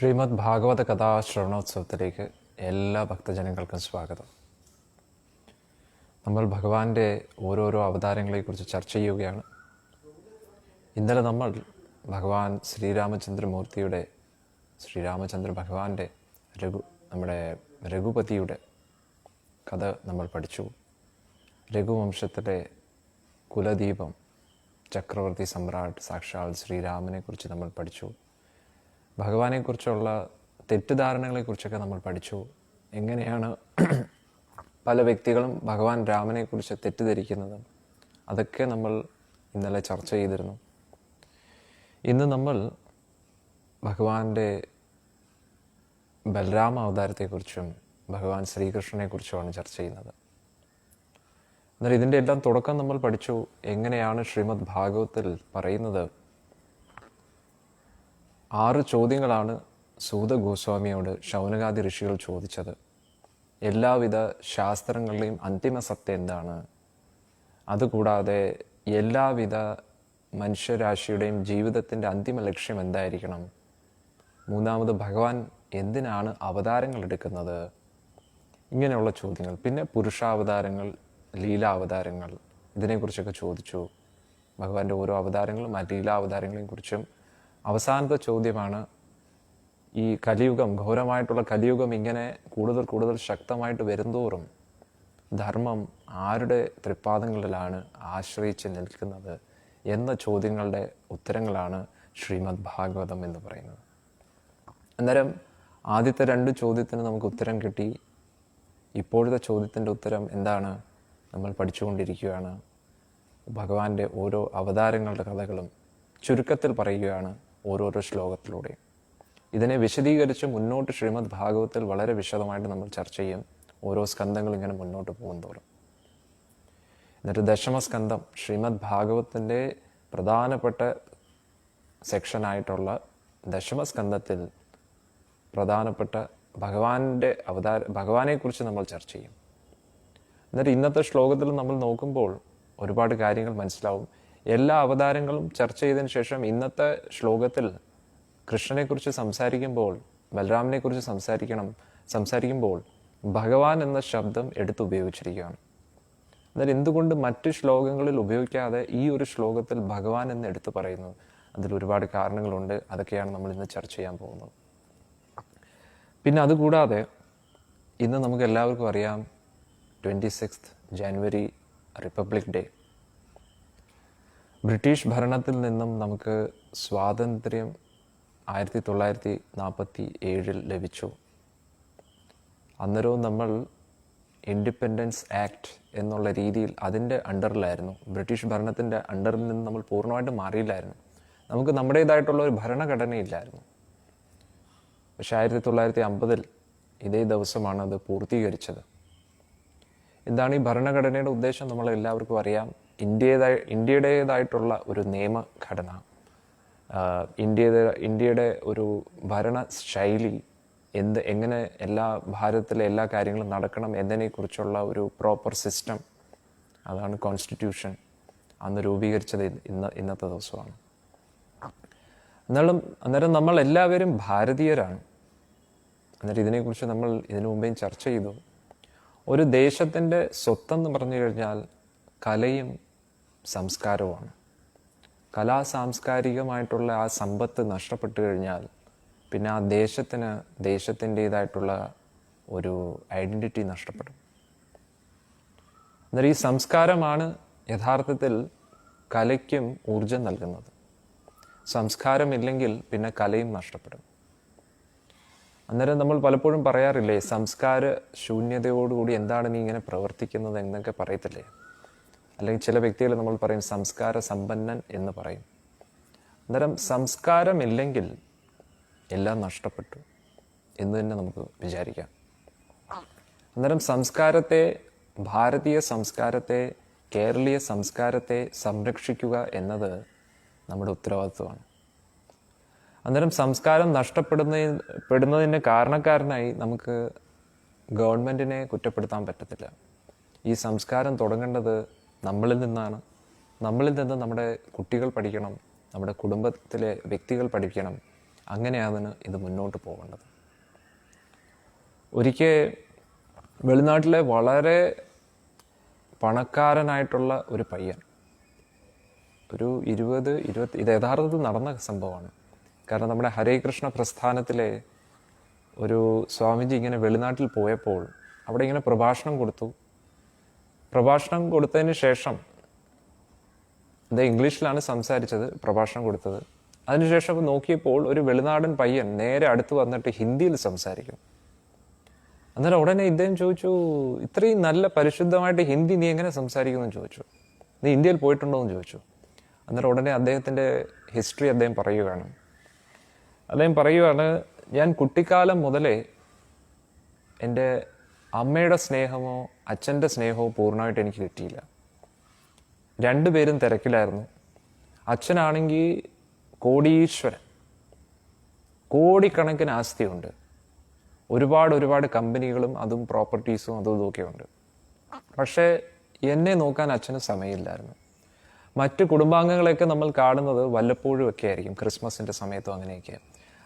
ശ്രീമദ് ഭാഗവത കഥാശ്രവണോത്സവത്തിലേക്ക് എല്ലാ ഭക്തജനങ്ങൾക്കും സ്വാഗതം. നമ്മൾ ഭഗവാന്റെ ഓരോരോ അവതാരങ്ങളെക്കുറിച്ച് ചർച്ച ചെയ്യുകയാണ്. ഇന്നലെ നമ്മൾ ഭഗവാൻ ശ്രീരാമചന്ദ്ര ഭഗവാന്റെ നമ്മുടെ രഘുപതിയുടെ കഥ നമ്മൾ പഠിച്ചു. രഘുവംശത്തിലെ കുലദീപം ചക്രവർത്തി സമ്രാട്ട് സാക്ഷാൽ ശ്രീരാമനെക്കുറിച്ച് നമ്മൾ പഠിച്ചു. ഭഗവാനെക്കുറിച്ചുള്ള തെറ്റിദ്ധാരണകളെക്കുറിച്ചൊക്കെ നമ്മൾ പഠിച്ചു. എങ്ങനെയാണ് പല വ്യക്തികളും ഭഗവാൻ രാമനെക്കുറിച്ച് തെറ്റിദ്ധരിക്കുന്നത്, അതൊക്കെ നമ്മൾ ഇന്നലെ ചർച്ച ചെയ്തിരുന്നു. ഇന്ന് നമ്മൾ ഭഗവാന്റെ ബലരാമ അവതാരത്തെക്കുറിച്ചും ഭഗവാൻ ശ്രീകൃഷ്ണനെക്കുറിച്ചുമാണ് ചർച്ച ചെയ്യുന്നത്. എന്നാൽ ഇതിൻ്റെ എല്ലാം തുടക്കം നമ്മൾ പഠിച്ചു. എങ്ങനെയാണ് ശ്രീമദ് ഭാഗവത്തിൽ പറയുന്നത്, 6 ചോദ്യങ്ങളാണ് സൂത ഗോസ്വാമിയോട് ശൗനകാദി ഋഷികൾ ചോദിച്ചത്. എല്ലാവിധ ശാസ്ത്രങ്ങളുടെയും അന്തിമ സത്യം എന്താണ്, അതുകൂടാതെ എല്ലാവിധ മനുഷ്യരാശിയുടെയും ജീവിതത്തിൻ്റെ അന്തിമ ലക്ഷ്യം എന്തായിരിക്കണം, മൂന്നാമത് ഭഗവാൻ എന്തിനാണ് അവതാരങ്ങൾ എടുക്കുന്നത്, ഇങ്ങനെയുള്ള ചോദ്യങ്ങൾ. പിന്നെ പുരുഷാവതാരങ്ങൾ, ലീലാവതാരങ്ങൾ, ഇതിനെക്കുറിച്ചൊക്കെ ചോദിച്ചു. ഭഗവാന്റെ ഓരോ അവതാരങ്ങളും ആ ലീലാവതാരങ്ങളെയും കുറിച്ചും. അവസാനത്തെ ചോദ്യമാണ്, ഈ കലിയുഗം, ഘോരമായിട്ടുള്ള കലിയുഗം ഇങ്ങനെ കൂടുതൽ കൂടുതൽ ശക്തമായിട്ട് വരുന്തോറും ധർമ്മം ആരുടെ തൃപ്പാദങ്ങളിലാണ് ആശ്രയിച്ച് നിൽക്കുന്നത് എന്ന ചോദ്യങ്ങളുടെ ഉത്തരങ്ങളാണ് ശ്രീമദ് ഭാഗവതം എന്ന് പറയുന്നത്. അന്നേരം ആദ്യത്തെ 2 ചോദ്യത്തിന് നമുക്ക് ഉത്തരം കിട്ടി. ഇപ്പോഴത്തെ ചോദ്യത്തിൻ്റെ ഉത്തരം എന്താണ് നമ്മൾ പഠിച്ചുകൊണ്ടിരിക്കുകയാണ്. ഭഗവാന്റെ ഓരോ അവതാരങ്ങളുടെ കഥകളും ചുരുക്കത്തിൽ പറയുകയാണ് ഓരോരോ ശ്ലോകത്തിലൂടെ. ഇതിനെ വിശദീകരിച്ച് മുന്നോട്ട് ശ്രീമദ് ഭാഗവത്തിൽ വളരെ വിശദമായിട്ട് നമ്മൾ ചർച്ച ചെയ്യും, ഓരോ സ്കന്ധങ്ങൾ ഇങ്ങനെ മുന്നോട്ട് പോകുന്തോറും. എന്നിട്ട് ദശമസ്കന്ധം, ശ്രീമദ് ഭാഗവത്തിൻ്റെ പ്രധാനപ്പെട്ട സെക്ഷനായിട്ടുള്ള ദശമസ്കന്ധത്തിൽ പ്രധാനപ്പെട്ട ഭഗവാനെക്കുറിച്ച് നമ്മൾ ചർച്ച ചെയ്യും. എന്നിട്ട് ഇന്നത്തെ ശ്ലോകത്തിൽ നമ്മൾ നോക്കുമ്പോൾ ഒരുപാട് കാര്യങ്ങൾ മനസ്സിലാവും. എല്ലാ അവതാരങ്ങളും ചർച്ച ചെയ്തതിന് ശേഷം ഇന്നത്തെ ശ്ലോകത്തിൽ കൃഷ്ണനെക്കുറിച്ച് സംസാരിക്കുമ്പോൾ, ബലരാമനെക്കുറിച്ച് സംസാരിക്കുമ്പോൾ ഭഗവാൻ എന്ന ശബ്ദം എടുത്തുപയോഗിച്ചിരിക്കുകയാണ്. എന്നാൽ എന്തുകൊണ്ട് മറ്റ് ശ്ലോകങ്ങളിൽ ഉപയോഗിക്കാതെ ഈ ഒരു ശ്ലോകത്തിൽ ഭഗവാൻ എന്ന് എടുത്തു പറയുന്നു? അതിൽ ഒരുപാട് കാരണങ്ങളുണ്ട്. അതൊക്കെയാണ് നമ്മൾ ഇന്ന് ചർച്ച ചെയ്യാൻ പോകുന്നത്. പിന്നെ അതുകൂടാതെ ഇന്ന് നമുക്ക് എല്ലാവർക്കും അറിയാം 26 ജനുവരി റിപ്പബ്ലിക് ഡേ. ബ്രിട്ടീഷ് ഭരണത്തിൽ നിന്നും നമുക്ക് സ്വാതന്ത്ര്യം 1947 ലഭിച്ചു. അന്നേരവും നമ്മൾ ഇൻഡിപെൻഡൻസ് ആക്ട് എന്നുള്ള രീതിയിൽ അതിൻ്റെ അണ്ടറിലായിരുന്നു. ബ്രിട്ടീഷ് ഭരണത്തിൻ്റെ അണ്ടറിൽ നിന്ന് നമ്മൾ പൂർണ്ണമായിട്ട് മാറിയില്ലായിരുന്നു. നമുക്ക് നമ്മുടേതായിട്ടുള്ള ഒരു ഭരണഘടനയില്ലായിരുന്നു. പക്ഷെ 1950 ഇതേ ദിവസമാണ് അത് പൂർത്തീകരിച്ചത്. എന്താണ് ഈ ഭരണഘടനയുടെ ഉദ്ദേശം? നമ്മളെല്ലാവർക്കും അറിയാം. ഇന്ത്യയുടേതായിട്ടുള്ള ഒരു നിയമഘടന, ഇന്ത്യയുടെ ഒരു ഭരണ ശൈലി, എങ്ങനെ ഭാരതത്തിലെ എല്ലാ കാര്യങ്ങളും നടക്കണം എന്നതിനെക്കുറിച്ചുള്ള ഒരു പ്രോപ്പർ സിസ്റ്റം, അതാണ് കോൺസ്റ്റിറ്റ്യൂഷൻ. അന്ന് രൂപീകരിച്ചത് ഇന്നത്തെ ദിവസമാണ്. അന്നേരം നമ്മൾ എല്ലാവരും ഭാരതീയരാണ്. അന്നേരം ഇതിനെക്കുറിച്ച് നമ്മൾ ഇതിനു മുമ്പേയും ചർച്ച ചെയ്തു. ഒരു ദേശത്തിൻ്റെ സ്വത്തെന്ന് പറഞ്ഞു കഴിഞ്ഞാൽ കലയും സംസ്കാരവുമാണ്. സാംസ്കാരികമായിട്ടുള്ള ആ സമ്പത്ത് നഷ്ടപ്പെട്ടു കഴിഞ്ഞാൽ പിന്നെ ആ ദേശത്തിൻ്റേതായിട്ടുള്ള ഒരു ഐഡൻറ്റിറ്റി നഷ്ടപ്പെടും. അന്നേരം ഈ സംസ്കാരമാണ് യഥാർത്ഥത്തിൽ കലയ്ക്കും ഊർജം നൽകുന്നത്. സംസ്കാരമില്ലെങ്കിൽ പിന്നെ കലയും നഷ്ടപ്പെടും. അന്നേരം നമ്മൾ പലപ്പോഴും പറയാറില്ലേ, സംസ്കാര ശൂന്യതയോടുകൂടി എന്താണ് നീ ഇങ്ങനെ പ്രവർത്തിക്കുന്നത് എന്നൊക്കെ പറയത്തില്ലേ? അല്ലെങ്കിൽ ചില വ്യക്തികൾ നമ്മൾ പറയും സംസ്കാര സമ്പന്നൻ എന്ന് പറയും. അന്നേരം സംസ്കാരമില്ലെങ്കിൽ എല്ലാം നഷ്ടപ്പെട്ടു എന്ന് തന്നെ നമുക്ക് വിചാരിക്കാം. അന്നേരം ഭാരതീയ സംസ്കാരത്തെ, കേരളീയ സംസ്കാരത്തെ സംരക്ഷിക്കുക എന്നത് നമ്മുടെ ഉത്തരവാദിത്വമാണ്. അന്നേരം സംസ്കാരം നഷ്ടപ്പെടുന്നതിന് കാരണക്കാരനായി നമുക്ക് ഗവൺമെൻറ്റിനെ കുറ്റപ്പെടുത്താൻ പറ്റത്തില്ല. ഈ സംസ്കാരം തുടങ്ങേണ്ടത് നമ്മളിൽ നിന്നാണ്. നമ്മളിൽ നിന്ന് നമ്മുടെ കുട്ടികൾ പഠിക്കണം, നമ്മുടെ കുടുംബത്തിലെ വ്യക്തികൾ പഠിക്കണം. അങ്ങനെയാണ് ഇത് മുന്നോട്ട് പോകേണ്ടത്. ഒരിക്കൽ വെളിനാട്ടിലെ വളരെ പണക്കാരനായിട്ടുള്ള ഒരു പയ്യൻ, ഒരു 20 ഇത് യഥാർത്ഥത്തിൽ നടന്ന സംഭവമാണ്. കാരണം നമ്മുടെ ഹരേ കൃഷ്ണ പ്രസ്ഥാനത്തിലെ ഒരു സ്വാമിജി ഇങ്ങനെ വെളിനാട്ടിൽ പോയപ്പോൾ അവിടെ ഇങ്ങനെ പ്രഭാഷണം കൊടുത്തു. പ്രഭാഷണം കൊടുത്തതിന് ശേഷം ഇംഗ്ലീഷിലാണ് സംസാരിച്ചത്, പ്രഭാഷണം കൊടുത്തത്. അതിനുശേഷം നോക്കിയപ്പോൾ ഒരു വെളിനാടൻ പയ്യൻ നേരെ അടുത്ത് വന്നിട്ട് ഹിന്ദിയിൽ സംസാരിക്കും. അന്നേരം ഉടനെ ഇദ്ദേഹം ചോദിച്ചു, ഇത്രയും നല്ല പരിശുദ്ധമായിട്ട് ഹിന്ദി നീ എങ്ങനെ സംസാരിക്കുമെന്ന് ചോദിച്ചു. നീ ഇന്ത്യയിൽ പോയിട്ടുണ്ടോ എന്ന് ചോദിച്ചു. അന്നേരം ഉടനെ അദ്ദേഹത്തിൻ്റെ ഹിസ്റ്ററി അദ്ദേഹം പറയുകയാണ്. ഞാൻ കുട്ടിക്കാലം മുതലേ എൻ്റെ അമ്മയുടെ സ്നേഹമോ അച്ഛൻ്റെ സ്നേഹമോ പൂർണ്ണമായിട്ട് എനിക്ക് കിട്ടിയില്ല. രണ്ടുപേരും തിരക്കിലായിരുന്നു. അച്ഛനാണെങ്കിൽ കോടീശ്വരൻ, കോടിക്കണക്കിന് ആസ്തിയുണ്ട്, ഒരുപാട് കമ്പനികളും അതും പ്രോപ്പർട്ടീസും അതും ഇതൊക്കെ ഉണ്ട്. പക്ഷേ എന്നെ നോക്കാൻ അച്ഛന് സമയമില്ലായിരുന്നു. മറ്റ് കുടുംബാംഗങ്ങളെയൊക്കെ നമ്മൾ കാണുന്നത് വല്ലപ്പോഴും ഒക്കെ ആയിരിക്കും, ക്രിസ്മസിൻ്റെ സമയത്തും അങ്ങനെയൊക്കെ.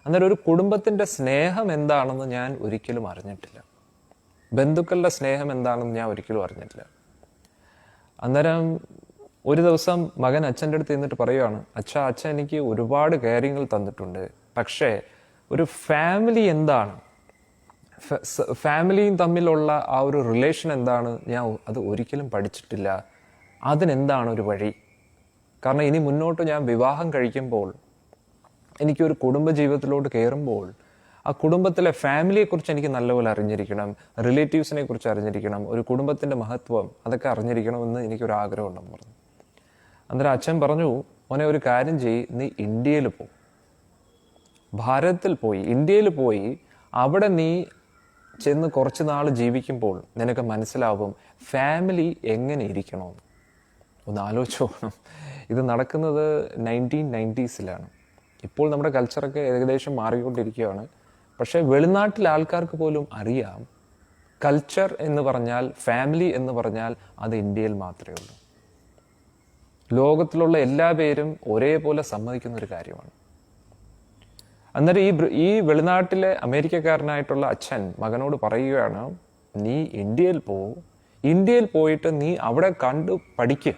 അന്നേരം ഒരു കുടുംബത്തിൻ്റെ സ്നേഹം എന്താണെന്ന് ഞാൻ ഒരിക്കലും അറിഞ്ഞിട്ടില്ല. ബന്ധുക്കളുടെ സ്നേഹം എന്താണെന്ന് ഞാൻ ഒരിക്കലും അറിഞ്ഞിട്ടില്ല. അന്നേരം ഒരു ദിവസം മകൻ അച്ഛൻ്റെ അടുത്ത് നിന്നിട്ട് പറയുകയാണ്, അച്ഛൻ എനിക്ക് ഒരുപാട് കാര്യങ്ങൾ തന്നിട്ടുണ്ട്, പക്ഷേ ഒരു ഫാമിലി എന്താണ്, ഫാമിലിയും തമ്മിലുള്ള ആ ഒരു റിലേഷൻ എന്താണ്, ഞാൻ അത് ഒരിക്കലും പഠിച്ചിട്ടില്ല. അതിനെന്താണ് ഒരു വഴി? കാരണം ഇനി മുന്നോട്ട് ഞാൻ വിവാഹം കഴിക്കുമ്പോൾ, എനിക്കൊരു കുടുംബജീവിതത്തിലോട്ട് കയറുമ്പോൾ ആ കുടുംബത്തിലെ ഫാമിലിയെക്കുറിച്ച് എനിക്ക് നല്ലപോലെ അറിഞ്ഞിരിക്കണം, റിലേറ്റീവ്സിനെ കുറിച്ച് അറിഞ്ഞിരിക്കണം, ഒരു കുടുംബത്തിൻ്റെ മഹത്വം അതൊക്കെ അറിഞ്ഞിരിക്കണമെന്ന് എനിക്കൊരു ആഗ്രഹമുണ്ടെന്ന് പറഞ്ഞു. അന്നേരം അച്ഛൻ പറഞ്ഞു, മോനെ ഒരു കാര്യം ചെയ്യ്, നീ ഇന്ത്യയിൽ പോ, ഭാരതത്തിൽ പോയി ഇന്ത്യയിൽ പോയി അവിടെ നീ ചെന്ന് കുറച്ച് നാൾ ജീവിക്കുമ്പോൾ നിനക്ക് മനസ്സിലാവും ഫാമിലി എങ്ങനെ ഇരിക്കണമെന്ന്. ഒന്ന് ആലോചിച്ച് നോക്കണം. ഇത് നടക്കുന്നത് 1990s. ഇപ്പോൾ നമ്മുടെ കൾച്ചറൊക്കെ ഏകദേശം മാറിക്കൊണ്ടിരിക്കുകയാണ്. പക്ഷേ വെളിനാട്ടിലെ ആൾക്കാർക്ക് പോലും അറിയാം കൾച്ചർ എന്ന് പറഞ്ഞാൽ, ഫാമിലി എന്ന് പറഞ്ഞാൽ അത് ഇന്ത്യയിൽ മാത്രമേ ഉള്ളൂ. ലോകത്തിലുള്ള എല്ലാ പേരും ഒരേപോലെ സമ്മതിക്കുന്ന ഒരു കാര്യമാണ്. അന്നേരം ഈ വെളിനാട്ടിലെ അമേരിക്കക്കാരനായിട്ടുള്ള അച്ഛൻ മകനോട് പറയുകയാണ്, നീ ഇന്ത്യയിൽ പോ, ഇന്ത്യയിൽ പോയിട്ട് നീ അവിടെ കണ്ടു പഠിക്കുക,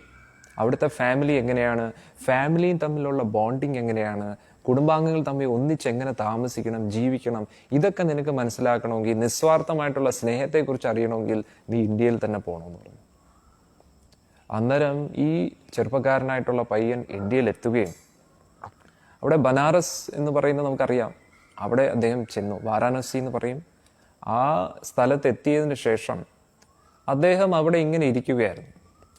അവിടുത്തെ ഫാമിലി എങ്ങനെയാണ്, ഫാമിലിയും തമ്മിലുള്ള ബോണ്ടിങ് എങ്ങനെയാണ്, കുടുംബാംഗങ്ങൾ തമ്മിൽ ഒന്നിച്ചെങ്ങനെ താമസിക്കണം, ജീവിക്കണം, ഇതൊക്കെ നിനക്ക് മനസ്സിലാക്കണമെങ്കിൽ, നിസ്വാർത്ഥമായിട്ടുള്ള സ്നേഹത്തെക്കുറിച്ച് അറിയണമെങ്കിൽ നീ ഇന്ത്യയിൽ തന്നെ പോകണമെന്ന് പറഞ്ഞു. അന്നേരം ഈ ചെറുപ്പക്കാരനായിട്ടുള്ള പയ്യൻ ഇന്ത്യയിൽ എത്തുകയും അവിടെ ബനാറസ് എന്ന് പറയുന്നത് നമുക്കറിയാം, അവിടെ അദ്ദേഹം ചെന്നു. വാരാണസി എന്ന് പറയും. ആ സ്ഥലത്ത് എത്തിയതിന് ശേഷം അദ്ദേഹം അവിടെ ഇങ്ങനെ ഇരിക്കുകയായിരുന്നു.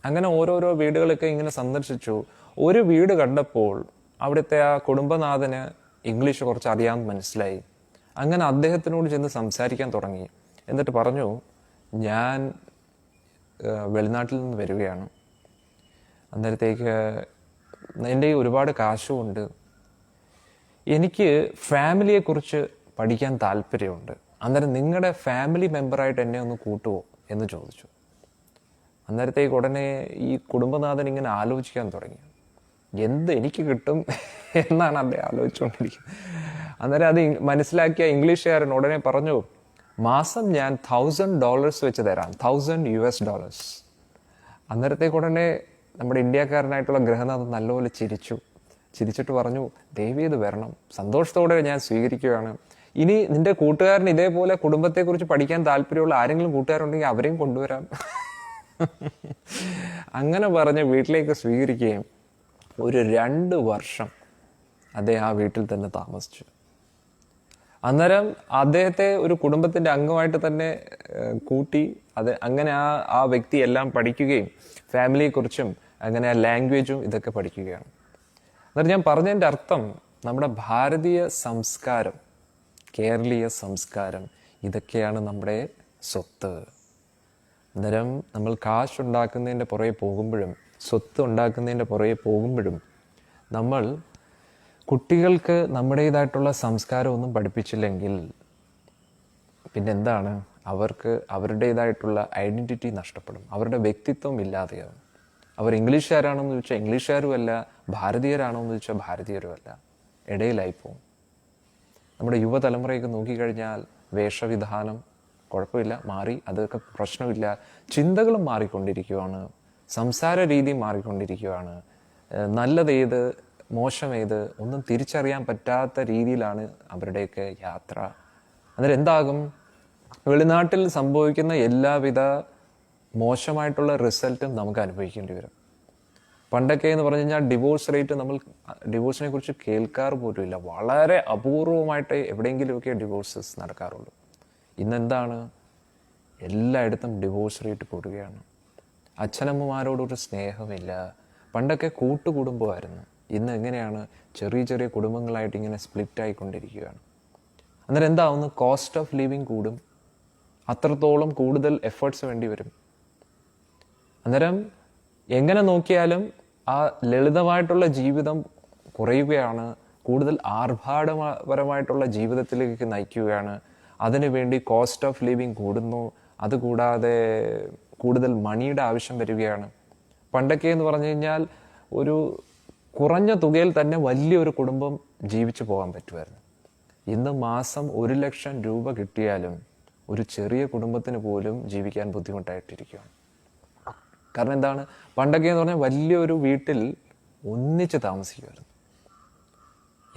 അങ്ങനെ ഓരോരോ വീടുകളൊക്കെ ഇങ്ങനെ സന്ദർശിച്ചു. ഒരു വീട് കണ്ടപ്പോൾ അവിടുത്തെ ആ കുടുംബനാഥന് ഇംഗ്ലീഷ് കുറച്ച് അറിയാമെന്ന് മനസ്സിലായി. അങ്ങനെ അദ്ദേഹത്തിനോട് ചെന്ന് സംസാരിക്കാൻ തുടങ്ങി. എന്നിട്ട് പറഞ്ഞു, ഞാൻ വെളിനാട്ടിൽ നിന്ന് വരികയാണ്, അന്നേരത്തേക്ക് എൻ്റെ ഒരുപാട് കാശുമുണ്ട്, എനിക്ക് ഫാമിലിയെക്കുറിച്ച് പഠിക്കാൻ താല്പര്യമുണ്ട്, അന്നേരം നിങ്ങളുടെ ഫാമിലി മെമ്പറായിട്ട് എന്നെ ഒന്ന് കൂട്ടുമോ എന്ന് ചോദിച്ചു. അന്നേരത്തേക്ക് ഉടനെ ഈ കുടുംബനാഥൻ ഇങ്ങനെ ആലോചിക്കാൻ തുടങ്ങി, എന്ത് എനിക്ക് കിട്ടും എന്നാണ് അദ്ദേഹം ആലോചിച്ചുകൊണ്ടിരിക്കുന്നത്. അന്നേരം അത് മനസ്സിലാക്കിയ ഇംഗ്ലീഷുകാരൻ ഉടനെ പറഞ്ഞു, മാസം ഞാൻ $1000 വെച്ച് തരാം, $1000. അന്നേരത്തേക്ക് ഉടനെ നമ്മുടെ ഇന്ത്യക്കാരനായിട്ടുള്ള ഗൃഹനാഥൻ നല്ലപോലെ ചിരിച്ചിട്ട് പറഞ്ഞു, ദേവി ഇത് വരണം, സന്തോഷത്തോടെ ഞാൻ സ്വീകരിക്കുകയാണ്. ഇനി നിന്റെ കൂട്ടുകാരൻ ഇതേപോലെ കുടുംബത്തെക്കുറിച്ച് പഠിക്കാൻ താല്പര്യമുള്ള ആരെങ്കിലും കൂട്ടുകാരുണ്ടെങ്കിൽ അവരെയും കൊണ്ടുവരാം. അങ്ങനെ പറഞ്ഞ് വീട്ടിലേക്ക് സ്വീകരിക്കുകയും ഒരു 2 വർഷം അദ്ദേഹം ആ വീട്ടിൽ തന്നെ താമസിച്ചു. അന്നേരം അദ്ദേഹത്തെ ഒരു കുടുംബത്തിൻ്റെ അംഗമായിട്ട് തന്നെ കൂട്ടി. അങ്ങനെ ആ വ്യക്തി എല്ലാം പഠിക്കുകയും ഫാമിലിയെക്കുറിച്ചും അങ്ങനെ ആ ലാംഗ്വേജും ഇതൊക്കെ പഠിക്കുകയാണ്. അന്നേരം ഞാൻ പറഞ്ഞതിൻ്റെ അർത്ഥം, നമ്മുടെ ഭാരതീയ സംസ്കാരം, കേരളീയ സംസ്കാരം, ഇതൊക്കെയാണ് നമ്മുടെ സ്വത്ത്. അന്നേരം നമ്മൾ കാശുണ്ടാക്കുന്നതിൻ്റെ പുറകെ പോകുമ്പോഴും സ്വത്ത് ഉണ്ടാക്കുന്നതിൻ്റെ പുറകെ പോകുമ്പോഴും നമ്മൾ കുട്ടികൾക്ക് നമ്മുടേതായിട്ടുള്ള സംസ്കാരമൊന്നും പഠിപ്പിച്ചില്ലെങ്കിൽ പിന്നെന്താണ്, അവർക്ക് അവരുടേതായിട്ടുള്ള ഐഡൻറ്റിറ്റി നഷ്ടപ്പെടും, അവരുടെ വ്യക്തിത്വം ഇല്ലാതെയാവും. അവർ ഇംഗ്ലീഷുകാരാണോ എന്ന് ചോദിച്ചാൽ ഇംഗ്ലീഷുകാരുമല്ല, ഭാരതീയരാണോ എന്ന് ചോദിച്ചാൽ ഭാരതീയരുമല്ല, ഇടയിലായി പോകും. നമ്മുടെ യുവതലമുറയൊക്കെ നോക്കിക്കഴിഞ്ഞാൽ വേഷവിധാനം കുഴപ്പമില്ല, മാറി, അതൊക്കെ പ്രശ്നമില്ല. ചിന്തകളും മാറിക്കൊണ്ടിരിക്കുകയാണ്, സംസാര രീതി മാറിക്കൊണ്ടിരിക്കുകയാണ്. നല്ലതേത് മോശമേത് ഒന്നും തിരിച്ചറിയാൻ പറ്റാത്ത രീതിയിലാണ് അവരുടെയൊക്കെ യാത്ര. അന്നേരം എന്താകും? വെളിനാട്ടിൽ സംഭവിക്കുന്ന എല്ലാവിധ മോശമായിട്ടുള്ള റിസൾട്ടും നമുക്ക് അനുഭവിക്കേണ്ടി വരും. പണ്ടൊക്കെ എന്ന് പറഞ്ഞു കഴിഞ്ഞാൽ ഡിവോഴ്സ് റേറ്റ്, നമ്മൾ ഡിവോഴ്സിനെ കുറിച്ച് കേൾക്കാറ് പോലും ഇല്ല. വളരെ അപൂർവമായിട്ട് എവിടെയെങ്കിലുമൊക്കെ ഡിവോഴ്സസ് നടക്കാറുള്ളൂ. ഇന്നെന്താണ്? എല്ലായിടത്തും ഡിവോഴ്സ് റേറ്റ് കൂടുകയാണ്. അച്ഛനമ്മമാരോടൊരു സ്നേഹമില്ല. പണ്ടൊക്കെ കൂട്ടുകുടുംബമായിരുന്നു, ഇന്ന് എങ്ങനെയാണ്? ചെറിയ ചെറിയ കുടുംബങ്ങളായിട്ട് ഇങ്ങനെ സ്പ്ലിറ്റ് ആയിക്കൊണ്ടിരിക്കുകയാണ്. അന്നേരം എന്താവുന്നു? കോസ്റ്റ് ഓഫ് ലിവിങ് കൂടും, അത്രത്തോളം കൂടുതൽ എഫേർട്സ് വേണ്ടി വരും. അന്നേരം എങ്ങനെ നോക്കിയാലും ആ ലളിതമായിട്ടുള്ള ജീവിതം കുറയുകയാണ്, കൂടുതൽ ആർഭാടപരമായിട്ടുള്ള ജീവിതത്തിലേക്ക് നയിക്കുകയാണ്. അതിനുവേണ്ടി കോസ്റ്റ് ഓഫ് ലിവിങ് കൂടുന്നു. അതുകൂടാതെ കൂടുതൽ മണിയുടെ ആവശ്യം വരികയാണ്. പണ്ടൊക്കെ എന്ന് പറഞ്ഞു കഴിഞ്ഞാൽ ഒരു കുറഞ്ഞ തുകയിൽ തന്നെ വലിയൊരു കുടുംബം ജീവിച്ചു പോകാൻ പറ്റുമായിരുന്നു. ഇന്ന് മാസം 1 ലക്ഷം രൂപ കിട്ടിയാലും ഒരു ചെറിയ കുടുംബത്തിന് പോലും ജീവിക്കാൻ ബുദ്ധിമുട്ടായിട്ടിരിക്കുകയാണ്. കാരണം എന്താണ്? പണ്ടൊക്കെ എന്ന് പറഞ്ഞാൽ വലിയൊരു വീട്ടിൽ ഒന്നിച്ച് താമസിക്കുമായിരുന്നു.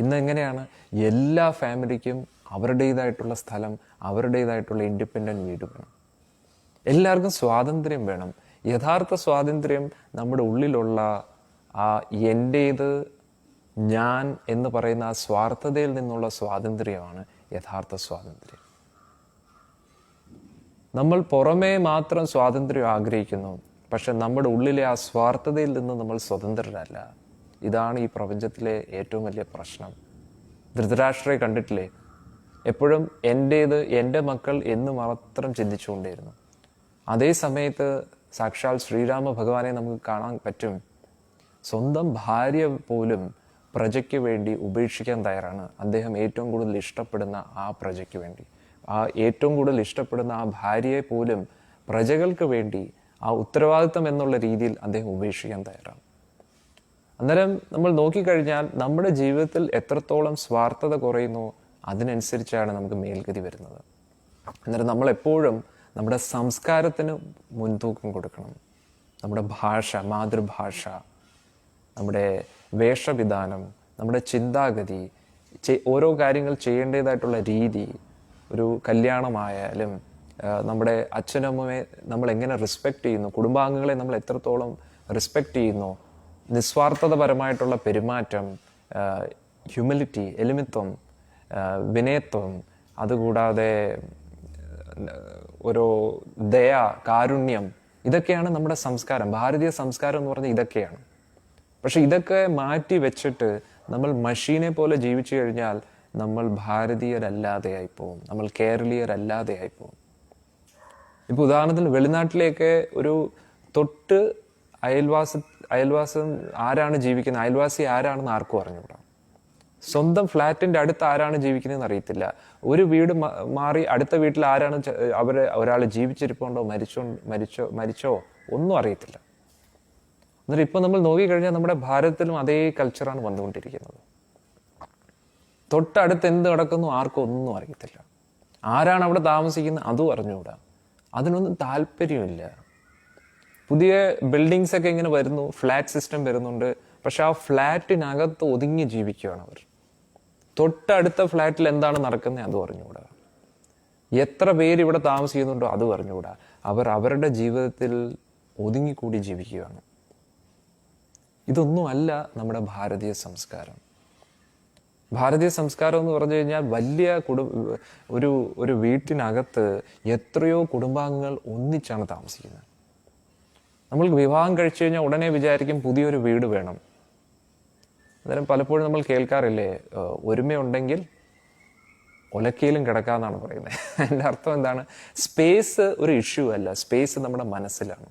ഇന്ന് എങ്ങനെയാണ്? എല്ലാ ഫാമിലിക്കും അവരുടേതായിട്ടുള്ള സ്ഥലം, അവരുടേതായിട്ടുള്ള ഇൻഡിപെൻഡൻറ്റ് വീട് വേണം. എല്ലാവർക്കും സ്വാതന്ത്ര്യം വേണം. യഥാർത്ഥ സ്വാതന്ത്ര്യം നമ്മുടെ ഉള്ളിലുള്ള ആ എൻ്റേത്, ഞാൻ എന്ന് പറയുന്ന ആ സ്വാർത്ഥതയിൽ നിന്നുള്ള സ്വാതന്ത്ര്യമാണ് യഥാർത്ഥ സ്വാതന്ത്ര്യം. നമ്മൾ പുറമേ മാത്രം സ്വാതന്ത്ര്യം ആഗ്രഹിക്കുന്നു, പക്ഷെ നമ്മുടെ ഉള്ളിലെ ആ സ്വാർത്ഥതയിൽ നിന്ന് നമ്മൾ സ്വതന്ത്രരല്ല. ഇതാണ് ഈ പ്രപഞ്ചത്തിലെ ഏറ്റവും വലിയ പ്രശ്നം. ധൃതരാഷ്ട്രയെ കണ്ടിട്ടില്ലേ? എപ്പോഴും എൻ്റേത്, എൻ്റെ മക്കൾ എന്ന് മാത്രം ചിന്തിച്ചുകൊണ്ടേയിരുന്നു. അതേ സമയത്ത് സാക്ഷാൽ ശ്രീരാമ ഭഗവാനെ നമുക്ക് കാണാൻ പറ്റും. സ്വന്തം ഭാര്യ പോലും പ്രജയ്ക്ക് വേണ്ടി ഉപേക്ഷിക്കാൻ തയ്യാറാണ്. അദ്ദേഹം ഏറ്റവും കൂടുതൽ ഇഷ്ടപ്പെടുന്ന ആ പ്രജയ്ക്ക് വേണ്ടി, ആ ഏറ്റവും കൂടുതൽ ഇഷ്ടപ്പെടുന്ന ആ ഭാര്യയെ പോലും പ്രജകൾക്ക് വേണ്ടി, ആ ഉത്തരവാദിത്തം എന്നുള്ള രീതിയിൽ അദ്ദേഹം ഉപേക്ഷിക്കാൻ തയ്യാറാണ്. അന്നേരം നമ്മൾ നോക്കിക്കഴിഞ്ഞാൽ നമ്മുടെ ജീവിതത്തിൽ എത്രത്തോളം സ്വാർത്ഥത കുറയുന്നു, അതിനനുസരിച്ചാണ് നമുക്ക് മേൽഗതി വരുന്നത്. അന്നേരം നമ്മളെപ്പോഴും നമ്മുടെ സംസ്കാരത്തിന് മുൻതൂക്കം കൊടുക്കണം. നമ്മുടെ ഭാഷ, മാതൃഭാഷ, നമ്മുടെ വേഷവിധാനം, നമ്മുടെ ചിന്താഗതി, ഓരോ കാര്യങ്ങൾ ചെയ്യേണ്ടതായിട്ടുള്ള രീതി, ഒരു കല്യാണമായാലും നമ്മുടെ അച്ഛനമ്മയെ നമ്മൾ എങ്ങനെ റെസ്പെക്റ്റ് ചെയ്യുന്നു, കുടുംബാംഗങ്ങളെ നമ്മൾ എത്രത്തോളം റെസ്പെക്റ്റ് ചെയ്യുന്നു, നിസ്വാർത്ഥതപരമായിട്ടുള്ള പെരുമാറ്റം, ഹ്യൂമിലിറ്റി, എളിമത്വം, വിനയത്വം, അതുകൂടാതെ ഒരു ദയ, കാരുണ്യം, ഇതൊക്കെയാണ് നമ്മുടെ സംസ്കാരം. ഭാരതീയ സംസ്കാരം എന്ന് പറഞ്ഞാൽ ഇതൊക്കെയാണ്. പക്ഷെ ഇതൊക്കെ മാറ്റി വെച്ചിട്ട് നമ്മൾ മഷീനെ പോലെ ജീവിച്ചു കഴിഞ്ഞാൽ നമ്മൾ ഭാരതീയരല്ലാതെ ആയിപ്പോവും, നമ്മൾ കേരളീയരല്ലാതെ ആയിപ്പോവും. ഇപ്പോൾ ഉദാഹരണത്തിന് വെളിനാട്ടിലേക്ക് ഒരു തൊട്ട് അയൽവാസം ആരാണ് ജീവിക്കുന്നത്, അയൽവാസി ആരാണെന്ന് ആർക്കും അറിഞ്ഞുകൂടാ. സ്വന്തം ഫ്ലാറ്റിന്റെ അടുത്ത് ആരാണ് ജീവിക്കുന്നതെന്ന് അറിയത്തില്ല. ഒരു വീട് മാറി അടുത്ത വീട്ടിൽ ആരാണ് ഒരാൾ ജീവിച്ചിരിപ്പുണ്ടോ, മരിച്ചോ ഒന്നും അറിയത്തില്ല. എന്നിട്ട് ഇപ്പൊ നമ്മൾ നോക്കിക്കഴിഞ്ഞാൽ നമ്മുടെ ഭാരതത്തിലും അതേ കൾച്ചറാണ് വന്നുകൊണ്ടിരിക്കുന്നത്. തൊട്ടടുത്ത് എന്ത് നടക്കുന്നു ആർക്കും ഒന്നും അറിയത്തില്ല. ആരാണ് അവിടെ താമസിക്കുന്നത് അതും അറിഞ്ഞുകൂടാ. അതിനൊന്നും താല്പര്യമില്ല. പുതിയ ബിൽഡിങ്സ് ഒക്കെ ഇങ്ങനെ വരുന്നു, ഫ്ലാറ്റ് സിസ്റ്റം വരുന്നുണ്ട്. പക്ഷെ ആ ഫ്ലാറ്റിനകത്ത് ഒതുങ്ങി ജീവിക്കുകയാണ് അവർ. തൊട്ടടുത്ത ഫ്ലാറ്റിൽ എന്താണ് നടക്കുന്നത് അതും അറിഞ്ഞുകൂടാ. എത്ര പേര് ഇവിടെ താമസിക്കുന്നുണ്ടോ അതും അറിഞ്ഞുകൂടാ. അവർ അവരുടെ ജീവിതത്തിൽ ഒതുങ്ങിക്കൂടി ജീവിക്കുകയാണ്. ഇതൊന്നുമല്ല നമ്മുടെ ഭാരതീയ സംസ്കാരം. ഭാരതീയ സംസ്കാരം എന്ന് പറഞ്ഞു കഴിഞ്ഞാൽ വലിയ ഒരു വീട്ടിനകത്ത് എത്രയോ കുടുംബാംഗങ്ങൾ ഒന്നിച്ചാണ് താമസിക്കുന്നത്. നമ്മൾ വിവാഹം കഴിച്ചു കഴിഞ്ഞാൽ ഉടനെ വിചാരിക്കും പുതിയൊരു വീട് വേണം. അന്നേരം പലപ്പോഴും നമ്മൾ കേൾക്കാറില്ലേ, ഒരുമയുണ്ടെങ്കിൽ ഒലക്കയിലും കിടക്കാന്നാണ് പറയുന്നത്. എൻ്റെ അർത്ഥം എന്താണ്? സ്പേസ് ഒരു ഇഷ്യൂ അല്ല, സ്പേസ് നമ്മുടെ മനസ്സിലാണ്.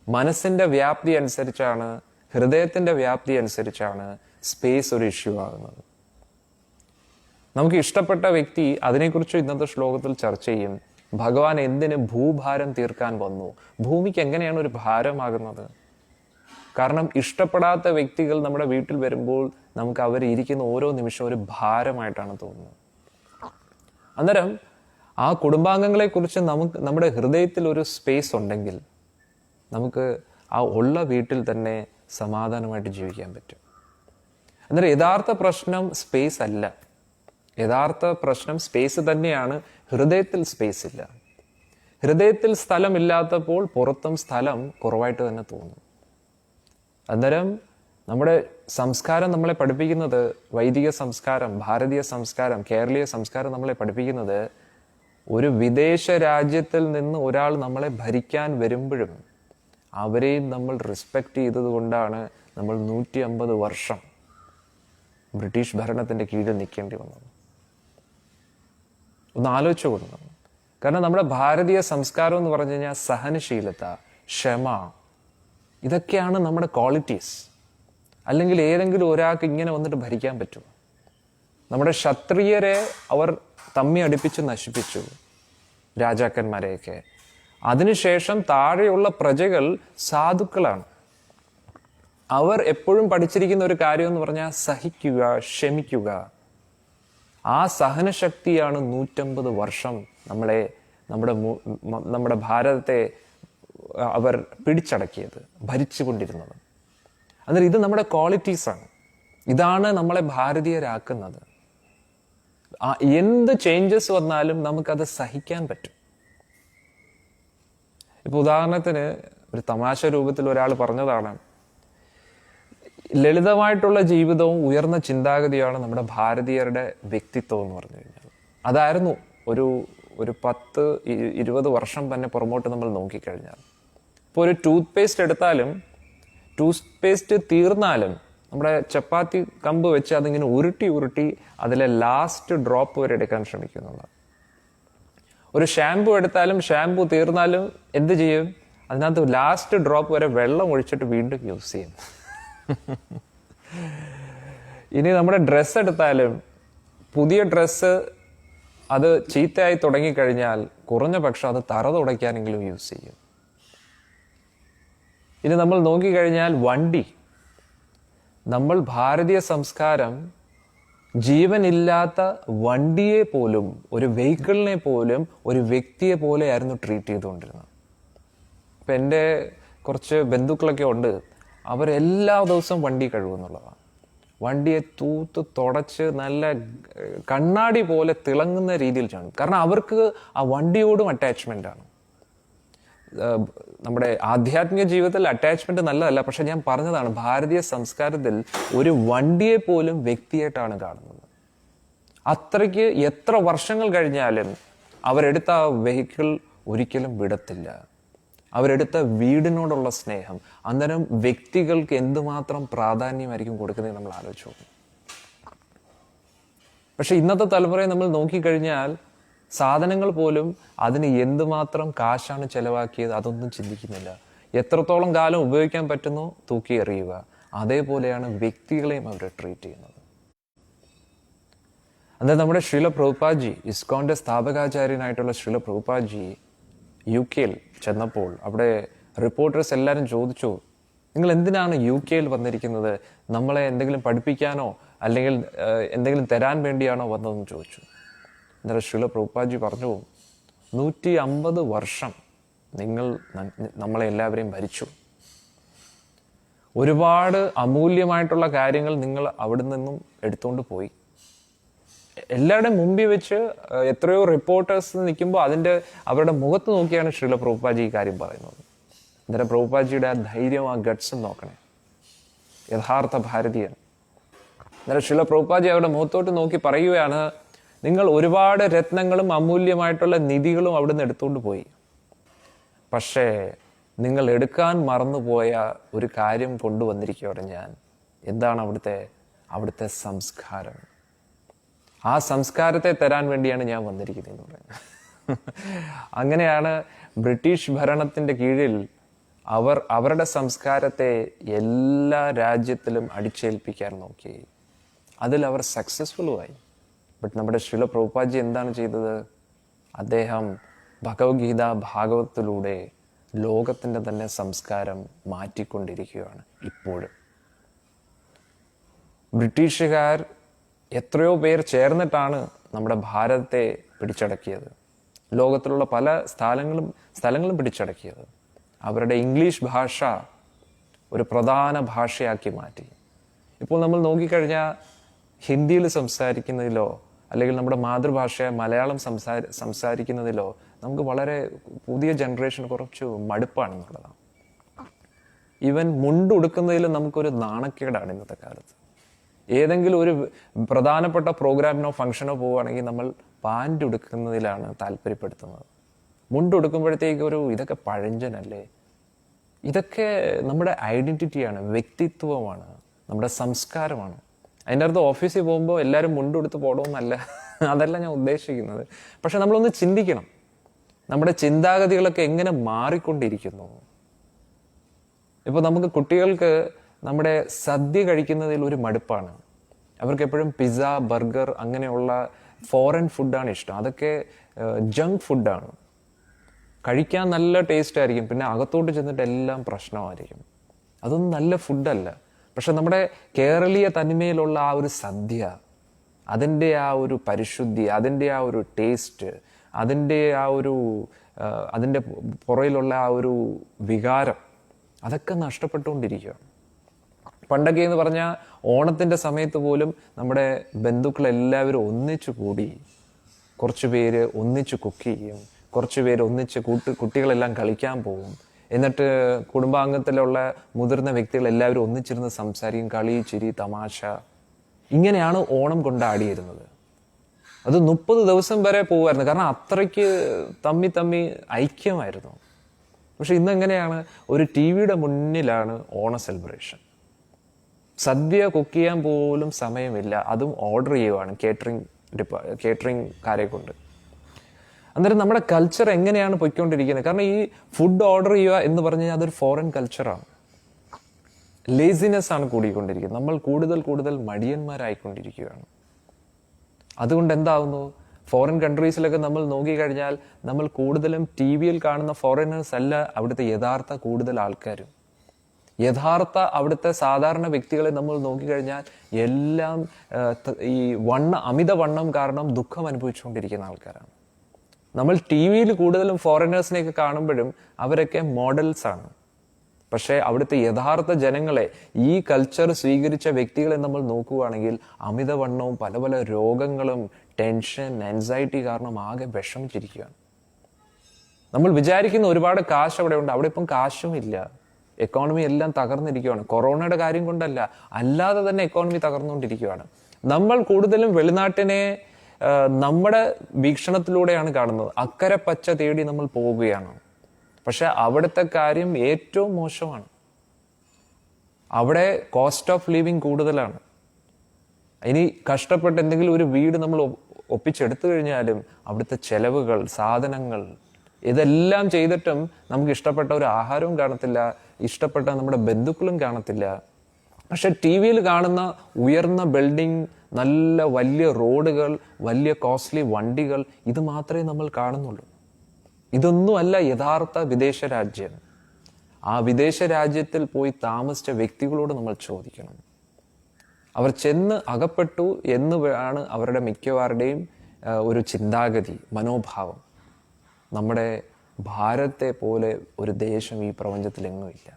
മനസ്സിന്റെ വ്യാപ്തി അനുസരിച്ചാണ്, ഹൃദയത്തിന്റെ വ്യാപ്തി അനുസരിച്ചാണ് സ്പേസ് ഒരു ഇഷ്യൂ ആകുന്നത്. നമുക്ക് ഇഷ്ടപ്പെട്ട വ്യക്തി, അതിനെക്കുറിച്ച് ഇന്നത്തെ ശ്ലോകത്തിൽ ചർച്ച ചെയ്യും. ഭഗവാൻ എന്തിന് ഭൂഭാരം തീർക്കാൻ വന്നു? ഭൂമിക്ക് എങ്ങനെയാണ് ഒരു ഭാരമാകുന്നത്? കാരണം ഇഷ്ടപ്പെടാത്ത വ്യക്തികൾ നമ്മുടെ വീട്ടിൽ വരുമ്പോൾ നമുക്ക് അവർ ഇരിക്കുന്ന ഓരോ നിമിഷവും ഒരു ഭാരമായിട്ടാണ് തോന്നുന്നത്. അന്നേരം ആ കുടുംബാംഗങ്ങളെക്കുറിച്ച് നമ്മുടെ ഹൃദയത്തിൽ ഒരു സ്പേസ് ഉണ്ടെങ്കിൽ നമുക്ക് ആ ഉള്ള വീട്ടിൽ തന്നെ സമാധാനമായിട്ട് ജീവിക്കാൻ പറ്റും. അന്നേരം യഥാർത്ഥ പ്രശ്നം സ്പേസ് അല്ല, യഥാർത്ഥ പ്രശ്നം സ്പേസ് തന്നെയാണ്. ഹൃദയത്തിൽ സ്പേസ് ഇല്ല. ഹൃദയത്തിൽ സ്ഥലമില്ലാത്തപ്പോൾ പുറത്തും സ്ഥലം കുറവായിട്ട് തന്നെ തോന്നും. അന്നേരം നമ്മുടെ സംസ്കാരം നമ്മളെ പഠിപ്പിക്കുന്നത്, വൈദിക സംസ്കാരം, ഭാരതീയ സംസ്കാരം, കേരളീയ സംസ്കാരം നമ്മളെ പഠിപ്പിക്കുന്നത്, ഒരു വിദേശ രാജ്യത്തിൽ നിന്ന് ഒരാൾ നമ്മളെ ഭരിക്കാൻ വരുമ്പോഴും അവരെയും നമ്മൾ റെസ്പെക്റ്റ് ചെയ്തത് കൊണ്ടാണ് നമ്മൾ 150 വർഷം ബ്രിട്ടീഷ് ഭരണത്തിൻ്റെ കീഴിൽ നിൽക്കേണ്ടി വന്നത്. ഒന്ന് ആലോചിച്ചു കൊടുക്കണം. കാരണം നമ്മുടെ ഭാരതീയ സംസ്കാരം എന്ന് പറഞ്ഞു കഴിഞ്ഞാൽ സഹനശീലത, ക്ഷമ, ഇതൊക്കെയാണ് നമ്മുടെ ക്വാളിറ്റീസ്. അല്ലെങ്കിൽ ഏതെങ്കിലും ഒരാൾക്ക് ഇങ്ങനെ വന്നിട്ട് ഭരിക്കാൻ പറ്റുമോ? നമ്മുടെ ക്ഷത്രിയരെ അവർ തമ്മി അടുപ്പിച്ച് നശിപ്പിച്ചു, രാജാക്കന്മാരെയൊക്കെ. അതിനുശേഷം താഴെയുള്ള പ്രജകൾ സാധുക്കളാണ്. അവർ എപ്പോഴും പഠിച്ചിരിക്കുന്ന ഒരു കാര്യം എന്ന് പറഞ്ഞാൽ സഹിക്കുക, ക്ഷമിക്കുക. ആ സഹനശക്തിയാണ് 150 വർഷം നമ്മുടെ ഭാരതത്തെ അവർ പിടിച്ചടക്കിയത്, ഭരിച്ചുകൊണ്ടിരുന്നത്. അന്നേരം ഇത് നമ്മുടെ ക്വാളിറ്റീസാണ്. ഇതാണ് നമ്മളെ ഭാരതീയരാക്കുന്നത്. എന്ത് ചേഞ്ചസ് വന്നാലും നമുക്കത് സഹിക്കാൻ പറ്റും. ഇപ്പൊ ഉദാഹരണത്തിന് ഒരു തമാശ രൂപത്തിൽ ഒരാൾ പറഞ്ഞതാണ്, ലളിതമായിട്ടുള്ള ജീവിതവും ഉയർന്ന ചിന്താഗതിയാണ് നമ്മുടെ ഭാരതീയരുടെ വ്യക്തിത്വം എന്ന് പറഞ്ഞു കഴിഞ്ഞാൽ. അതായിരുന്നു ഒരു 10-20 വർഷം തന്നെ പുറമോട്ട് നമ്മൾ നോക്കിക്കഴിഞ്ഞാൽ. ഇപ്പോൾ ഒരു ടൂത്ത് പേസ്റ്റ് എടുത്താലും ടൂത്ത് പേസ്റ്റ് തീർന്നാലും നമ്മുടെ ചപ്പാത്തി കമ്പ് വെച്ച് അതിങ്ങനെ ഉരുട്ടി അതിലെ ലാസ്റ്റ് ഡ്രോപ്പ് വരെ എടുക്കാൻ ശ്രമിക്കുന്നുണ്ട്. ഒരു ഷാമ്പു എടുത്താലും ഷാമ്പു തീർന്നാലും എന്ത് ചെയ്യും? അതിനകത്ത് ലാസ്റ്റ് ഡ്രോപ്പ് വരെ വെള്ളം ഒഴിച്ചിട്ട് വീണ്ടും യൂസ് ചെയ്യും. ഇനി നമ്മുടെ ഡ്രസ്സ് എടുത്താലും പുതിയ ഡ്രസ്സ് അത് ചീത്തയായി തുടങ്ങിക്കഴിഞ്ഞാൽ കുറഞ്ഞ പക്ഷം അത് തറ തുടയ്ക്കാനെങ്കിലും യൂസ് ചെയ്യും. ഇനി നമ്മൾ നോക്കിക്കഴിഞ്ഞാൽ വണ്ടി, നമ്മൾ ഭാരതീയ സംസ്കാരം ജീവനില്ലാത്ത വണ്ടിയെ പോലും, ഒരു വെഹിക്കിളിനെ പോലും ഒരു വ്യക്തിയെ പോലെയായിരുന്നു ട്രീറ്റ് ചെയ്തുകൊണ്ടിരുന്നത്. ഇപ്പം എൻ്റെ കുറച്ച് ബന്ധുക്കളൊക്കെ ഉണ്ട്, അവരെല്ലാ ദിവസവും വണ്ടി കഴുകുന്നുള്ളതാണ്. വണ്ടിയെ തൂത്ത് തുടച്ച് നല്ല കണ്ണാടി പോലെ തിളങ്ങുന്ന രീതിയിൽ ചെയ്യണം. കാരണം അവർക്ക് ആ വണ്ടിയോടും അറ്റാച്ച്മെൻ്റ് ആണ്. നമ്മുടെ ആധ്യാത്മിക ജീവിതത്തിൽ അറ്റാച്ച്മെന്റ് നല്ലതല്ല, പക്ഷെ ഞാൻ പറഞ്ഞതാണ്, ഭാരതീയ സംസ്കാരത്തിൽ ഒരു വണ്ടിയെ പോലും വ്യക്തിയായിട്ടാണ് കാണുന്നത്. അത്രയ്ക്ക് എത്ര വർഷങ്ങൾ കഴിഞ്ഞാലും അവരെടുത്ത ആ വെഹിക്കിൾ ഒരിക്കലും വിടത്തില്ല. അവരെടുത്ത വീടിനോടുള്ള സ്നേഹം, അന്നേരം വ്യക്തികൾക്ക് എന്തുമാത്രം പ്രാധാന്യമായിരിക്കും കൊടുക്കുന്നത് നമ്മൾ ആലോചിച്ചു നോക്കും. പക്ഷെ ഇന്നത്തെ തലമുറയെ നമ്മൾ നോക്കിക്കഴിഞ്ഞാൽ സാധനങ്ങൾ പോലും അതിന് എന്തുമാത്രം കാശാണ് ചെലവാക്കിയത് അതൊന്നും ചിന്തിക്കുന്നില്ല. എത്രത്തോളം കാലം ഉപയോഗിക്കാൻ പറ്റുന്നോ തൂക്കി എറിയുക. അതേപോലെയാണ് വ്യക്തികളെയും അവർ ട്രീറ്റ് ചെയ്യുന്നത്. അതായത് നമ്മുടെ ശ്രീല പ്രഭുപാദ്ജി, ഇസ്കോന്റെ സ്ഥാപകാചാര്യനായിട്ടുള്ള ശ്രീല പ്രഭുപാദ്ജി UK ചെന്നപ്പോൾ അവിടെ റിപ്പോർട്ടേഴ്സ് എല്ലാവരും ചോദിച്ചു, നിങ്ങൾ എന്തിനാണ് UK വന്നിരിക്കുന്നത്? നമ്മളെ എന്തെങ്കിലും പഠിപ്പിക്കാനോ അല്ലെങ്കിൽ എന്തെങ്കിലും തരാൻ വേണ്ടിയാണോ വന്നതെന്ന് ചോദിച്ചു. അന്നേരം ശ്രീല പ്രഭുപാദ്ജി പറഞ്ഞു, 150 വർഷം നിങ്ങൾ നമ്മളെ എല്ലാവരെയും ഭരിച്ചു. ഒരുപാട് അമൂല്യമായിട്ടുള്ള കാര്യങ്ങൾ നിങ്ങൾ അവിടെ നിന്നും എടുത്തുകൊണ്ട് പോയി. എല്ലാവരുടെയും മുമ്പിൽ വെച്ച് എത്രയോ റിപ്പോർട്ടേഴ്സ് നിൽക്കുമ്പോൾ അവരുടെ മുഖത്ത് നോക്കിയാണ് ശ്രീല പ്രഭുപാദ്ജി ഈ കാര്യം പറയുന്നത്. അന്നേരം പ്രഭുപാദ്ജിയുടെ ആ ധൈര്യം, ആ ഗട്ട്സും നോക്കണേ, യഥാർത്ഥ ഭാരതീയൻ. അന്നേരം ശ്രീല പ്രഭുപാദ്ജി അവരുടെ മുഖത്തോട്ട് നോക്കി പറയുകയാണ്, നിങ്ങൾ ഒരുപാട് രത്നങ്ങളും അമൂല്യമായിട്ടുള്ള നിധികളും അവിടുന്ന് എടുത്തുകൊണ്ട് പോയി. പക്ഷേ നിങ്ങൾ എടുക്കാൻ മറന്നുപോയ ഒരു കാര്യം കൊണ്ടുവന്നിരിക്കുകയാണ് ഞാൻ. എന്താണ് അവിടുത്തെ സംസ്കാരം. ആ സംസ്കാരത്തെ തരാൻ വേണ്ടിയാണ് ഞാൻ വന്നിരിക്കുന്നതെന്ന് പറയുന്നത്. അങ്ങനെയാണ് ബ്രിട്ടീഷ് ഭരണത്തിൻ്റെ കീഴിൽ അവരുടെ സംസ്കാരത്തെ എല്ലാ രാജ്യത്തിലും അടിച്ചേൽപ്പിക്കാൻ നോക്കി. അതിൽ അവർ സക്സസ്ഫുള്ളുമായി. ബട്ട് നമ്മുടെ ശ്രീല പ്രഭുപാദ്ജി എന്താണ് ചെയ്തത്? അദ്ദേഹം ഭഗവത്ഗീത ഭാഗവത്തിലൂടെ ലോകത്തിൻ്റെ തന്നെ സംസ്കാരം മാറ്റിക്കൊണ്ടിരിക്കുകയാണ് ഇപ്പോഴും. ബ്രിട്ടീഷുകാർ എത്രയോ പേർ ചേർന്നിട്ടാണ് നമ്മുടെ ഭാരതത്തെ പിടിച്ചടക്കിയത്. ലോകത്തിലുള്ള പല സ്ഥലങ്ങളും പിടിച്ചടക്കിയത്. അവരുടെ ഇംഗ്ലീഷ് ഭാഷ ഒരു പ്രധാന ഭാഷയാക്കി മാറ്റി. ഇപ്പോൾ നമ്മൾ നോക്കിക്കഴിഞ്ഞാൽ ഹിന്ദിയിൽ സംസാരിക്കുന്നതിലോ അല്ലെങ്കിൽ നമ്മുടെ മാതൃഭാഷ മലയാളം സംസാരിക്കുന്നതിലോ നമുക്ക് വളരെ പുതിയ ജനറേഷൻ കുറച്ച് മടുപ്പാണെന്നുള്ളതാണ്. ഈവൻ മുണ്ടുടുക്കുന്നതിൽ നമുക്കൊരു നാണക്കേടാണ് ഇന്നത്തെ കാലത്ത്. ഏതെങ്കിലും ഒരു പ്രധാനപ്പെട്ട പ്രോഗ്രാമിനോ ഫംഗ്ഷനോ പോവുകയാണെങ്കിൽ നമ്മൾ പാൻറ് ഉടുക്കുന്നതിലാണ് താല്പര്യപ്പെടുത്തുന്നത്. മുണ്ടുടുക്കുമ്പോഴത്തേക്ക് ഇതൊക്കെ പഴഞ്ചനല്ലേ. ഇതൊക്കെ നമ്മുടെ ഐഡന്റിറ്റിയാണ്, വ്യക്തിത്വമാണ്, നമ്മുടെ സംസ്കാരമാണ്. അതിൻ്റെ അർത്ഥം ഓഫീസിൽ പോകുമ്പോൾ എല്ലാവരും മുണ്ടുടുത്ത് പോകണമെന്നല്ല, അതല്ല ഞാൻ ഉദ്ദേശിക്കുന്നത്. പക്ഷെ നമ്മളൊന്ന് ചിന്തിക്കണം, നമ്മുടെ ചിന്താഗതികളൊക്കെ എങ്ങനെ മാറിക്കൊണ്ടിരിക്കുന്നു. ഇപ്പോൾ നമുക്ക് കുട്ടികൾക്ക് നമ്മുടെ സദ്യ കഴിക്കുന്നതിൽ ഒരു മടുപ്പാണ്. അവർക്ക് എപ്പോഴും പിസ്സ, ബർഗർ അങ്ങനെയുള്ള ഫോറിൻ ഫുഡാണ് ഇഷ്ടം. അതൊക്കെ ജങ്ക് ഫുഡാണ്. കഴിക്കാൻ നല്ല ടേസ്റ്റ് ആയിരിക്കും, പിന്നെ അകത്തോട്ട് ചെന്നിട്ട് എല്ലാം പ്രശ്നമായിരിക്കും. അതൊന്നും നല്ല ഫുഡല്ല. പക്ഷെ നമ്മുടെ കേരളീയ തനിമയിലുള്ള ആ ഒരു സദ്യ, അതിൻ്റെ ആ ഒരു പരിശുദ്ധി, അതിൻ്റെ ആ ഒരു ടേസ്റ്റ്, അതിൻ്റെ പുറയിലുള്ള ആ ഒരു വികാരം, അതൊക്കെ നഷ്ടപ്പെട്ടുകൊണ്ടിരിക്കുകയാണ്. പണ്ടൊക്കെ എന്ന് പറഞ്ഞാൽ ഓണത്തിൻ്റെ സമയത്ത് പോലും നമ്മുടെ ബന്ധുക്കളെല്ലാവരും ഒന്നിച്ചു കൂടി, കുറച്ച് പേര് ഒന്നിച്ച് കുക്ക് ചെയ്യും, കുറച്ച് പേര് ഒന്നിച്ച് കുട്ടികളെല്ലാം കളിക്കാൻ പോകും. എന്നിട്ട് കുടുംബാംഗത്തിലുള്ള മുതിർന്ന വ്യക്തികൾ എല്ലാവരും ഒന്നിച്ചിരുന്ന് സംസാരിക്കും, കളി, ചിരി, തമാശ. ഇങ്ങനെയാണ് ഓണം കൊണ്ടാടിയിരുന്നത്. അത് 30 ദിവസം വരെ പോകുമായിരുന്നു, കാരണം അത്രയ്ക്ക് തമ്മി ഐക്യമായിരുന്നു. പക്ഷെ ഇന്നെങ്ങനെയാണ്? ഒരു TV-യുടെ മുന്നിലാണ് ഓണ സെലിബ്രേഷൻ. സദ്യ കുക്ക് ചെയ്യാൻ പോലും സമയമില്ല, അതും ഓർഡർ ചെയ്യുവാണ് കേറ്ററിംഗ്കാരെ കൊണ്ട്. അന്നേരം നമ്മുടെ കൾച്ചർ എങ്ങനെയാണ് പൊയ്ക്കൊണ്ടിരിക്കുന്നത്? കാരണം ഈ ഫുഡ് ഓർഡർ ചെയ്യുക എന്ന് പറഞ്ഞാൽ അതൊരു ഫോറിൻ കൾച്ചറാണ്. ലേസിനെസ് ആണ് കൂടിക്കൊണ്ടിരിക്കുന്നത്. നമ്മൾ കൂടുതൽ മടിയന്മാരായിക്കൊണ്ടിരിക്കുകയാണ്. അതുകൊണ്ട് എന്താവുന്നു? ഫോറിൻ കൺട്രീസിലൊക്കെ നമ്മൾ നോക്കിക്കഴിഞ്ഞാൽ നമ്മൾ കൂടുതലും TV-യിൽ കാണുന്ന ഫോറിനേഴ്സ് അല്ല അവിടുത്തെ യഥാർത്ഥ കൂടുതൽ ആൾക്കാരും. അവിടുത്തെ സാധാരണ വ്യക്തികളെ നമ്മൾ നോക്കിക്കഴിഞ്ഞാൽ എല്ലാം ഈ അമിത വണ്ണം കാരണം ദുഃഖം അനുഭവിച്ചുകൊണ്ടിരിക്കുന്ന ആൾക്കാരാണ്. നമ്മൾ TV-യിൽ കൂടുതലും ഫോറിനേഴ്സിനെയൊക്കെ കാണുമ്പോഴും അവരൊക്കെ മോഡൽസ് ആണ്. പക്ഷേ അവിടുത്തെ യഥാർത്ഥ ജനങ്ങളെ, ഈ കൾച്ചർ സ്വീകരിച്ച വ്യക്തികളെ നമ്മൾ നോക്കുകയാണെങ്കിൽ അമിതവണ്ണവും പല രോഗങ്ങളും ടെൻഷൻ, ആൻസൈറ്റി കാരണം ആകെ വിഷമിച്ചിരിക്കുകയാണ്. നമ്മൾ വിചാരിക്കുന്ന ഒരുപാട് കാശ് അവിടെ ഉണ്ട്, അവിടെ ഇപ്പം കാശും ഇല്ല. എക്കോണമി എല്ലാം തകർന്നിരിക്കുകയാണ്. കൊറോണയുടെ കാര്യം കൊണ്ടല്ല, അല്ലാതെ തന്നെ എക്കോണമി തകർന്നുകൊണ്ടിരിക്കുകയാണ്. നമ്മൾ കൂടുതലും വെളിനാട്ടിനെ നമ്മുടെ വീക്ഷണത്തിലൂടെയാണ് കാണുന്നത്. അക്കരെ പച്ച തേടി നമ്മൾ പോവുകയാണ്. പക്ഷെ അവിടുത്തെ കാര്യം ഏറ്റവും മോശമാണ്. അവിടെ കോസ്റ്റ് ഓഫ് ലിവിങ് കൂടുതലാണ്. ഇനി കഷ്ടപ്പെട്ട് എന്തെങ്കിലും ഒരു വീട് നമ്മൾ ഒപ്പിച്ചെടുത്തു കഴിഞ്ഞാലും അവിടുത്തെ ചെലവുകൾ, സാധനങ്ങൾ, ഇതെല്ലാം ചെയ്തിട്ടും നമുക്ക് ഇഷ്ടപ്പെട്ട ഒരു ആഹാരവും കാണത്തില്ല, ഇഷ്ടപ്പെട്ട നമ്മുടെ ബന്ധുക്കളും കാണത്തില്ല. പക്ഷെ TV-യിൽ കാണുന്ന ഉയർന്ന ബിൽഡിംഗ്, നല്ല വലിയ റോഡുകൾ, വലിയ കോസ്റ്റ്ലി വണ്ടികൾ, ഇത് മാത്രമേ നമ്മൾ കാണുന്നുള്ളൂ. ഇതൊന്നുമല്ല യഥാർത്ഥ വിദേശ രാജ്യം. ആ വിദേശ രാജ്യത്തിൽ പോയി താമസിച്ച വ്യക്തികളോട് നമ്മൾ ചോദിക്കണം. അവർ ചെന്ന് അകപ്പെട്ടു എന്ന് ആണ് അവരുടെ മിക്കവാറുടെയും ഒരു ചിന്താഗതി, മനോഭാവം. നമ്മുടെ ഭാരതത്തെ പോലെ ഒരു ദേശം ഈ പ്രപഞ്ചത്തിൽ എങ്ങുമില്ല.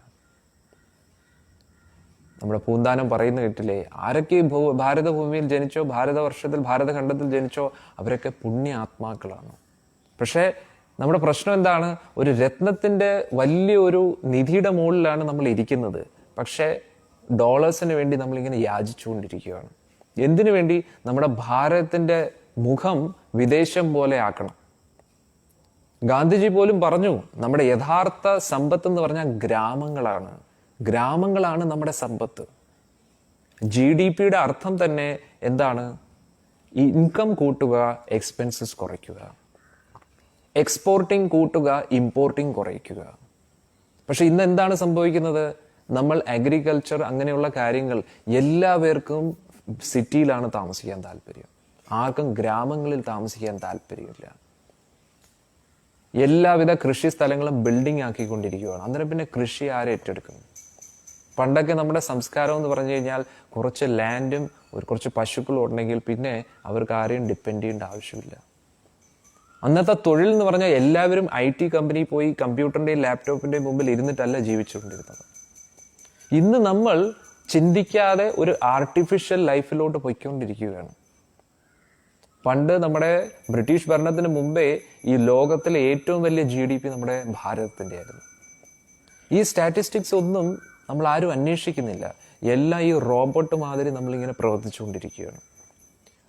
നമ്മുടെ പൂന്താനം പറയുന്ന കേട്ടില്ലേ, ആരൊക്കെ ഭാരതഭൂമിയിൽ ജനിച്ചോ, ഭാരതവർഷത്തിൽ, ഭാരതഖണ്ഡത്തിൽ ജനിച്ചോ, അവരൊക്കെ പുണ്യ ആത്മാക്കളാണ്. പക്ഷേ നമ്മുടെ പ്രശ്നം എന്താണ്? ഒരു രത്നത്തിന്റെ വലിയൊരു നിധിയുടെ മുകളിലാണ് നമ്മൾ ഇരിക്കുന്നത്. പക്ഷേ ഡോളേഴ്സിന് വേണ്ടി നമ്മളിങ്ങനെ യാചിച്ചുകൊണ്ടിരിക്കുകയാണ്. എന്തിനു വേണ്ടി? നമ്മുടെ ഭാരതത്തിന്റെ മുഖം വിദേശം പോലെ ആക്കണം. ഗാന്ധിജി പോലും പറഞ്ഞു, നമ്മുടെ യഥാർത്ഥ സമ്പത്ത് എന്ന് പറഞ്ഞാൽ ഗ്രാമങ്ങളാണ് നമ്മുടെ സമ്പത്ത്. GDP-യുടെ അർത്ഥം തന്നെ എന്താണ്? ഇൻകം കൂട്ടുക, എക്സ്പെൻസസ് കുറയ്ക്കുക. എക്സ്പോർട്ടിങ് കൂട്ടുക, ഇമ്പോർട്ടിങ് കുറയ്ക്കുക. പക്ഷെ ഇന്ന് എന്താണ് സംഭവിക്കുന്നത്? നമ്മൾ അഗ്രികൾച്ചർ അങ്ങനെയുള്ള കാര്യങ്ങൾ, എല്ലാവർക്കും സിറ്റിയിലാണ് താമസിക്കാൻ താല്പര്യം, ആർക്കും ഗ്രാമങ്ങളിൽ താമസിക്കാൻ താല്പര്യമില്ല. എല്ലാവിധ കൃഷി സ്ഥലങ്ങളും ബിൽഡിംഗ് ആക്കിക്കൊണ്ടിരിക്കുകയാണ്. അന്നേരം പിന്നെ കൃഷി ആരെ ഏറ്റെടുക്കും? പണ്ടൊക്കെ നമ്മുടെ സംസ്കാരം എന്ന് പറഞ്ഞു കഴിഞ്ഞാൽ കുറച്ച് ലാൻഡും കുറച്ച് പശുക്കളും ഉണ്ടെങ്കിൽ പിന്നെ അവർക്ക് ആരെയും ഡിപ്പെൻഡ് ചെയ്യേണ്ട ആവശ്യമില്ല. അന്നത്തെ തൊഴിൽ എന്ന് പറഞ്ഞാൽ എല്ലാവരും IT കമ്പനി പോയി കമ്പ്യൂട്ടറിൻ്റെയും ലാപ്ടോപ്പിൻ്റെയും മുമ്പിൽ ഇരുന്നിട്ടല്ല ജീവിച്ചുകൊണ്ടിരുന്നത്. ഇന്ന് നമ്മൾ ചിന്തിക്കാതെ ഒരു ആർട്ടിഫിഷ്യൽ ലൈഫിലോട്ട് പോയിക്കൊണ്ടിരിക്കുകയാണ്. പണ്ട് നമ്മുടെ ബ്രിട്ടീഷ് ഭരണത്തിന് മുമ്പേ ഈ ലോകത്തിലെ ഏറ്റവും വലിയ GDP നമ്മുടെ ഭാരതത്തിൻ്റെ ആയിരുന്നു. ഈ സ്റ്റാറ്റിസ്റ്റിക്സ് ഒന്നും നമ്മൾ ആരും അന്വേഷിക്കുന്നില്ല. എല്ലാം ഈ റോബോട്ട് മാതിരി നമ്മളിങ്ങനെ പ്രവർത്തിച്ചുകൊണ്ടിരിക്കുകയാണ്.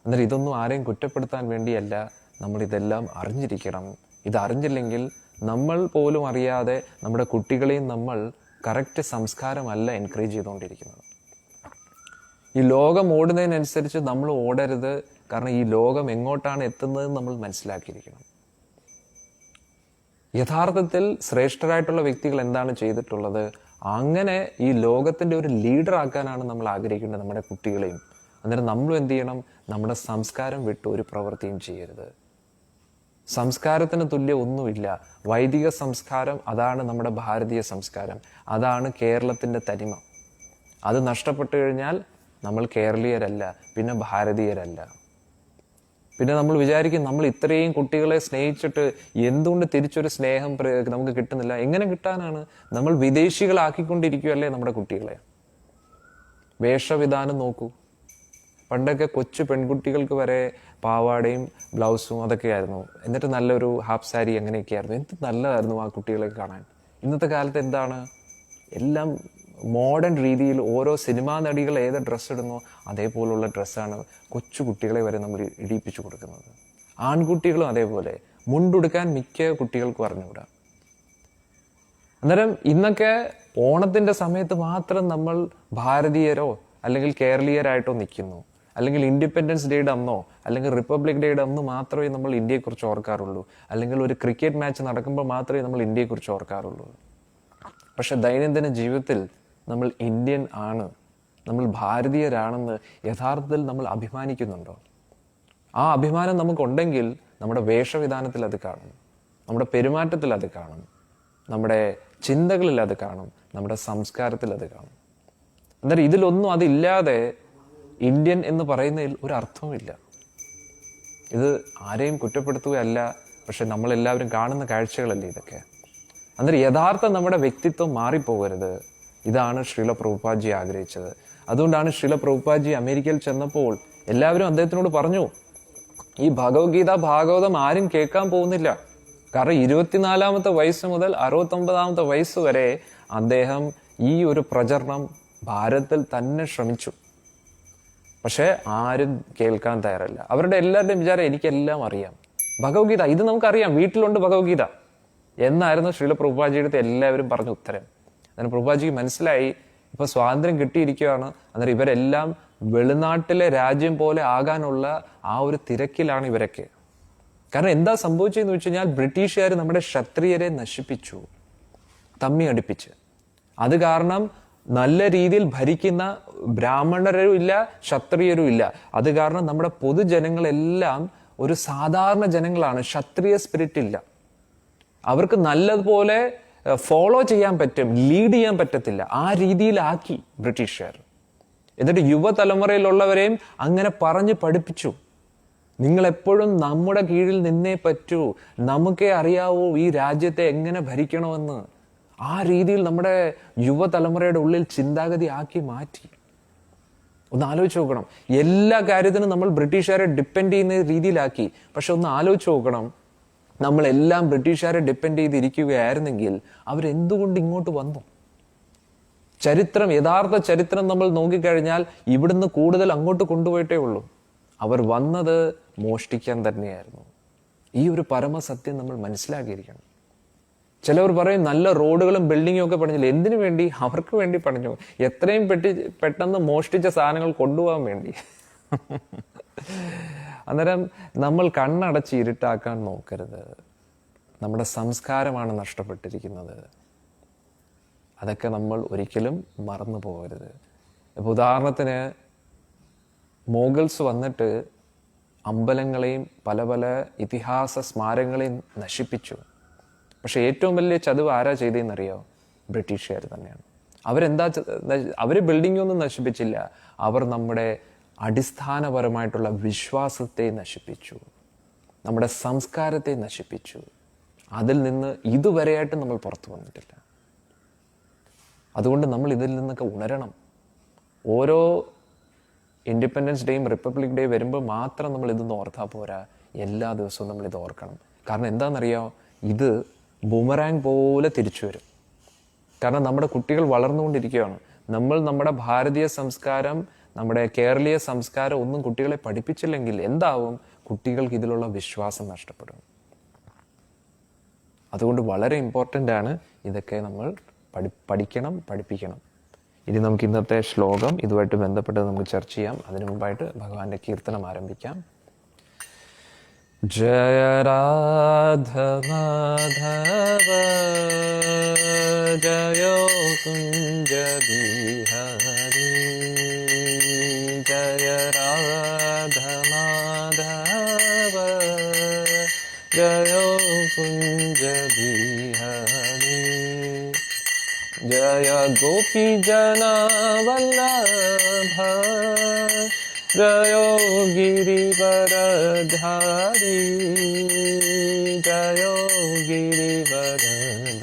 എന്നാൽ ഇതൊന്നും ആരെയും കുറ്റപ്പെടുത്താൻ വേണ്ടിയല്ല, നമ്മളിതെല്ലാം അറിഞ്ഞിരിക്കണം. ഇതറിഞ്ഞില്ലെങ്കിൽ നമ്മൾ പോലും അറിയാതെ നമ്മുടെ കുട്ടികളെയും നമ്മൾ കറക്റ്റ് സംസ്കാരമല്ല എൻകറേജ് ചെയ്തുകൊണ്ടിരിക്കുന്നത്. ഈ ലോകം ഓടുന്നതിനനുസരിച്ച് നമ്മൾ ഓടരുത്. കാരണം ഈ ലോകം എങ്ങോട്ടാണ് എത്തുന്നതെന്ന് നമ്മൾ മനസ്സിലാക്കിയിരിക്കണം. യഥാർത്ഥത്തിൽ ശ്രേഷ്ഠരായിട്ടുള്ള വ്യക്തികൾ എന്താണ് ചെയ്തിട്ടുള്ളത്? അങ്ങനെ ഈ ലോകത്തിൻ്റെ ഒരു ലീഡർ ആക്കാനാണ് നമ്മൾ ആഗ്രഹിക്കേണ്ടത് നമ്മുടെ കുട്ടികളെയും. അന്നേരം നമ്മൾ എന്ത് ചെയ്യണം? നമ്മുടെ സംസ്കാരം വിട്ട് ഒരു പ്രവൃത്തിയും ചെയ്യരുത്. സംസ്കാരത്തിന് തുല്യം ഒന്നുമില്ല. വൈദിക സംസ്കാരം, അതാണ് നമ്മുടെ ഭാരതീയ സംസ്കാരം, അതാണ് കേരളത്തിൻ്റെ തനിമ. അത് നഷ്ടപ്പെട്ടു കഴിഞ്ഞാൽ നമ്മൾ കേരളീയരല്ല, പിന്നെ ഭാരതീയരല്ല. പിന്നെ നമ്മൾ വിചാരിക്കും നമ്മൾ ഇത്രയും കുട്ടികളെ സ്നേഹിച്ചിട്ട് എന്തുകൊണ്ട് തിരിച്ചൊരു സ്നേഹം നമുക്ക് കിട്ടുന്നില്ല? എങ്ങനെ കിട്ടാനാണ്? നമ്മൾ വിദേശികളാക്കിക്കൊണ്ടിരിക്കുകയല്ലേ നമ്മുടെ കുട്ടികളെ. വേഷവിധാനം നോക്കൂ. പണ്ടൊക്കെ കൊച്ചു പെൺകുട്ടികൾക്ക് വരെ പാവാടയും ബ്ലൗസും അതൊക്കെയായിരുന്നു. എന്നിട്ട് നല്ലൊരു ഹാഫ് സാരി അങ്ങനെയൊക്കെയായിരുന്നു. എന്ത് നല്ലതായിരുന്നു ആ കുട്ടികളെ കാണാൻ. ഇന്നത്തെ കാലത്ത് എന്താണ്? എല്ലാം മോഡേൺ രീതിയിൽ ഓരോ സിനിമാ നടികൾ ഏത് ഡ്രസ്സ് ഇടുന്നോ അതേപോലുള്ള ഡ്രസ്സാണ് കൊച്ചു കുട്ടികളെ വരെ നമ്മൾ ഇടിപ്പിച്ചു കൊടുക്കുന്നത്. ആൺകുട്ടികളും അതേപോലെ മുണ്ടുടുക്കാൻ മിക്ക കുട്ടികൾക്കും അറിഞ്ഞുകൂടാ. അന്നേരം ഇന്നൊക്കെ ഓണത്തിൻ്റെ സമയത്ത് മാത്രം നമ്മൾ ഭാരതീയരോ അല്ലെങ്കിൽ കേരളീയരായിട്ടോ നിൽക്കുന്നു. അല്ലെങ്കിൽ ഇൻഡിപെൻഡൻസ് ഡേയുടെ അന്നോ അല്ലെങ്കിൽ റിപ്പബ്ലിക് ഡേയുടെ അന്ന് മാത്രമേ നമ്മൾ ഇന്ത്യയെക്കുറിച്ച് ഓർക്കാറുള്ളൂ. അല്ലെങ്കിൽ ഒരു ക്രിക്കറ്റ് മാച്ച് നടക്കുമ്പോൾ മാത്രമേ നമ്മൾ ഇന്ത്യയെക്കുറിച്ച് ഓർക്കാറുള്ളൂ. പക്ഷെ ദൈനംദിന ജീവിതത്തിൽ നമ്മൾ ഇന്ത്യൻ ആണ്, നമ്മൾ ഭാരതീയരാണെന്ന് യഥാർത്ഥത്തിൽ നമ്മൾ അഭിമാനിക്കുന്നുണ്ടോ? ആ അഭിമാനം നമുക്കുണ്ടെങ്കിൽ നമ്മുടെ വേഷവിധാനത്തിൽ അത് കാണും, നമ്മുടെ പെരുമാറ്റത്തിൽ അത് കാണും, നമ്മുടെ ചിന്തകളിൽ അത് കാണും, നമ്മുടെ സംസ്കാരത്തിൽ അത് കാണും. അന്നേരം ഇതിലൊന്നും അതില്ലാതെ ഇന്ത്യൻ എന്ന് പറയുന്നതിൽ ഒരു അർത്ഥവുമില്ല. ഇത് ആരെയും കുറ്റപ്പെടുത്തുകയല്ല, പക്ഷെ നമ്മളെല്ലാവരും കാണുന്ന കാഴ്ചകളല്ലേ ഇതൊക്കെ. അന്നേരം യഥാർത്ഥ നമ്മുടെ വ്യക്തിത്വം മാറിപ്പോകരുത്. ഇതാണ് ശ്രീല പ്രഭുപാദ്ജി ആഗ്രഹിച്ചത്. അതുകൊണ്ടാണ് ശ്രീല പ്രഭുപാദ്ജി അമേരിക്കയിൽ ചെന്നപ്പോൾ എല്ലാവരും അദ്ദേഹത്തിനോട് പറഞ്ഞു, ഈ ഭഗവത്ഗീത ഭാഗവതം ആരും കേൾക്കാൻ പോകുന്നില്ല. കാരണം 24-ാമത്തെ വയസ്സ് മുതൽ 69-ാമത്തെ വയസ്സ് വരെ അദ്ദേഹം ഈ ഒരു പ്രചരണം ഭാരതത്തിൽ തന്നെ ശ്രമിച്ചു. പക്ഷെ ആരും കേൾക്കാൻ തയ്യാറല്ല. അവരുടെ എല്ലാവരുടെയും വിചാരം എനിക്കെല്ലാം അറിയാം, ഭഗവത്ഗീത ഇത് നമുക്കറിയാം, വീട്ടിലുണ്ട് ഭഗവത്ഗീത എന്നായിരുന്നു ശ്രീല പ്രഭുപാദ്ജിയുടെ എല്ലാവരും പറഞ്ഞ ഉത്തരം. അതിന് പ്രഭുപാദ്ജിക്ക് മനസ്സിലായി ഇപ്പൊ സ്വാതന്ത്ര്യം കിട്ടിയിരിക്കുകയാണ്. അന്നേരം ഇവരെല്ലാം വെളിനാട്ടിലെ രാജ്യം പോലെ ആകാനുള്ള ആ ഒരു തിരക്കിലാണ് ഇവരൊക്കെ. കാരണം എന്താ സംഭവിച്ചതെന്ന് വെച്ച് കഴിഞ്ഞാൽ ബ്രിട്ടീഷുകാർ നമ്മുടെ ക്ഷത്രിയരെ നശിപ്പിച്ചു, തമ്മി അടുപ്പിച്ച്. അത് കാരണം നല്ല രീതിയിൽ ഭരിക്കുന്ന ബ്രാഹ്മണരും ഇല്ല, ക്ഷത്രിയരും ഇല്ല. അത് കാരണം നമ്മുടെ പൊതുജനങ്ങളെല്ലാം ഒരു സാധാരണ ജനങ്ങളാണ്, ക്ഷത്രിയ സ്പിരിറ്റ് ഇല്ല. അവർക്ക് നല്ലതുപോലെ ഫോളോ ചെയ്യാൻ പറ്റും, ലീഡ് ചെയ്യാൻ പറ്റത്തില്ല. ആ രീതിയിലാക്കി ബ്രിട്ടീഷുകാർ. എന്നിട്ട് യുവതലമുറയിലുള്ളവരെയും അങ്ങനെ പറഞ്ഞ് പഠിപ്പിച്ചു, നിങ്ങൾ എപ്പോഴും നമ്മുടെ കീഴിൽ നിന്നേ പറ്റൂ, നമുക്കേ അറിയാവൂ ഈ രാജ്യത്തെ എങ്ങനെ ഭരിക്കണമെന്ന്. ആ രീതിയിൽ നമ്മുടെ യുവതലമുറയുടെ ഉള്ളിൽ ചിന്താഗതി ആക്കി മാറ്റി. ഒന്ന് ആലോചിച്ച് നോക്കണം. എല്ലാ കാര്യത്തിനും നമ്മൾ ബ്രിട്ടീഷുകാരെ ഡിപ്പെൻഡ് ചെയ്യുന്ന രീതിയിലാക്കി. പക്ഷെ ഒന്ന് ആലോചിച്ച് നോക്കണം, നമ്മളെല്ലാം ബ്രിട്ടീഷുകാരെ ഡിപ്പെൻഡ് ചെയ്തിരിക്കുകയായിരുന്നെങ്കിൽ അവരെന്തുകൊണ്ട് ഇങ്ങോട്ട് വന്നു? ചരിത്രം, യഥാർത്ഥ ചരിത്രം നമ്മൾ നോക്കിക്കഴിഞ്ഞാൽ ഇവിടുന്ന് കൂടുതൽ അങ്ങോട്ട് കൊണ്ടുപോയിട്ടേ ഉള്ളൂ. അവർ വന്നത് മോഷ്ടിക്കാൻ തന്നെയായിരുന്നു. ഈ ഒരു പരമസത്യം നമ്മൾ മനസ്സിലാക്കിയിരിക്കണം. ചിലവർ പറയും നല്ല റോഡുകളും ബിൽഡിങ്ങും ഒക്കെ പണിഞ്ഞില്ല. എന്തിനു വേണ്ടി? അവർക്ക് വേണ്ടി പണിഞ്ഞു. എത്രയും പെട്ടെന്ന് മോഷ്ടിച്ച സാധനങ്ങൾ കൊണ്ടുപോകാൻ വേണ്ടി. അന്നേരം നമ്മൾ കണ്ണടച്ച് ഇരുട്ടാക്കാൻ നോക്കരുത്. നമ്മുടെ സംസ്കാരമാണ് നഷ്ടപ്പെട്ടിരിക്കുന്നത്. അതൊക്കെ നമ്മൾ ഒരിക്കലും മറന്നു പോകരുത്. ഇപ്പോൾ ഉദാഹരണത്തിന് മോഗൾസ് വന്നിട്ട് അമ്പലങ്ങളെയും പല പല ഇതിഹാസ സ്മാരകങ്ങളെയും നശിപ്പിച്ചു. പക്ഷെ ഏറ്റവും വലിയ ചതിവ് ആരാ ചെയ്തതെന്നറിയോ? ബ്രിട്ടീഷുകാർ തന്നെയാണ്. അവർ ബിൽഡിംഗ് ഒന്നും നശിപ്പിച്ചില്ല, അവർ നമ്മുടെ അടിസ്ഥാനപരമായിട്ടുള്ള വിശ്വാസത്തെ നശിപ്പിച്ചു, നമ്മുടെ സംസ്കാരത്തെ നശിപ്പിച്ചു. അതിൽ നിന്ന് ഇതുവരെയായിട്ട് നമ്മൾ പുറത്തു വന്നിട്ടില്ല. അതുകൊണ്ട് നമ്മൾ ഇതിൽ നിന്നൊക്കെ ഉണരണം. ഓരോ ഇൻഡിപെൻഡൻസ് ഡേയും റിപ്പബ്ലിക് ഡേ വരുമ്പോൾ മാത്രം നമ്മൾ ഇതൊന്ന് ഓർത്താൽ പോരാ, എല്ലാ ദിവസവും നമ്മൾ ഇത് ഓർക്കണം. കാരണം എന്താണെന്നറിയാമോ, ഇത് ബൂമറാങ് പോലെ തിരിച്ചു വരും. കാരണം നമ്മുടെ കുട്ടികൾ വളർന്നുകൊണ്ടിരിക്കുകയാണ്. നമ്മൾ നമ്മുടെ ഭാരതീയ സംസ്കാരം, നമ്മുടെ കേരളീയ സംസ്കാരം ഒന്നും കുട്ടികളെ പഠിപ്പിച്ചില്ലെങ്കിൽ എന്താവും? കുട്ടികൾക്ക് ഇതിലുള്ള വിശ്വാസം നഷ്ടപ്പെടും. അതുകൊണ്ട് വളരെ ഇമ്പോർട്ടൻ്റ് ആണ് ഇതൊക്കെ നമ്മൾ പഠിക്കണം, പഠിപ്പിക്കണം. ഇനി നമുക്ക് ഇന്നത്തെ ശ്ലോകം ഇതുമായിട്ട് ബന്ധപ്പെട്ട് നമുക്ക് ചർച്ച ചെയ്യാം. അതിനു മുമ്പായിട്ട് ഭഗവാന്റെ കീർത്തനം ആരംഭിക്കാം. ജയ രാധ മാധവ ജയോ കുഞ്ച ബിഹാരി, ജയ രാധ മാധവ ജയോ കുഞ്ച ബിഹാരി, ജയ ഗോപി ജന വല്ലഭ ജയോ ഗിരിവരധാരി, ജയോ ഗിരിവരധാരി,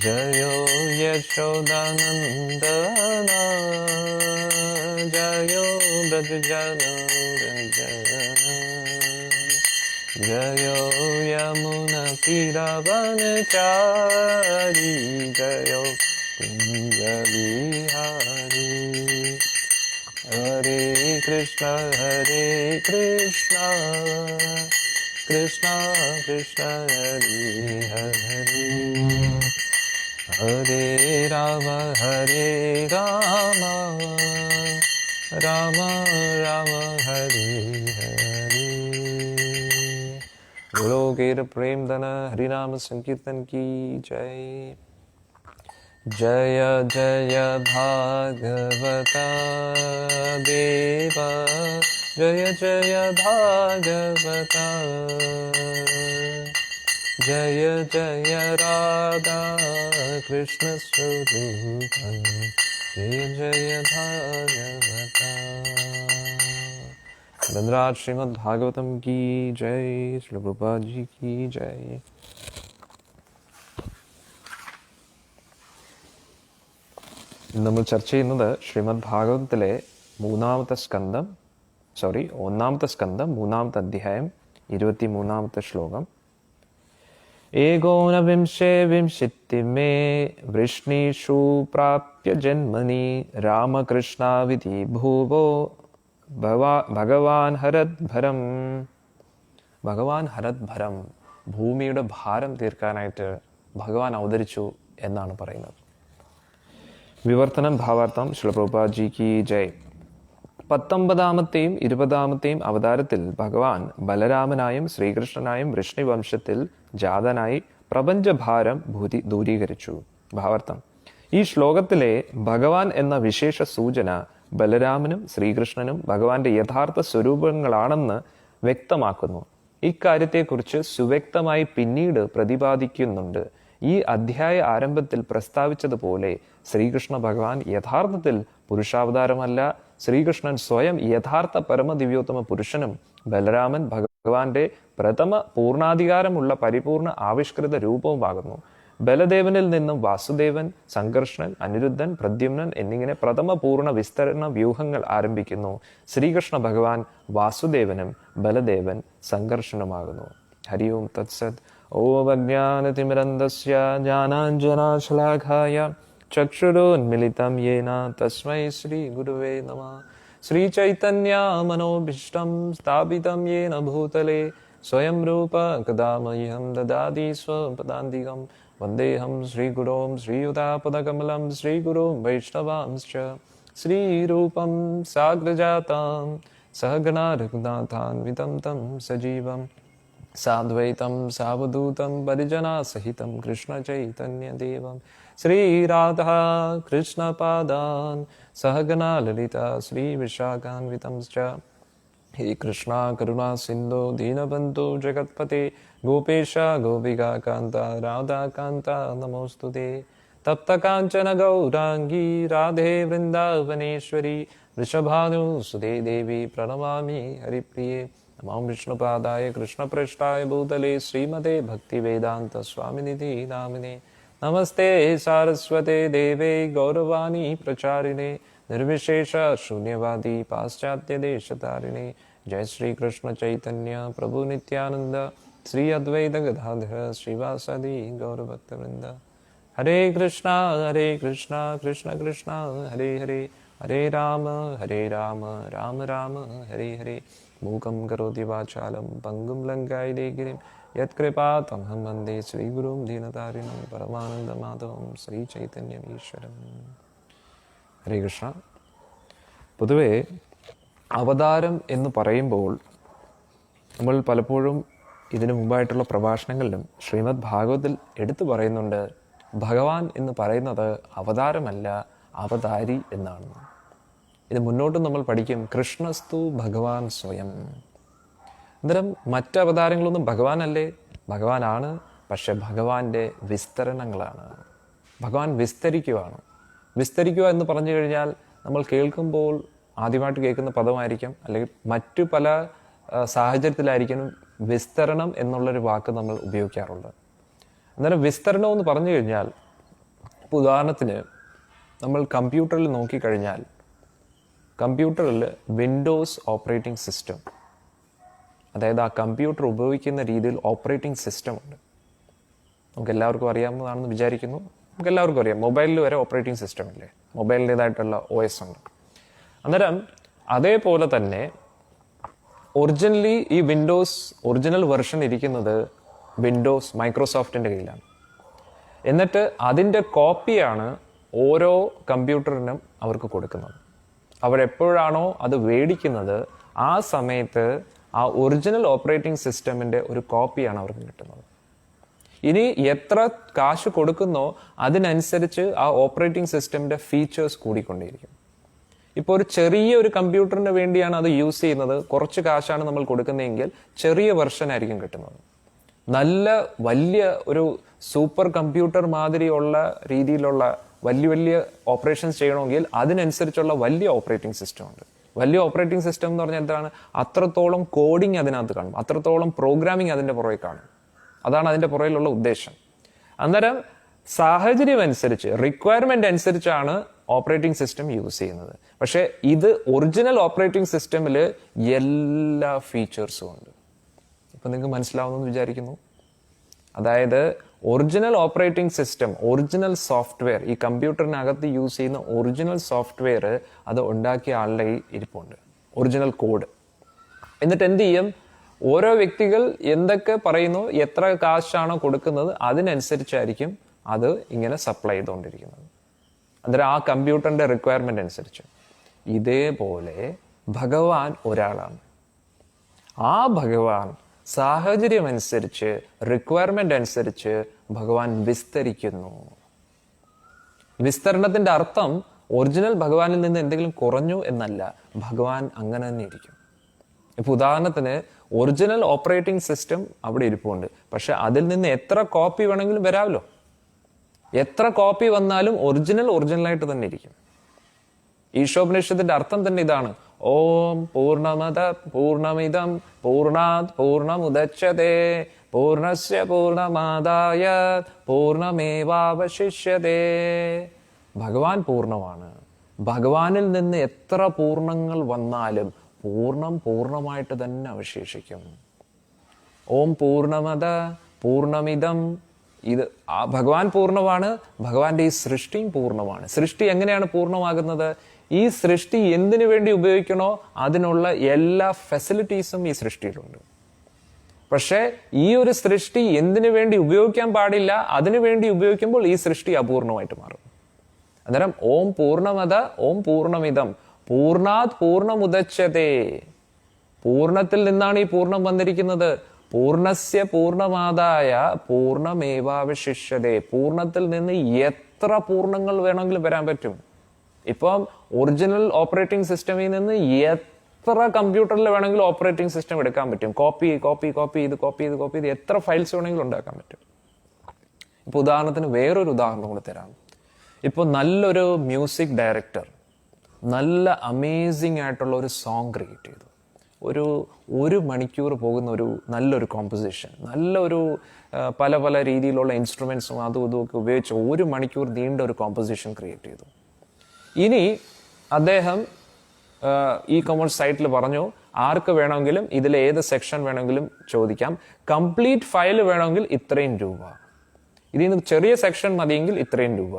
ജയോ യശോദാനന്ദന, ജയോ ബ്രജജനരഞ്ജന, ജയോ യമുന തീരവനചാരി, ജയോ കുഞ്ച ബിഹാരി. ഹരേ കൃഷ്ണ കൃഷ്ണ കൃഷ്ണ ഹരേ ഹരേ, ഹരേ രാമ രാമ രാമ ഹരേ ഹരേ. बोलो गिर प्रेम धन हरिनाम संकीर्तन की जय. जय जय भागवता देवा, जय जय भागवता, जय जय राधा कृष्ण स्वरूप, जय जय भागवता. धनराज श्रीमद् भागवतम की जय. श्री प्रभुपाद जी की जय. നമ്മൾ ചർച്ച ചെയ്യുന്നത് ശ്രീമദ് ഭാഗവതത്തിലെ ഒന്നാമത്തെ സ്കന്ധം 3-ാമത്തെ അധ്യായം 23-ാമത്തെ ശ്ലോകം. ഏകോനവിംശേ വിംശതിമേ വൃഷ്ണീഷു പ്രാപ്യ ജന്മനി രാമകൃഷ്ണാവിധി ഭൂവോ ഭഗവാൻ ഹരദ്ഭരം. ഭഗവാൻ ഹരദ്ഭരം, ഭൂമിയുടെ ഭാരം തീർക്കാനായിട്ട് ഭഗവാൻ അവതരിച്ചു എന്നാണ് പറയുന്നത്. വിവർത്തനം ഭാവാർത്ഥം. ശ്രീ പ്രഭുപാദ് ജി കി ജയ്. 19ാമത്തെയും 20ാമത്തെയും അവതാരത്തിൽ ഭഗവാൻ ബലരാമനായും ശ്രീകൃഷ്ണനായും വൃഷ്ണിവംശത്തിൽ ജാതനായി പ്രപഞ്ചഭാരം ദൂരീകരിച്ചു. ഭാവാർത്ഥം. ഈ ശ്ലോകത്തിലെ ഭഗവാൻ എന്ന വിശേഷ സൂചന ബലരാമനും ശ്രീകൃഷ്ണനും ഭഗവാന്റെ യഥാർത്ഥ സ്വരൂപങ്ങളാണെന്ന് വ്യക്തമാക്കുന്നു. ഇക്കാര്യത്തെക്കുറിച്ച് സുവ്യക്തമായി പിന്നീട് പ്രതിപാദിക്കുന്നുണ്ട്. ഈ അധ്യായ ആരംഭത്തിൽ പ്രസ്താവിച്ചതുപോലെ ശ്രീകൃഷ്ണ ഭഗവാൻ യഥാർത്ഥത്തിൽ പുരുഷാവതാരമല്ല. ശ്രീകൃഷ്ണൻ സ്വയം യഥാർത്ഥ പരമദിവ്യോത്തമ പുരുഷനും ബലരാമൻ ഭഗവാന്റെ പ്രഥമ പൂർണ്ണാധികാരമുള്ള പരിപൂർണ ആവിഷ്കൃത രൂപവുമാകുന്നു. ബലദേവനിൽ നിന്നും വാസുദേവൻ, സംകർഷണൻ, അനിരുദ്ധൻ, പ്രദ്യുമ്നൻ എന്നിങ്ങനെ പ്രഥമ പൂർണ്ണ വിസ്തരണ വ്യൂഹങ്ങൾ ആരംഭിക്കുന്നു. ശ്രീകൃഷ്ണ ഭഗവാൻ വാസുദേവനും ബലദേവൻ സംകർഷണമാകുന്നു. ഹരി ഓം തത്സത്. ഓം അജ്ഞാനതിമിരന്തസ്യ ജ്ഞാനാഞ്ജനാശലാഘായ ചക്ഷുരോന്മിലിതം യേന തസ്മൈ ശ്രീ ഗുരുവേ നമഃ. ശ്രീചൈതന്യ മനോഭീഷ്ടം സ്ഥാപിതം യേന ഭൂതലേ സ്വയം രൂപ കദാ മह्यं ദദാതി സ്വപദാന്തികം. വന്ദേഹം ശ്രീഗുരോം ശ്രീയുതാപദകമലം ശ്രീഗുരോം വൈഷ്ണവാംശ്ച. ശ്രീരൂപം സാഗ്രജാതാം സഹഗണാ രഘുനാഥാന്വിതം തം സജീവം സാദ്വൈതം സാവധൂതം പരിജനാസഹിതം കൃഷ്ണചൈതന്യദേവം ശ്രീരാധാ കൃഷ്ണപാദാൻ സഹഗണാ ലളിതാ ശ്രീവിശാഖാന്വിതംശ്ച. ഹേ കൃഷ്ണ കരുണാ സിന്ധോ ദീനബന്ധോ ജഗത്പതേ ഗോപേശ ഗോപികാ കാന്ത രാധാകാന്ത നമോസ്തുതേ. തപ്ത കാഞ്ചന ഗൗരാംഗീ രാധേ വൃന്ദാവനേശ്വരി വൃഷഭാനുസുതേ ദേവി പ്രണമാമി ഹരിപ്രിയേ. നമോ വിഷ്ണുപാദായ കൃഷ്ണപൃഷ്ഠായ ഭൂതലേ ശ്രീമതേ ഭക്തിവേദാന്ത സ്വാമിനിധി നാമിനേ. നമസ്തേ സാരസ്വതേ ദേവേ ഗൗരവാണി പ്രചാരിണേ നിർവിശേഷ ശൂന്യവാദി പാശ്ചാത്യ ദേശതാരിണേ. ജയ ശ്രീ കൃഷ്ണ ചൈതന്യ പ്രഭു നിത്യാനന്ദ ശ്രീ അദ്വൈത ഗദാധര ശ്രീവാസദി ഗൗരഭക്തവൃന്ദ. ഹരേ കൃഷ്ണ കൃഷ്ണ കൃഷ്ണ ഹരേ ഹരേ, ഹരേ രാമ രാമ രാമ ഹരേ ഹരേ. മൂകം കരോതി വാചാലം പങ്കും ലങ്കായതേ ഗിരിം യത്കൃപാതമഹം വന്ദേ ശ്രീഗുരും ദീനതാരിണം പരമാനന്ദമാധവം ശ്രീ ചൈതന്യം ഈശ്വരം. ഹരേ കൃഷ്ണ. പൊതുവെ അവതാരം എന്ന് പറയുമ്പോൾ നമ്മൾ പലപ്പോഴും ഇതിനു മുമ്പായിട്ടുള്ള പ്രഭാഷണങ്ങളിലും ശ്രീമദ് ഭാഗവതത്തിൽ എടുത്തു പറയുന്നുണ്ട്, ഭഗവാൻ എന്ന് പറയുന്നത് അവതാരമല്ല അവതാരി എന്നാണ്. ഇത് മുന്നോട്ട് നമ്മൾ പഠിക്കും. കൃഷ്ണസ്തു ഭഗവാൻ സ്വയം. അന്നേരം മറ്റ് അവതാരങ്ങളൊന്നും ഭഗവാനല്ലേ? ഭഗവാനാണ്, പക്ഷെ ഭഗവാന്റെ വിസ്തരണങ്ങളാണ്. ഭഗവാൻ വിസ്തരിക്കുകയാണ്. വിസ്തരിക്കുക എന്ന് പറഞ്ഞു കഴിഞ്ഞാൽ നമ്മൾ കേൾക്കുമ്പോൾ ആദ്യമായിട്ട് കേൾക്കുന്ന പദമായിരിക്കും, അല്ലെങ്കിൽ മറ്റു പല സാഹചര്യത്തിലായിരിക്കും വിസ്തരണം എന്നുള്ളൊരു വാക്ക് നമ്മൾ ഉപയോഗിക്കാറുണ്ട്. അന്നേരം വിസ്തരണം എന്ന് പറഞ്ഞു കഴിഞ്ഞാൽ, ഇപ്പോൾ ഉദാഹരണത്തിന് നമ്മൾ കമ്പ്യൂട്ടറിൽ നോക്കിക്കഴിഞ്ഞാൽ കമ്പ്യൂട്ടറിൽ വിൻഡോസ് ഓപ്പറേറ്റിംഗ് സിസ്റ്റം, അതായത് ആ കമ്പ്യൂട്ടർ ഉപയോഗിക്കുന്ന രീതിയിൽ ഓപ്പറേറ്റിംഗ് സിസ്റ്റം ഉണ്ട്. നമുക്ക് എല്ലാവർക്കും അറിയാവുന്നതാണെന്ന് വിചാരിക്കുന്നു. നമുക്ക് എല്ലാവർക്കും അറിയാം, മൊബൈലിൽ വരെ ഓപ്പറേറ്റിംഗ് സിസ്റ്റം ഇല്ലേ, മൊബൈലിൻ്റെതായിട്ടുള്ള OS ഉണ്ട്. അന്നേരം അതേപോലെ തന്നെ ഒറിജിനലി ഈ വിൻഡോസ് ഒറിജിനൽ വെർഷൻ ഇരിക്കുന്നത് വിൻഡോസ് മൈക്രോസോഫ്റ്റിൻ്റെ കയ്യിലാണ്. എന്നിട്ട് അതിൻ്റെ കോപ്പിയാണ് ഓരോ കമ്പ്യൂട്ടറിനും അവർക്ക് കൊടുക്കുന്നത്. അവരെപ്പോഴാണോ അത് മേടിക്കുന്നത് ആ സമയത്ത് ആ ഒറിജിനൽ ഓപ്പറേറ്റിംഗ് സിസ്റ്റമിൻ്റെ ഒരു കോപ്പിയാണ് അവർക്ക് കിട്ടുന്നത്. ഇനി എത്ര കാശ് കൊടുക്കുന്നോ അതിനനുസരിച്ച് ആ ഓപ്പറേറ്റിംഗ് സിസ്റ്റമിൻ്റെ ഫീച്ചേഴ്സ് കൂടിക്കൊണ്ടേയിരിക്കും. ഇപ്പോൾ ഒരു ചെറിയ ഒരു കമ്പ്യൂട്ടറിന് വേണ്ടിയാണ് അത് യൂസ് ചെയ്യുന്നത്, കുറച്ച് കാശാണ് നമ്മൾ കൊടുക്കുന്നതെങ്കിൽ ചെറിയ വെർഷൻ ആയിരിക്കും കിട്ടുന്നത്. നല്ല വലിയ ഒരു സൂപ്പർ കമ്പ്യൂട്ടർ മാതിരിയുള്ള രീതിയിലുള്ള വലിയ വലിയ ഓപ്പറേഷൻസ് ചെയ്യണമെങ്കിൽ അതിനനുസരിച്ചുള്ള വലിയ ഓപ്പറേറ്റിംഗ് സിസ്റ്റം ഉണ്ട്. വലിയ ഓപ്പറേറ്റിംഗ് സിസ്റ്റം എന്ന് പറഞ്ഞാൽ എന്താണ്? അത്രത്തോളം കോഡിങ് അതിനകത്ത് കാണും, അത്രത്തോളം പ്രോഗ്രാമിംഗ് അതിൻ്റെ പുറകെ കാണും. അതാണ് അതിൻ്റെ പുറകിലുള്ള ഉദ്ദേശം. അന്നേരം സാഹചര്യം അനുസരിച്ച്, റിക്വയർമെന്റ് അനുസരിച്ചാണ് ഓപ്പറേറ്റിംഗ് സിസ്റ്റം യൂസ് ചെയ്യുന്നത്. പക്ഷേ ഇത് ഒറിജിനൽ ഓപ്പറേറ്റിംഗ് സിസ്റ്റമിൽ എല്ലാ ഫീച്ചേഴ്സും ഉണ്ട്. ഇപ്പം നിങ്ങൾക്ക് മനസ്സിലാവുമെന്ന് വിചാരിക്കുന്നു. അതായത് original operating system, original software, ഈ കമ്പ്യൂട്ടറിനകത്ത് യൂസ് ചെയ്യുന്ന ഒറിജിനൽ സോഫ്റ്റ്വെയർ അത് ഉണ്ടാക്കിയ ആളുടെ ഇരിപ്പുണ്ട്, ഒറിജിനൽ കോഡ്. എന്നിട്ട് എന്ത് ചെയ്യും? ഓരോ വ്യക്തികൾ എന്തൊക്കെ പറയുന്നു, എത്ര കാശാണോ കൊടുക്കുന്നത് അതിനനുസരിച്ചായിരിക്കും അത് ഇങ്ങനെ സപ്ലൈ ചെയ്തുകൊണ്ടിരിക്കുന്നത്. അന്നേരം ആ കമ്പ്യൂട്ടറിന്റെ റിക്വയർമെന്റ് അനുസരിച്ച്. ഇതേപോലെ ഭഗവാൻ ഒരാളാണ്. ആ ഭഗവാൻ സാഹചര്യം അനുസരിച്ച്, റിക്വയർമെന്റ് അനുസരിച്ച് ഭഗവാൻ വിസ്തരിക്കുന്നു. വിസ്തരണത്തിന്റെ അർത്ഥം ഒറിജിനൽ ഭഗവാനിൽ നിന്ന് എന്തെങ്കിലും കുറഞ്ഞു എന്നല്ല, ഭഗവാൻ അങ്ങനെ തന്നെ ഇരിക്കും. ഇപ്പൊ ഉദാഹരണത്തിന് ഒറിജിനൽ ഓപ്പറേറ്റിംഗ് സിസ്റ്റം അവിടെ ഇരിപ്പുണ്ട്, പക്ഷെ അതിൽ നിന്ന് എത്ര കോപ്പി വേണമെങ്കിലും വരാമല്ലോ. എത്ര കോപ്പി വന്നാലും ഒറിജിനലായിട്ട് തന്നെ ഇരിക്കും. ഈശോപനിഷത്തിന്റെ അർത്ഥം തന്നെ ഇതാണ്: ഓം പൂർണ്ണമദ പൂർണ്ണമിദം പൂർണ്ണാത് പൂർണ്ണമുദച്യതേ പൂർണ്ണസ്യ പൂർണ്ണമാദായ പൂർണ്ണമേവാവശിഷ്യതേ. ഭഗവാൻ പൂർണ്ണമാണ്. ഭഗവാനിൽ നിന്ന് എത്ര പൂർണ്ണങ്ങൾ വന്നാലും പൂർണ്ണമായിട്ട് തന്നെ അവശേഷിക്കും. ഓം പൂർണ്ണമദ പൂർണ്ണമിദം. ഇത് ഭഗവാൻ പൂർണ്ണമാണ്. ഭഗവാന്റെ ഈ സൃഷ്ടിയും പൂർണ്ണമാണ്. സൃഷ്ടി എങ്ങനെയാണ് പൂർണ്ണമാകുന്നത്? ഈ സൃഷ്ടി എന്തിനു വേണ്ടി ഉപയോഗിക്കണോ അതിനുള്ള എല്ലാ ഫെസിലിറ്റീസും ഈ സൃഷ്ടിയിലുണ്ട്. പക്ഷെ ഈ ഒരു സൃഷ്ടി എന്തിനു വേണ്ടി ഉപയോഗിക്കാൻ പാടില്ല, അതിനു വേണ്ടി ഉപയോഗിക്കുമ്പോൾ ഈ സൃഷ്ടി അപൂർണമായിട്ട് മാറും. അന്നേരം ഓം പൂർണ്ണമദ ഓം പൂർണ്ണമിദം പൂർണ്ണാത് പൂർണ്ണമുദച്യതേ. പൂർണ്ണത്തിൽ നിന്നാണ് ഈ പൂർണ്ണം വന്നിരിക്കുന്നത്. പൂർണ്ണസ്യ പൂർണ്ണമാദായ പൂർണ്ണമേവാവശിഷ്യതേ. പൂർണ്ണത്തിൽ നിന്ന് എത്ര പൂർണ്ണങ്ങൾ വേണമെങ്കിലും വരാൻ പറ്റും. ഇപ്പം ഒറിജിനൽ ഓപ്പറേറ്റിംഗ് സിസ്റ്റമിൽ നിന്ന് എത്ര കമ്പ്യൂട്ടറിൽ വേണമെങ്കിലും ഓപ്പറേറ്റിംഗ് സിസ്റ്റം എടുക്കാൻ പറ്റും. കോപ്പി ചെയ്ത് എത്ര ഫയൽസ് വേണമെങ്കിലും ഉണ്ടാക്കാൻ പറ്റും. ഇപ്പൊ ഉദാഹരണത്തിന് വേറൊരു ഉദാഹരണം കൂടെ തരാം. ഇപ്പോൾ നല്ലൊരു മ്യൂസിക് ഡയറക്ടർ നല്ല അമേസിങ് ആയിട്ടുള്ള ഒരു സോങ് ക്രിയേറ്റ് ചെയ്തു. ഒരു മണിക്കൂർ പോകുന്ന നല്ലൊരു കോമ്പോസിഷൻ, നല്ലൊരു പല പല രീതിയിലുള്ള ഇൻസ്ട്രുമെൻസും അതും ഇതുമൊക്കെ ഉപയോഗിച്ച് 1 മണിക്കൂർ നീണ്ട ഒരു കോമ്പോസിഷൻ ക്രിയേറ്റ് ചെയ്തു. ഇനി അദ്ദേഹം ഇ-കൊമേഴ്സ് സൈറ്റിൽ പറഞ്ഞു, ആർക്ക് വേണമെങ്കിലും ഇതിൽ ഏത് സെക്ഷൻ വേണമെങ്കിലും ചോദിക്കാം, കംപ്ലീറ്റ് ഫയൽ വേണമെങ്കിൽ ഇത്രയും രൂപ, ഇതിൽ നിന്ന് ചെറിയ സെക്ഷൻ മതിയെങ്കിൽ ഇത്രയും രൂപ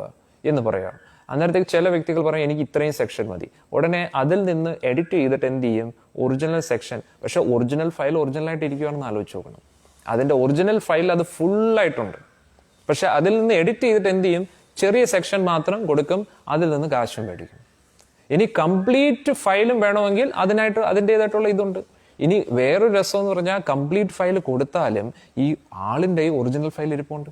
എന്ന് പറയാം. അന്നേരത്തേക്ക് ചില വ്യക്തികൾ പറയും എനിക്ക് ഇത്രയും സെക്ഷൻ മതി. ഉടനെ അതിൽ നിന്ന് എഡിറ്റ് ചെയ്തിട്ട് എന്ത് ചെയ്യും, ഒറിജിനൽ സെക്ഷൻ. പക്ഷെ ഒറിജിനൽ ഫയൽ ഒറിജിനലായിട്ട് ഇരിക്കുകയാണെന്ന് ആലോചിച്ച് നോക്കണം. അതിൻ്റെ ഒറിജിനൽ ഫയൽ അത് ഫുള്ളായിട്ടുണ്ട്. പക്ഷെ അതിൽ നിന്ന് എഡിറ്റ് ചെയ്തിട്ട് എന്ത് ചെയ്യും, ചെറിയ സെക്ഷൻ മാത്രം കൊടുക്കും, അതിൽ നിന്ന് കാശും മേടിക്കും. ഇനി കംപ്ലീറ്റ് ഫയലും വേണമെങ്കിൽ അതിൻ്റെതായിട്ടുള്ള ഇതുണ്ട്. ഇനി വേറൊരു രസം എന്ന് പറഞ്ഞാൽ കംപ്ലീറ്റ് ഫയൽ കൊടുത്താലും ഈ ആളിൻ്റെ ഒറിജിനൽ ഫയൽ ഇരിപ്പുണ്ട്.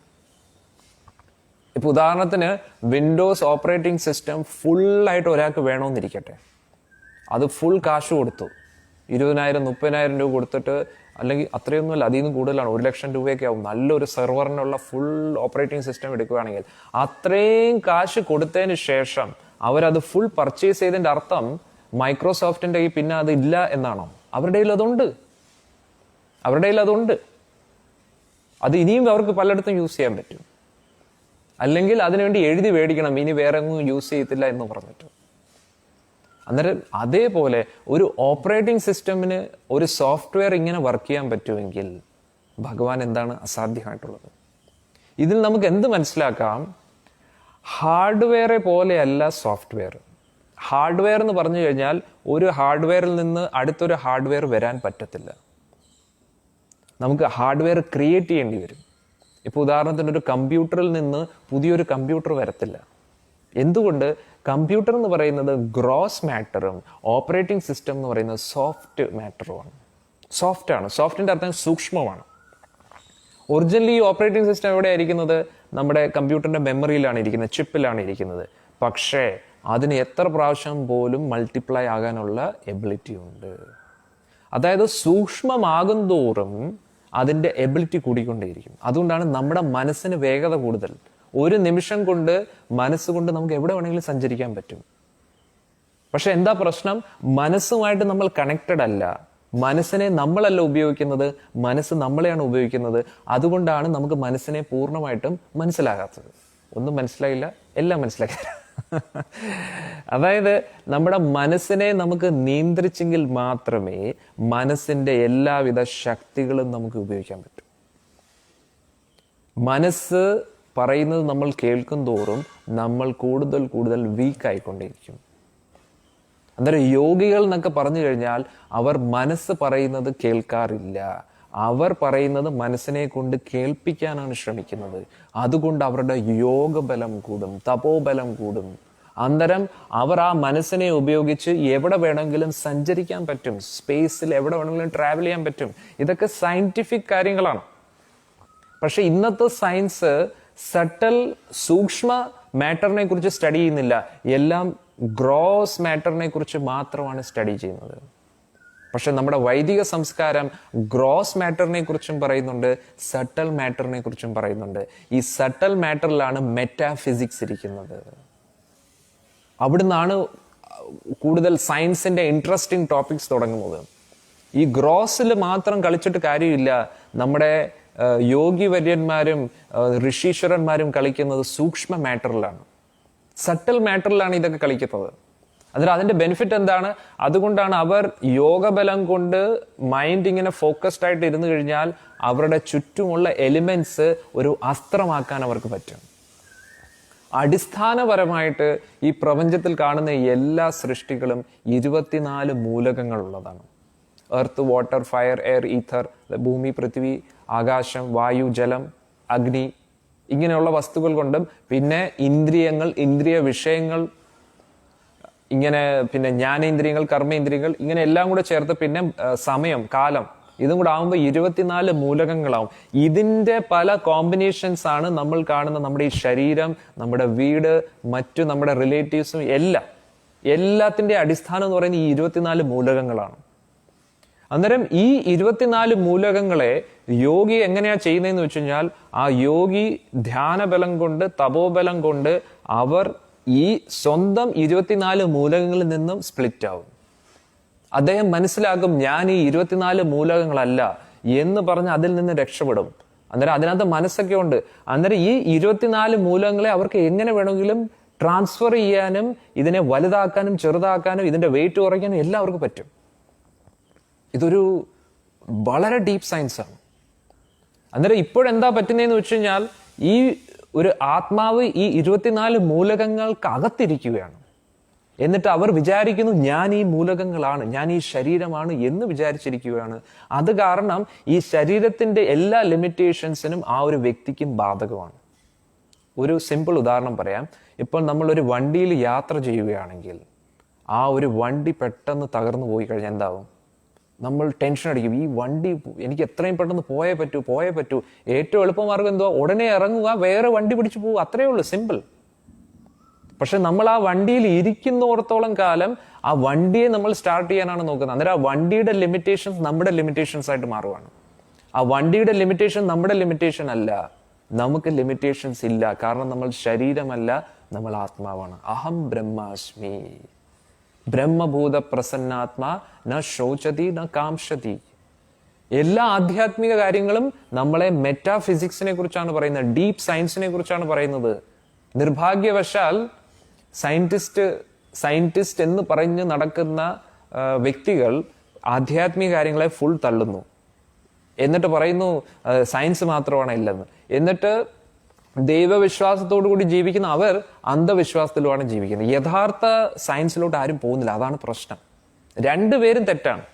ഇപ്പൊ ഉദാഹരണത്തിന് വിൻഡോസ് ഓപ്പറേറ്റിംഗ് സിസ്റ്റം ഫുള്ളായിട്ട് ഒരാൾക്ക് വേണമെന്നിരിക്കട്ടെ, അത് ഫുൾ കാശ് കൊടുത്തു, 20,000-30,000 രൂപ കൊടുത്തിട്ട്, അല്ലെങ്കിൽ അത്രയൊന്നുമല്ല, അതിൽ നിന്ന് കൂടുതലാണ്, 1,00,000 രൂപയൊക്കെ ആവും നല്ലൊരു സെർവറിനുള്ള ഫുൾ ഓപ്പറേറ്റിംഗ് സിസ്റ്റം എടുക്കുകയാണെങ്കിൽ. അത്രയും കാശ് കൊടുത്തതിന് ശേഷം അവരത് ഫുൾ പർച്ചേസ് ചെയ്തതിൻ്റെ അർത്ഥം മൈക്രോസോഫ്റ്റിൻ്റെ പിന്നെ അത് ഇല്ല എന്നാണോ? അവരുടെ കയ്യിൽ അതുണ്ട്. അത് ഇനിയും അവർക്ക് പലയിടത്തും യൂസ് ചെയ്യാൻ പറ്റും. അല്ലെങ്കിൽ അതിനുവേണ്ടി എഴുതി മേടിക്കണം, ഇനി വേറെ ഒന്നും യൂസ് ചെയ്യത്തില്ല എന്ന് പറഞ്ഞിട്ട്. അന്നേരം അതേപോലെ ഒരു ഓപ്പറേറ്റിംഗ് സിസ്റ്റമിന് ഒരു സോഫ്റ്റ്വെയർ ഇങ്ങനെ വർക്ക് ചെയ്യാൻ പറ്റുമെങ്കിൽ ഭഗവാൻ എന്താണ് അസാധ്യമായിട്ടുള്ളത്? ഇതിൽ നമുക്ക് എന്ത് മനസ്സിലാക്കാം? ഹാർഡ്വെയറെ പോലെയല്ല സോഫ്റ്റ്വെയർ. ഹാർഡ്വെയർ എന്ന് പറഞ്ഞു കഴിഞ്ഞാൽ ഒരു ഹാർഡ്വെയറിൽ നിന്ന് അടുത്തൊരു ഹാർഡ്വെയർ വരാൻ പറ്റത്തില്ല. നമുക്ക് ഹാർഡ്വെയർ ക്രിയേറ്റ് ചെയ്യേണ്ടി വരും. ഇപ്പോൾ ഉദാഹരണത്തിന് ഒരു കമ്പ്യൂട്ടറിൽ നിന്ന് പുതിയൊരു കമ്പ്യൂട്ടർ വരത്തില്ല. എന്തുകൊണ്ട്? കമ്പ്യൂട്ടർ എന്ന് പറയുന്നത് ഗ്രോസ് മാറ്ററും ഓപ്പറേറ്റിംഗ് സിസ്റ്റം എന്ന് പറയുന്നത് സോഫ്റ്റ് മാറ്ററുമാണ്. സോഫ്റ്റാണ്. സോഫ്റ്റിൻ്റെ അർത്ഥം സൂക്ഷ്മമാണ്. ഒറിജിനലി ഓപ്പറേറ്റിംഗ് സിസ്റ്റം എവിടെയായിരിക്കുന്നത്? നമ്മുടെ കമ്പ്യൂട്ടറിൻ്റെ മെമ്മറിയിലാണ് ഇരിക്കുന്നത്, ചിപ്പിലാണ് ഇരിക്കുന്നത്. പക്ഷേ അതിന് എത്ര പ്രാവശ്യം പോലും മൾട്ടിപ്ലൈ ആകാനുള്ള എബിലിറ്റി ഉണ്ട്. അതായത് സൂക്ഷ്മമാകും തോറും അതിൻ്റെ എബിലിറ്റി കൂടിക്കൊണ്ടേയിരിക്കും. അതുകൊണ്ടാണ് നമ്മുടെ മനസ്സിന് വേഗത കൂടുതൽ. ഒരു നിമിഷം കൊണ്ട് മനസ്സുകൊണ്ട് നമുക്ക് എവിടെ വേണമെങ്കിലും സഞ്ചരിക്കാൻ പറ്റും. പക്ഷെ എന്താ പ്രശ്നം? മനസ്സുമായിട്ട് നമ്മൾ കണക്റ്റഡ് അല്ല. മനസ്സിനെ നമ്മളല്ല ഉപയോഗിക്കുന്നത്, മനസ്സ് നമ്മളെയാണ് ഉപയോഗിക്കുന്നത്. അതുകൊണ്ടാണ് നമുക്ക് മനസ്സിനെ പൂർണ്ണമായിട്ടും മനസ്സിലാകാത്തത്. ഒന്നും മനസ്സിലായില്ല, എല്ലാം മനസ്സിലാക്കി. അതായത് നമ്മുടെ മനസ്സിനെ നമുക്ക് നിയന്ത്രിച്ചെങ്കിൽ മാത്രമേ മനസ്സിന്റെ എല്ലാവിധ ശക്തികളും നമുക്ക് ഉപയോഗിക്കാൻ പറ്റൂ. മനസ്സ് പറയുന്നത് നമ്മൾ കേൾക്കും തോറും നമ്മൾ കൂടുതൽ കൂടുതൽ വീക്ക് ആയിക്കൊണ്ടേയിരിക്കും. അന്നേരം യോഗികൾ എന്നൊക്കെ പറഞ്ഞു കഴിഞ്ഞാൽ അവർ മനസ്സ് പറയുന്നത് കേൾക്കാറില്ല. അവർ പറയുന്നത് മനസ്സിനെ കൊണ്ട് കേൾപ്പിക്കാനാണ് ശ്രമിക്കുന്നത്. അതുകൊണ്ട് അവരുടെ യോഗബലം കൂടും, തപോബലം കൂടും. അന്നേരം അവർ ആ മനസ്സിനെ ഉപയോഗിച്ച് എവിടെ വേണമെങ്കിലും സഞ്ചരിക്കാൻ പറ്റും, സ്പേസിൽ എവിടെ വേണമെങ്കിലും ട്രാവൽ ചെയ്യാൻ പറ്റും. ഇതൊക്കെ സയന്റിഫിക് കാര്യങ്ങളാണ്. പക്ഷെ ഇന്നത്തെ സയൻസ് സട്ടൽ സൂക്ഷ്മ മാറ്ററിനെ കുറിച്ച് സ്റ്റഡി ചെയ്യുന്നില്ല, എല്ലാം ഗ്രോസ് മാറ്ററിനെ കുറിച്ച് മാത്രമാണ് സ്റ്റഡി ചെയ്യുന്നത്. പക്ഷെ നമ്മുടെ വൈദിക സംസ്കാരം ഗ്രോസ് മാറ്ററിനെ കുറിച്ചും പറയുന്നുണ്ട്, സട്ടൽ മാറ്ററിനെ കുറിച്ചും പറയുന്നുണ്ട്. ഈ സട്ടൽ മാറ്ററിലാണ് മെറ്റാഫിസിക്സ് ഇരിക്കുന്നത്. അവിടുന്നാണ് കൂടുതൽ സയൻസിന്റെ ഇൻട്രസ്റ്റിംഗ് ടോപ്പിക്സ് തുടങ്ങുന്നത്. ഈ ഗ്രോസിൽ മാത്രം കളിച്ചിട്ട് കാര്യമില്ല. നമ്മുടെ യോഗി വര്യന്മാരും ഋഷീശ്വരന്മാരും കളിക്കുന്നത് സൂക്ഷ്മ മാറ്ററിലാണ്, സട്ടൽ മാറ്ററിലാണ് ഇതൊക്കെ കളിക്കുന്നത്. അതിന്റെ ബെനിഫിറ്റ് എന്താണ്? അതുകൊണ്ടാണ് അവർ യോഗബലം കൊണ്ട് മൈൻഡ് ഇങ്ങനെ ഫോക്കസ്ഡ് ആയിട്ട് ഇരുന്നു കഴിഞ്ഞാൽ അവരുടെ ചുറ്റുമുള്ള എലിമെന്റ്സ് ഒരു അസ്ത്രമാക്കാൻ അവർക്ക് പറ്റും. അടിസ്ഥാനപരമായിട്ട് ഈ പ്രപഞ്ചത്തിൽ കാണുന്ന എല്ലാ സൃഷ്ടികളും 24 മൂലകങ്ങളുള്ളതാണ്. Earth, water, fire, air, ether, ഭൂമി, പൃഥ്വി, ആകാശം, വായു, ജലം, അഗ്നി, ഇങ്ങനെയുള്ള വസ്തുക്കൾ കൊണ്ടും പിന്നെ ഇന്ദ്രിയങ്ങൾ, ഇന്ദ്രിയ വിഷയങ്ങൾ, ഇങ്ങനെ പിന്നെ ജ്ഞാനേന്ദ്രിയങ്ങൾ, കർമ്മേന്ദ്രിയങ്ങൾ, ഇങ്ങനെ എല്ലാം കൂടെ ചേർത്ത് പിന്നെ സമയം, കാലം, ഇതും കൂടെ ആകുമ്പോൾ 24 മൂലകങ്ങളാവും. ഇതിന്റെ പല കോമ്പിനേഷൻസ് ആണ് നമ്മൾ കാണുന്ന നമ്മുടെ ഈ ശരീരം, നമ്മുടെ വീട്, മറ്റു നമ്മുടെ റിലേറ്റീവ്സും എല്ലാത്തിന്റെ അടിസ്ഥാനം എന്ന് പറയുന്നത് ഈ 24 മൂലകങ്ങളാണ്. അന്നേരം ഈ 24 മൂലകങ്ങളെ യോഗി എങ്ങനെയാ ചെയ്യുന്നതെന്ന് വെച്ച് കഴിഞ്ഞാൽ, ആ യോഗി ധ്യാനബലം കൊണ്ട്, തപോബലം കൊണ്ട് അവർ ഈ സ്വന്തം 24 മൂലകങ്ങളിൽ നിന്നും സ്പ്ലിറ്റ് ആവും. അദ്ദേഹം മനസ്സിലാക്കും, ഞാൻ ഈ 24 മൂലകങ്ങളല്ല എന്ന് പറഞ്ഞ് അതിൽ നിന്ന് രക്ഷപ്പെടും. അന്നേരം അതിനകത്ത് മനസ്സൊക്കെ ഉണ്ട്. അന്നേരം ഈ 24 മൂലകങ്ങളെ അവർക്ക് എങ്ങനെ വേണമെങ്കിലും ട്രാൻസ്ഫർ ചെയ്യാനും ഇതിനെ വലുതാക്കാനും ചെറുതാക്കാനും ഇതിന്റെ വെയിറ്റ് കുറയ്ക്കാനും എല്ലാവർക്കും പറ്റും. ഇതൊരു വളരെ ഡീപ്പ് സയൻസ് ആണ്. അന്നേരം ഇപ്പോഴെന്താ പറ്റുന്നതെന്ന് വെച്ച് കഴിഞ്ഞാൽ, ഈ ഒരു ആത്മാവ് ഈ 24 മൂലകങ്ങൾക്ക് അകത്തിരിക്കുകയാണ്. എന്നിട്ട് അവർ വിചാരിക്കുന്നു, ഞാൻ ഈ മൂലകങ്ങളാണ്, ഞാൻ ഈ ശരീരമാണ് എന്ന് വിചാരിച്ചിരിക്കുകയാണ്. അത് കാരണം ഈ ശരീരത്തിന്റെ എല്ലാ ലിമിറ്റേഷൻസിനും ആ ഒരു വ്യക്തിക്കും ബാധകമാണ്. ഒരു സിമ്പിൾ ഉദാഹരണം പറയാം. ഇപ്പോൾ നമ്മളൊരു വണ്ടിയിൽ യാത്ര ചെയ്യുകയാണെങ്കിൽ ആ ഒരു വണ്ടി പെട്ടെന്ന് തകർന്നു പോയി കഴിഞ്ഞാൽ എന്താവും? നമ്മൾ ടെൻഷൻ അടിക്കും. ഈ വണ്ടി എനിക്ക് എത്രയും പെട്ടെന്ന് പോയേ പറ്റൂ. ഏറ്റവും എളുപ്പമാർഗം എന്തോ? ഉടനെ ഇറങ്ങുക, വേറെ വണ്ടി പിടിച്ചു പോവുക. അത്രയേ ഉള്ളൂ, സിമ്പിൾ. പക്ഷെ നമ്മൾ ആ വണ്ടിയിൽ ഇരിക്കുന്നിടത്തോളം കാലം ആ വണ്ടിയെ നമ്മൾ സ്റ്റാർട്ട് ചെയ്യാനാണ് നോക്കുന്നത്. അന്നേരം ആ വണ്ടിയുടെ ലിമിറ്റേഷൻസ് നമ്മുടെ ലിമിറ്റേഷൻസ് ആയിട്ട് മാറുകയാണ്. ആ വണ്ടിയുടെ ലിമിറ്റേഷൻ നമ്മുടെ ലിമിറ്റേഷൻ അല്ല. നമുക്ക് ലിമിറ്റേഷൻസ് ഇല്ല. കാരണം നമ്മൾ ശരീരമല്ല, നമ്മൾ ആത്മാവാണ്. അഹം ബ്രഹ്മാസ്മി, ബ്രഹ്മഭൂത പ്രസന്നാത്മാ ന ശോചതി ന കാംക്ഷതി. എല്ലാ ആധ്യാത്മിക കാര്യങ്ങളും നമ്മളെ മെറ്റാഫിസിക്സിനെ കുറിച്ചാണ് പറയുന്നത്, ഡീപ്പ് സയൻസിനെ കുറിച്ചാണ് പറയുന്നത്. നിർഭാഗ്യവശാൽ സയന്റിസ്റ്റ് എന്ന് പറഞ്ഞ് നടക്കുന്ന വ്യക്തികൾ ആധ്യാത്മിക കാര്യങ്ങളെ ഫുൾ തള്ളുന്നു. എന്നിട്ട് പറയുന്നു സയൻസ് മാത്രമാണ് ഇല്ലെന്ന്. എന്നിട്ട് ദൈവവിശ്വാസത്തോടു കൂടി ജീവിക്കുന്ന അവർ അന്ധവിശ്വാസത്തിലുമാണ് ജീവിക്കുന്നത്. യഥാർത്ഥ സയൻസിലോട്ട് ആരും പോകുന്നില്ല. അതാണ് പ്രശ്നം. രണ്ടുപേരും തെറ്റാണ്.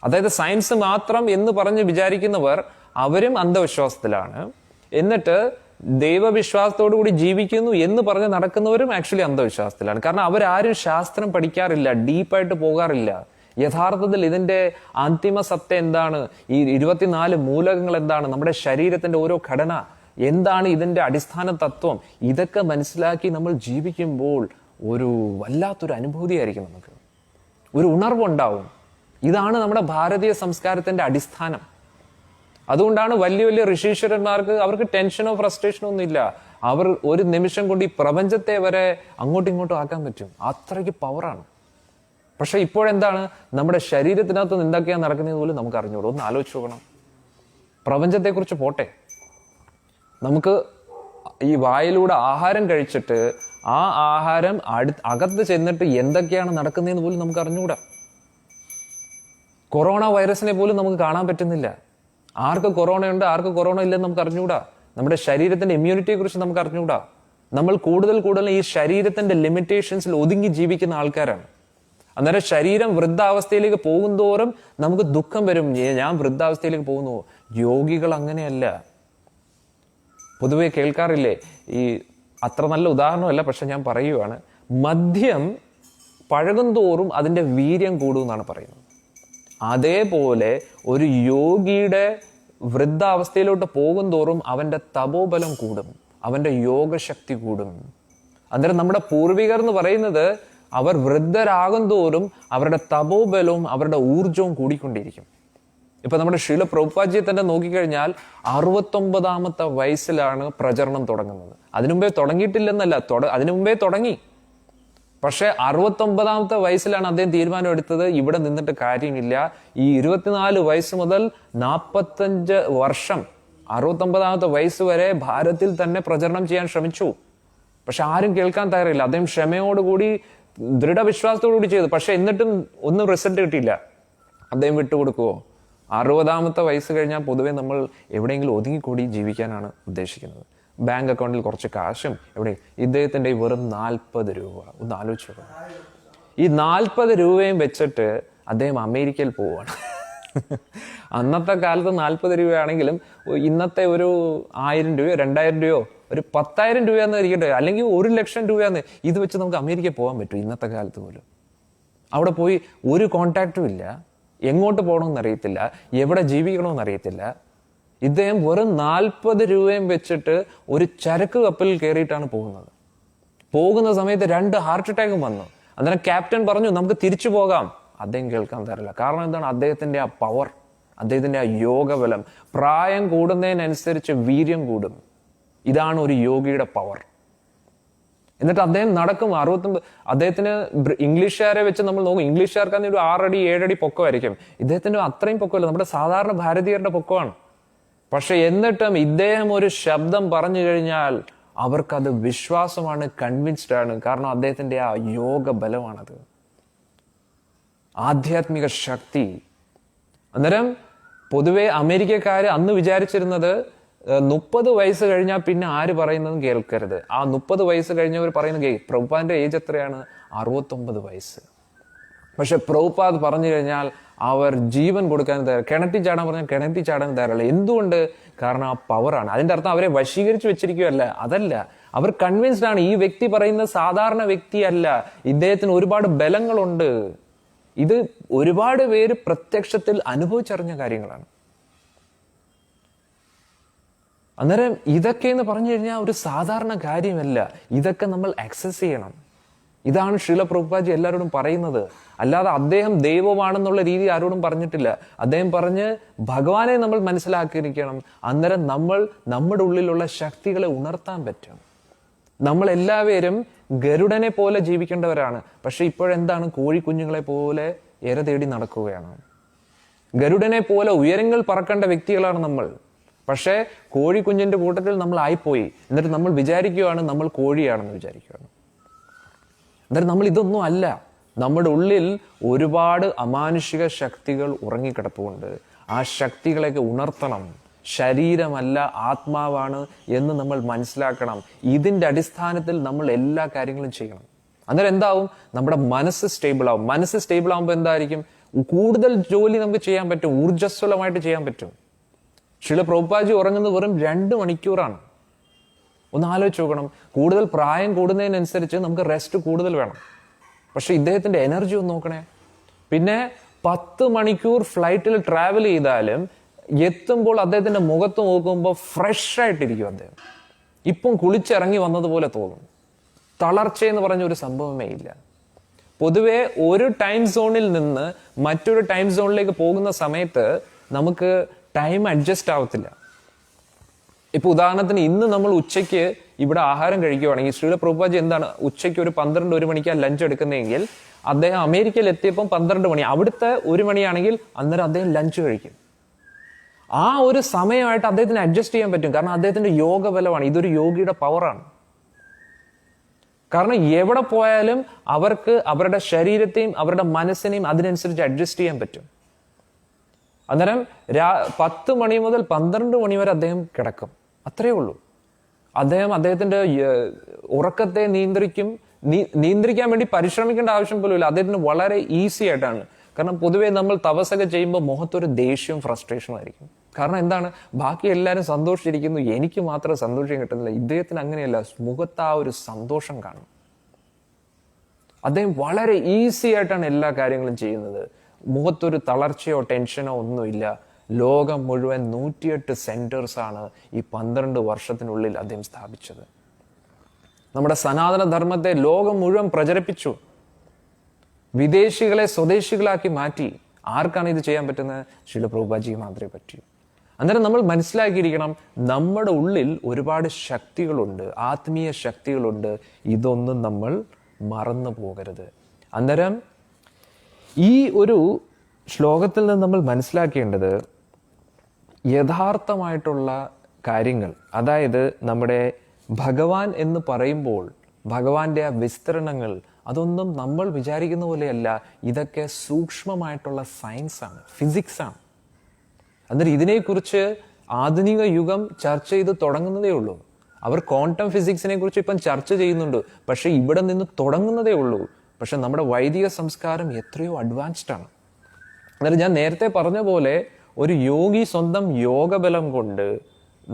അതായത് സയൻസ് മാത്രം എന്ന് പറഞ്ഞ് വിചാരിക്കുന്നവർ അവരും അന്ധവിശ്വാസത്തിലാണ്. എന്നിട്ട് ദൈവവിശ്വാസത്തോടു കൂടി ജീവിക്കുന്നു എന്ന് പറഞ്ഞ് നടക്കുന്നവരും ആക്ച്വലി അന്ധവിശ്വാസത്തിലാണ്. കാരണം അവരാരും ശാസ്ത്രം പഠിക്കാറില്ല, ഡീപ്പായിട്ട് പോകാറില്ല. യഥാർത്ഥത്തിൽ ഇതിന്റെ അന്തിമ സത്യം എന്താണ്, ഈ 24 മൂലകങ്ങൾ എന്താണ്, നമ്മുടെ ശരീരത്തിന്റെ ഓരോ ഘടന എന്താണ്, ഇതിന്റെ അടിസ്ഥാന തത്വം, ഇതൊക്കെ മനസ്സിലാക്കി നമ്മൾ ജീവിക്കുമ്പോൾ ഒരു വല്ലാത്തൊരു അനുഭൂതിയായിരിക്കും. നമുക്ക് ഒരു ഉണർവുണ്ടാവും. ഇതാണ് നമ്മുടെ ഭാരതീയ സംസ്കാരത്തിന്റെ അടിസ്ഥാനം. അതുകൊണ്ടാണ് വലിയ വലിയ ഋഷീശ്വരന്മാർക്ക് അവർക്ക് ടെൻഷനോ ഫ്രസ്ട്രേഷനോ ഒന്നും ഇല്ല. അവർ ഒരു നിമിഷം കൊണ്ട് ഈ പ്രപഞ്ചത്തെ വരെ അങ്ങോട്ടും ഇങ്ങോട്ടും ആക്കാൻ പറ്റും. അത്രയ്ക്ക് പവറാണ്. പക്ഷെ ഇപ്പോഴെന്താണ്, നമ്മുടെ ശരീരത്തിനകത്ത് എന്തൊക്കെയാണ് നടക്കുന്നത് പോലും നമുക്ക് അറിഞ്ഞൂടും. ഒന്ന് ആലോചിച്ച് നോക്കണം. പ്രപഞ്ചത്തെക്കുറിച്ച് പോട്ടെ, നമുക്ക് ഈ വായിലൂടെ ആഹാരം കഴിച്ചിട്ട് ആ ആഹാരം അകത്ത് ചെന്നിട്ട് എന്തൊക്കെയാണ് നടക്കുന്നതെന്ന് പോലും നമുക്ക് അറിഞ്ഞുകൂടാ. കൊറോണ വൈറസിനെ പോലും നമുക്ക് കാണാൻ പറ്റുന്നില്ല. ആർക്ക് കൊറോണ ഉണ്ട്, ആർക്ക് കൊറോണ ഇല്ലെന്ന് നമുക്ക് അറിഞ്ഞുകൂടാ. നമ്മുടെ ശരീരത്തിന്റെ ഇമ്മ്യൂണിറ്റിയെ കുറിച്ച് നമുക്ക് അറിഞ്ഞുകൂടാ. നമ്മൾ കൂടുതൽ ഈ ശരീരത്തിന്റെ ലിമിറ്റേഷൻസിൽ ഒതുങ്ങി ജീവിക്കുന്ന ആൾക്കാരാണ്. അന്നേരം ശരീരം വൃദ്ധാവസ്ഥയിലേക്ക് പോകുന്തോറും നമുക്ക് ദുഃഖം വരും. ഞാൻ വൃദ്ധാവസ്ഥയിലേക്ക് പോകുന്നു. യോഗികൾ അങ്ങനെയല്ല. പൊതുവെ കേൾക്കാറില്ലേ, ഈ അത്ര നല്ല ഉദാഹരണമല്ല, പക്ഷെ ഞാൻ പറയുവാണ്, മദ്യം പഴകുന്തോറും അതിന്റെ വീര്യം കൂടുമെന്നാണ് പറയുന്നത്. അതേപോലെ ഒരു യോഗിയുടെ വൃദ്ധാവസ്ഥയിലോട്ട് പോകുന്തോറും അവന്റെ തപോബലം കൂടും, അവന്റെ യോഗശക്തി കൂടും. അന്നേരം നമ്മുടെ പൂർവികർ എന്ന് പറയുന്നത് അവർ വൃദ്ധരാകും തോറും അവരുടെ തപോബലവും അവരുടെ ഊർജവും കൂടിക്കൊണ്ടിരിക്കും. ഇപ്പൊ നമ്മുടെ ശീല പ്രഭുപാദ്ജിയെ തന്നെ നോക്കിക്കഴിഞ്ഞാൽ 69ാമത്തെ വയസ്സിലാണ് പ്രചരണം തുടങ്ങുന്നത്. അതിനുമുമ്പേ തുടങ്ങിയിട്ടില്ലെന്നല്ല, അതിനുമുമ്പേ തുടങ്ങി. പക്ഷെ 69ാമത്തെ വയസ്സിലാണ് അദ്ദേഹം തീരുമാനം എടുത്തത്, ഇവിടെ നിന്നിട്ട് കാര്യമില്ല. ഈ 24 വയസ്സ് മുതൽ 45 വർഷം 69ാമത്തെ വയസ്സ് വരെ ഭാരതത്തിൽ തന്നെ പ്രചരണം ചെയ്യാൻ ശ്രമിച്ചു. പക്ഷെ ആരും കേൾക്കാൻ തയ്യാറില്ല. അദ്ദേഹം ക്ഷമയോടുകൂടി ദൃഢവിശ്വാസത്തോടുകൂടി ചെയ്തു. പക്ഷെ എന്നിട്ടും ഒന്നും റിസൾട്ട് കിട്ടിയില്ല. അദ്ദേഹം വിട്ടുകൊടുക്കുവോ? 60ാമത്തെ വയസ്സ് കഴിഞ്ഞാൽ പൊതുവെ നമ്മൾ എവിടെയെങ്കിലും ഒതുങ്ങിക്കൂടി ജീവിക്കാനാണ് ഉദ്ദേശിക്കുന്നത്. ബാങ്ക് അക്കൗണ്ടിൽ കുറച്ച് കാശും എവിടെ, ഇദ്ദേഹത്തിന്റെ വെറും 40 രൂപ. ഒന്ന് ആലോചിച്ചു നോക്കണം. ഈ 40 രൂപയും വെച്ചിട്ട് അദ്ദേഹം അമേരിക്കയിൽ പോവുകയാണ്. അന്നത്തെ കാലത്ത് 40 രൂപയാണെങ്കിലും ഇന്നത്തെ ഒരു 1000 രൂപയോ 2000 രൂപയോ ഒരു 10,000 രൂപയാന്ന് ഇരിക്കട്ടെ, അല്ലെങ്കിൽ 1,00,000 രൂപയാന്ന്, ഇത് വെച്ച് നമുക്ക് അമേരിക്കയിൽ പോകാൻ പറ്റും ഇന്നത്തെ കാലത്ത് പോലും. അവിടെ പോയി ഒരു കോണ്ടാക്റ്റും ഇല്ല, എങ്ങോട്ട് പോകണമെന്ന് അറിയത്തില്ല, എവിടെ ജീവിക്കണമെന്ന് അറിയത്തില്ല. ഇദ്ദേഹം വെറും 40 രൂപയും വെച്ചിട്ട് ഒരു ചരക്ക് കപ്പലിൽ കയറിയിട്ടാണ് പോകുന്നത്. പോകുന്ന സമയത്ത് 2 ഹാർട്ട് അറ്റാക്കും വന്നു. അന്നേരം ക്യാപ്റ്റൻ പറഞ്ഞു നമുക്ക് തിരിച്ചു പോകാം. അദ്ദേഹം കേൾക്കാൻ തരില്ല. കാരണം എന്താണ്? അദ്ദേഹത്തിന്റെ ആ പവർ, അദ്ദേഹത്തിന്റെ ആ യോഗബലം. പ്രായം കൂടുന്നതിനനുസരിച്ച് വീര്യം കൂടും. ഇതാണ് ഒരു യോഗിയുടെ പവർ. എന്നിട്ട് അദ്ദേഹം നടക്കും 69. അദ്ദേഹത്തിന് ഇംഗ്ലീഷുകാരെ വെച്ച് നമ്മൾ നോക്കും, ഇംഗ്ലീഷുകാർക്ക് ഒരു 6 അടി 7 അടി പൊക്കമായിരിക്കും. ഇദ്ദേഹത്തിന് അത്രയും പൊക്കമല്ല, നമ്മുടെ സാധാരണ ഭാരതീയരുടെ പൊക്കമാണ്. പക്ഷെ എന്നിട്ടും ഇദ്ദേഹം ഒരു ശബ്ദം പറഞ്ഞു കഴിഞ്ഞാൽ അവർക്കത് വിശ്വാസമാണ്, കൺവിൻസ്ഡ് ആണ്. കാരണം അദ്ദേഹത്തിന്റെ ആ യോഗ ബലമാണത്, ആധ്യാത്മിക ശക്തി. അന്നേരം പൊതുവെ അമേരിക്കക്കാര് അന്ന് വിചാരിച്ചിരുന്നത് 30 വയസ്സ് കഴിഞ്ഞാൽ പിന്നെ ആര് പറയുന്നതും കേൾക്കരുത്. ആ 30 വയസ്സ് കഴിഞ്ഞവർ പറയുന്നത് പ്രഭുപാദിന്റെ ഏജ് എത്രയാണ്? 69 വയസ്സ്. പക്ഷെ പ്രഭുപാദ് പറഞ്ഞു കഴിഞ്ഞാൽ അവർ ജീവൻ കൊടുക്കാൻ തയ്യാറ്, കിണറ്റി ചാടാൻ പറഞ്ഞാൽ കിണറ്റി ചാടാൻ തയ്യാറല്ല. എന്തുകൊണ്ട്? കാരണം ആ പവറാണ്. അതിന്റെ അർത്ഥം അവരെ വശീകരിച്ചു വെച്ചിരിക്കുകയല്ല, അതല്ല. അവർ കൺവിൻസ്ഡ് ആണ്, ഈ വ്യക്തി പറയുന്നത് സാധാരണ വ്യക്തിയല്ല, ഇദ്ദേഹത്തിന് ഒരുപാട് ബലങ്ങളുണ്ട്. ഇത് ഒരുപാട് പേര് പ്രത്യക്ഷത്തിൽ അനുഭവിച്ചറിഞ്ഞ കാര്യങ്ങളാണ്. അന്നേരം ഇതൊക്കെ എന്ന് പറഞ്ഞു കഴിഞ്ഞാൽ ഒരു സാധാരണ കാര്യമല്ല. ഇതൊക്കെ നമ്മൾ ആക്സസ് ചെയ്യണം. ഇതാണ് ശ്രീല പ്രഭുപാദ് എല്ലാവരോടും പറയുന്നത്. അല്ലാതെ അദ്ദേഹം ദൈവമാണെന്നുള്ള രീതി ആരോടും പറഞ്ഞിട്ടില്ല. അദ്ദേഹം പറഞ്ഞ് ഭഗവാനെ നമ്മൾ മനസ്സിലാക്കിയിരിക്കണം. അന്നേരം നമ്മൾ നമ്മുടെ ഉള്ളിലുള്ള ശക്തികളെ ഉണർത്താൻ പറ്റും. നമ്മൾ എല്ലാവരും ഗരുഡനെ പോലെ ജീവിക്കേണ്ടവരാണ്. പക്ഷെ ഇപ്പോഴെന്താണ്? കോഴിക്കുഞ്ഞുങ്ങളെ പോലെ ഇര തേടി നടക്കുകയാണ്. ഗരുഡനെ പോലെ ഉയരങ്ങൾ പറക്കേണ്ട വ്യക്തികളാണ് നമ്മൾ. പക്ഷേ കോഴിക്കുഞ്ഞിന്റെ കൂട്ടത്തിൽ നമ്മൾ ആയിപ്പോയി. എന്നിട്ട് നമ്മൾ വിചാരിക്കുകയാണ് നമ്മൾ കോഴിയാണെന്ന് വിചാരിക്കുകയാണ്. എന്നിട്ട് നമ്മൾ ഇതൊന്നും അല്ല. നമ്മുടെ ഉള്ളിൽ ഒരുപാട് അമാനുഷിക ശക്തികൾ ഉറങ്ങിക്കിടപ്പുണ്ട്. ആ ശക്തികളെയൊക്കെ ഉണർത്തണം. ശരീരമല്ല, ആത്മാവാണ് എന്ന് നമ്മൾ മനസ്സിലാക്കണം. ഇതിന്റെ അടിസ്ഥാനത്തിൽ നമ്മൾ എല്ലാ കാര്യങ്ങളും ചെയ്യണം. അന്നേരം എന്താവും? നമ്മുടെ മനസ്സ് സ്റ്റേബിൾ ആവും. മനസ്സ് സ്റ്റേബിൾ ആവുമ്പോൾ എന്തായിരിക്കും? കൂടുതൽ ജോലി നമുക്ക് ചെയ്യാൻ പറ്റും, ഊർജ്ജസ്വലമായിട്ട് ചെയ്യാൻ പറ്റും. ശ്രീല പ്രഭുപാദ് ഉറങ്ങുന്നത് വെറും 2 മണിക്കൂറാണ്. ഒന്ന് ആലോചിച്ച് നോക്കണം. കൂടുതൽ പ്രായം കൂടുന്നതിനനുസരിച്ച് നമുക്ക് റെസ്റ്റ് കൂടുതൽ വേണം. പക്ഷെ ഇദ്ദേഹത്തിന്റെ എനർജി ഒന്ന് നോക്കണേ. പിന്നെ 10 മണിക്കൂർ ഫ്ലൈറ്റിൽ ട്രാവൽ ചെയ്താലും എത്തുമ്പോൾ അദ്ദേഹത്തിന്റെ മുഖത്ത് നോക്കുമ്പോൾ ഫ്രഷ് ആയിട്ടിരിക്കും. അദ്ദേഹം ഇപ്പം കുളിച്ചിറങ്ങി വന്നതുപോലെ തോന്നും. തളർച്ചയെന്ന് പറഞ്ഞ ഒരു സംഭവമേ ഇല്ല. പൊതുവെ ഒരു ടൈം സോണിൽ നിന്ന് മറ്റൊരു ടൈം സോണിലേക്ക് പോകുന്ന സമയത്ത് നമുക്ക് ടൈം അഡ്ജസ്റ്റ് ആവത്തില്ല. ഇപ്പൊ ഉദാഹരണത്തിന് ഇന്ന് നമ്മൾ ഉച്ചയ്ക്ക് ഇവിടെ ആഹാരം കഴിക്കുകയാണെങ്കിൽ ശ്രീല പ്രഭുപാദ് എന്താണ് ഉച്ചയ്ക്ക് ഒരു 12-1 മണിക്കാണ് ലഞ്ച് എടുക്കുന്നതെങ്കിൽ അദ്ദേഹം അമേരിക്കയിൽ എത്തിയപ്പോൾ 12 മണി, അവിടുത്തെ 1 മണിയാണെങ്കിൽ അന്നേരം അദ്ദേഹം ലഞ്ച് കഴിക്കും. ആ ഒരു സമയമായിട്ട് അദ്ദേഹത്തിന് അഡ്ജസ്റ്റ് ചെയ്യാൻ പറ്റും. കാരണം അദ്ദേഹത്തിന്റെ യോഗ ബലമാണ്. ഇതൊരു യോഗിയുടെ പവറാണ്. കാരണം എവിടെ പോയാലും അവർക്ക് അവരുടെ ശരീരത്തെയും അവരുടെ മനസ്സിനെയും അതിനനുസരിച്ച് അഡ്ജസ്റ്റ് ചെയ്യാൻ പറ്റും. അന്നേരം 10 മണി മുതൽ 12 മണി വരെ അദ്ദേഹം കിടക്കും. അത്രയേ ഉള്ളൂ. അദ്ദേഹത്തിന്റെ ഉറക്കത്തെ നിയന്ത്രിക്കാൻ വേണ്ടി പരിശ്രമിക്കേണ്ട ആവശ്യം പോലും ഇല്ല. അദ്ദേഹത്തിന് വളരെ ഈസി ആയിട്ടാണ്. കാരണം പൊതുവേ നമ്മൾ തപസ്സൊക്കെ ചെയ്യുമ്പോൾ മുഖത്തൊരു ദേഷ്യവും ഫ്രസ്ട്രേഷനും ആയിരിക്കും. കാരണം എന്താണ്? ബാക്കി എല്ലാവരും സന്തോഷിച്ചിരിക്കുന്നു, എനിക്ക് മാത്രം സന്തോഷം കിട്ടുന്നില്ല. ഇദ്ദേഹത്തിന് അങ്ങനെയല്ല, മുഖത്ത് ആ ഒരു സന്തോഷം കാണും. അദ്ദേഹം വളരെ ഈസി ആയിട്ടാണ് എല്ലാ കാര്യങ്ങളും ചെയ്യുന്നത്. മുഖത്തൊരു തളർച്ചയോ ടെൻഷനോ ഒന്നുമില്ല. ലോകം മുഴുവൻ 108 സെന്റേഴ്സ് ആണ് ഈ 12 വർഷത്തിനുള്ളിൽ അദ്ദേഹം സ്ഥാപിച്ചത്. നമ്മുടെ സനാതന ധർമ്മത്തെ ലോകം മുഴുവൻ പ്രചരിപ്പിച്ചു. വിദേശികളെ സ്വദേശികളാക്കി മാറ്റി. ആർക്കാണ് ഇത് ചെയ്യാൻ പറ്റുന്നത്? ശ്രീല പ്രഭുപാദ്ജിക്ക് മാത്രമേ പറ്റൂ. അന്നേരം നമ്മൾ മനസ്സിലാക്കിയിരിക്കണം, നമ്മുടെ ഉള്ളിൽ ഒരുപാട് ശക്തികളുണ്ട്, ആത്മീയ ശക്തികളുണ്ട്. ഇതൊന്നും നമ്മൾ മറന്നു പോകരുത്. അന്നേരം ഈ ഒരു ശ്ലോകത്തിൽ നിന്ന് നമ്മൾ മനസ്സിലാക്കേണ്ടത് യഥാർത്ഥമായിട്ടുള്ള കാര്യങ്ങൾ, അതായത് നമ്മുടെ ഭഗവാൻ എന്ന് പറയുമ്പോൾ ഭഗവാന്റെ ആ വിസ്തരണങ്ങൾ, അതൊന്നും നമ്മൾ വിചാരിക്കുന്ന പോലെയല്ല. ഇതൊക്കെ സൂക്ഷ്മമായിട്ടുള്ള സയൻസാണ്, ഫിസിക്സാണ്. അന്നേരം ഇതിനെക്കുറിച്ച് ആധുനിക യുഗം ചർച്ച ചെയ്ത് തുടങ്ങുന്നതേ ഉള്ളൂ. അവർ ക്വാണ്ടം ഫിസിക്സിനെ കുറിച്ച് ഇപ്പം ചർച്ച ചെയ്യുന്നുണ്ട്. പക്ഷെ ഇവിടെ നിന്ന് തുടങ്ങുന്നതേ ഉള്ളൂ. പക്ഷെ നമ്മുടെ വൈദിക സംസ്കാരം എത്രയോ അഡ്വാൻസ്ഡ് ആണ്. അന്നേരം ഞാൻ നേരത്തെ പറഞ്ഞ പോലെ ഒരു യോഗി സ്വന്തം യോഗബലം കൊണ്ട്,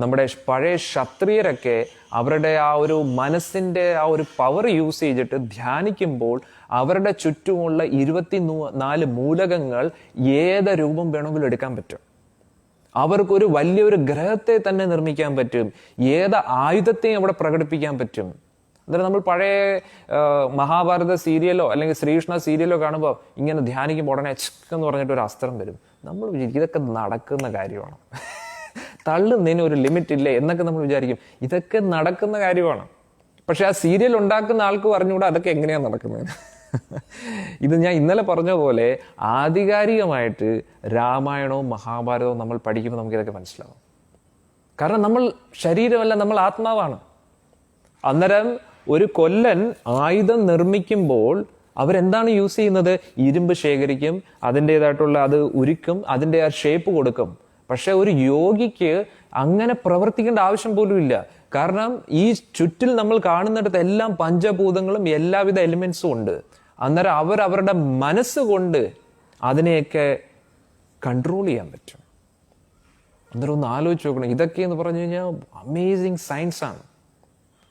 നമ്മുടെ പഴയ ക്ഷത്രിയരൊക്കെ അവരുടെ ആ ഒരു മനസ്സിന്റെ ആ ഒരു പവർ യൂസ് ചെയ്തിട്ട് ധ്യാനിക്കുമ്പോൾ അവരുടെ ചുറ്റുമുള്ള 24 മൂലകങ്ങൾ ഏത് രൂപം വേണമെങ്കിലും എടുക്കാൻ പറ്റും. അവർക്കൊരു വലിയൊരു ഗ്രഹത്തെ തന്നെ നിർമ്മിക്കാൻ പറ്റും. ഏത് ആയുധത്തെയും അവിടെ പ്രകടിപ്പിക്കാൻ പറ്റും. അന്നേരം നമ്മൾ പഴയ മഹാഭാരത സീരിയലോ അല്ലെങ്കിൽ ശ്രീകൃഷ്ണ സീരിയലോ കാണുമ്പോൾ ഇങ്ങനെ ധ്യാനിക്കുമ്പോൾ ഉടനെ എന്ന് പറഞ്ഞിട്ട് ഒരു അസ്ത്രം വരും. നമ്മൾ വിചാരിക്കും ഇതൊക്കെ നടക്കുന്ന കാര്യമാണ്, തള്ളുന്നതിന് ഒരു ലിമിറ്റ് ഇല്ലേ എന്നൊക്കെ നമ്മൾ വിചാരിക്കും. ഇതൊക്കെ നടക്കുന്ന കാര്യമാണ്. പക്ഷെ ആ സീരിയൽ ഉണ്ടാക്കുന്ന ആൾക്ക് പറഞ്ഞുകൂടാ അതൊക്കെ എങ്ങനെയാണ് നടക്കുന്നത്. ഇത് ഞാൻ ഇന്നലെ പറഞ്ഞ പോലെ ആധികാരികമായിട്ട് രാമായണവും മഹാഭാരതവും നമ്മൾ പഠിക്കുമ്പോൾ നമുക്കിതൊക്കെ മനസ്സിലാവും. കാരണം നമ്മൾ ശരീരമല്ല, നമ്മൾ ആത്മാവാണ്. അന്നേരം ഒരു കൊല്ലൻ ആയുധം നിർമ്മിക്കുമ്പോൾ അവരെന്താണ് യൂസ് ചെയ്യുന്നത്? ഇരുമ്പ് ശേഖരിക്കും, അതിൻ്റെതായിട്ടുള്ള അത് ഉരുക്കും, അതിൻ്റെ ആ ഷേപ്പ് കൊടുക്കും. പക്ഷെ ഒരു യോഗിക്ക് അങ്ങനെ പ്രവർത്തിക്കേണ്ട ആവശ്യം പോലും ഇല്ല. കാരണം ഈ ചുറ്റിൽ നമ്മൾ കാണുന്നിടത്ത് എല്ലാം പഞ്ചഭൂതങ്ങളും എല്ലാവിധ എലിമെന്റ്സും ഉണ്ട്. അന്നേരം അവരുടെ മനസ്സുകൊണ്ട് അതിനെയൊക്കെ കൺട്രോൾ ചെയ്യാൻ പറ്റും. അന്നേരം ഒന്ന് ആലോചിച്ച് നോക്കണം. ഇതൊക്കെ എന്ന് പറഞ്ഞു കഴിഞ്ഞാൽ അമേസിങ് സയൻസ് ആണ്.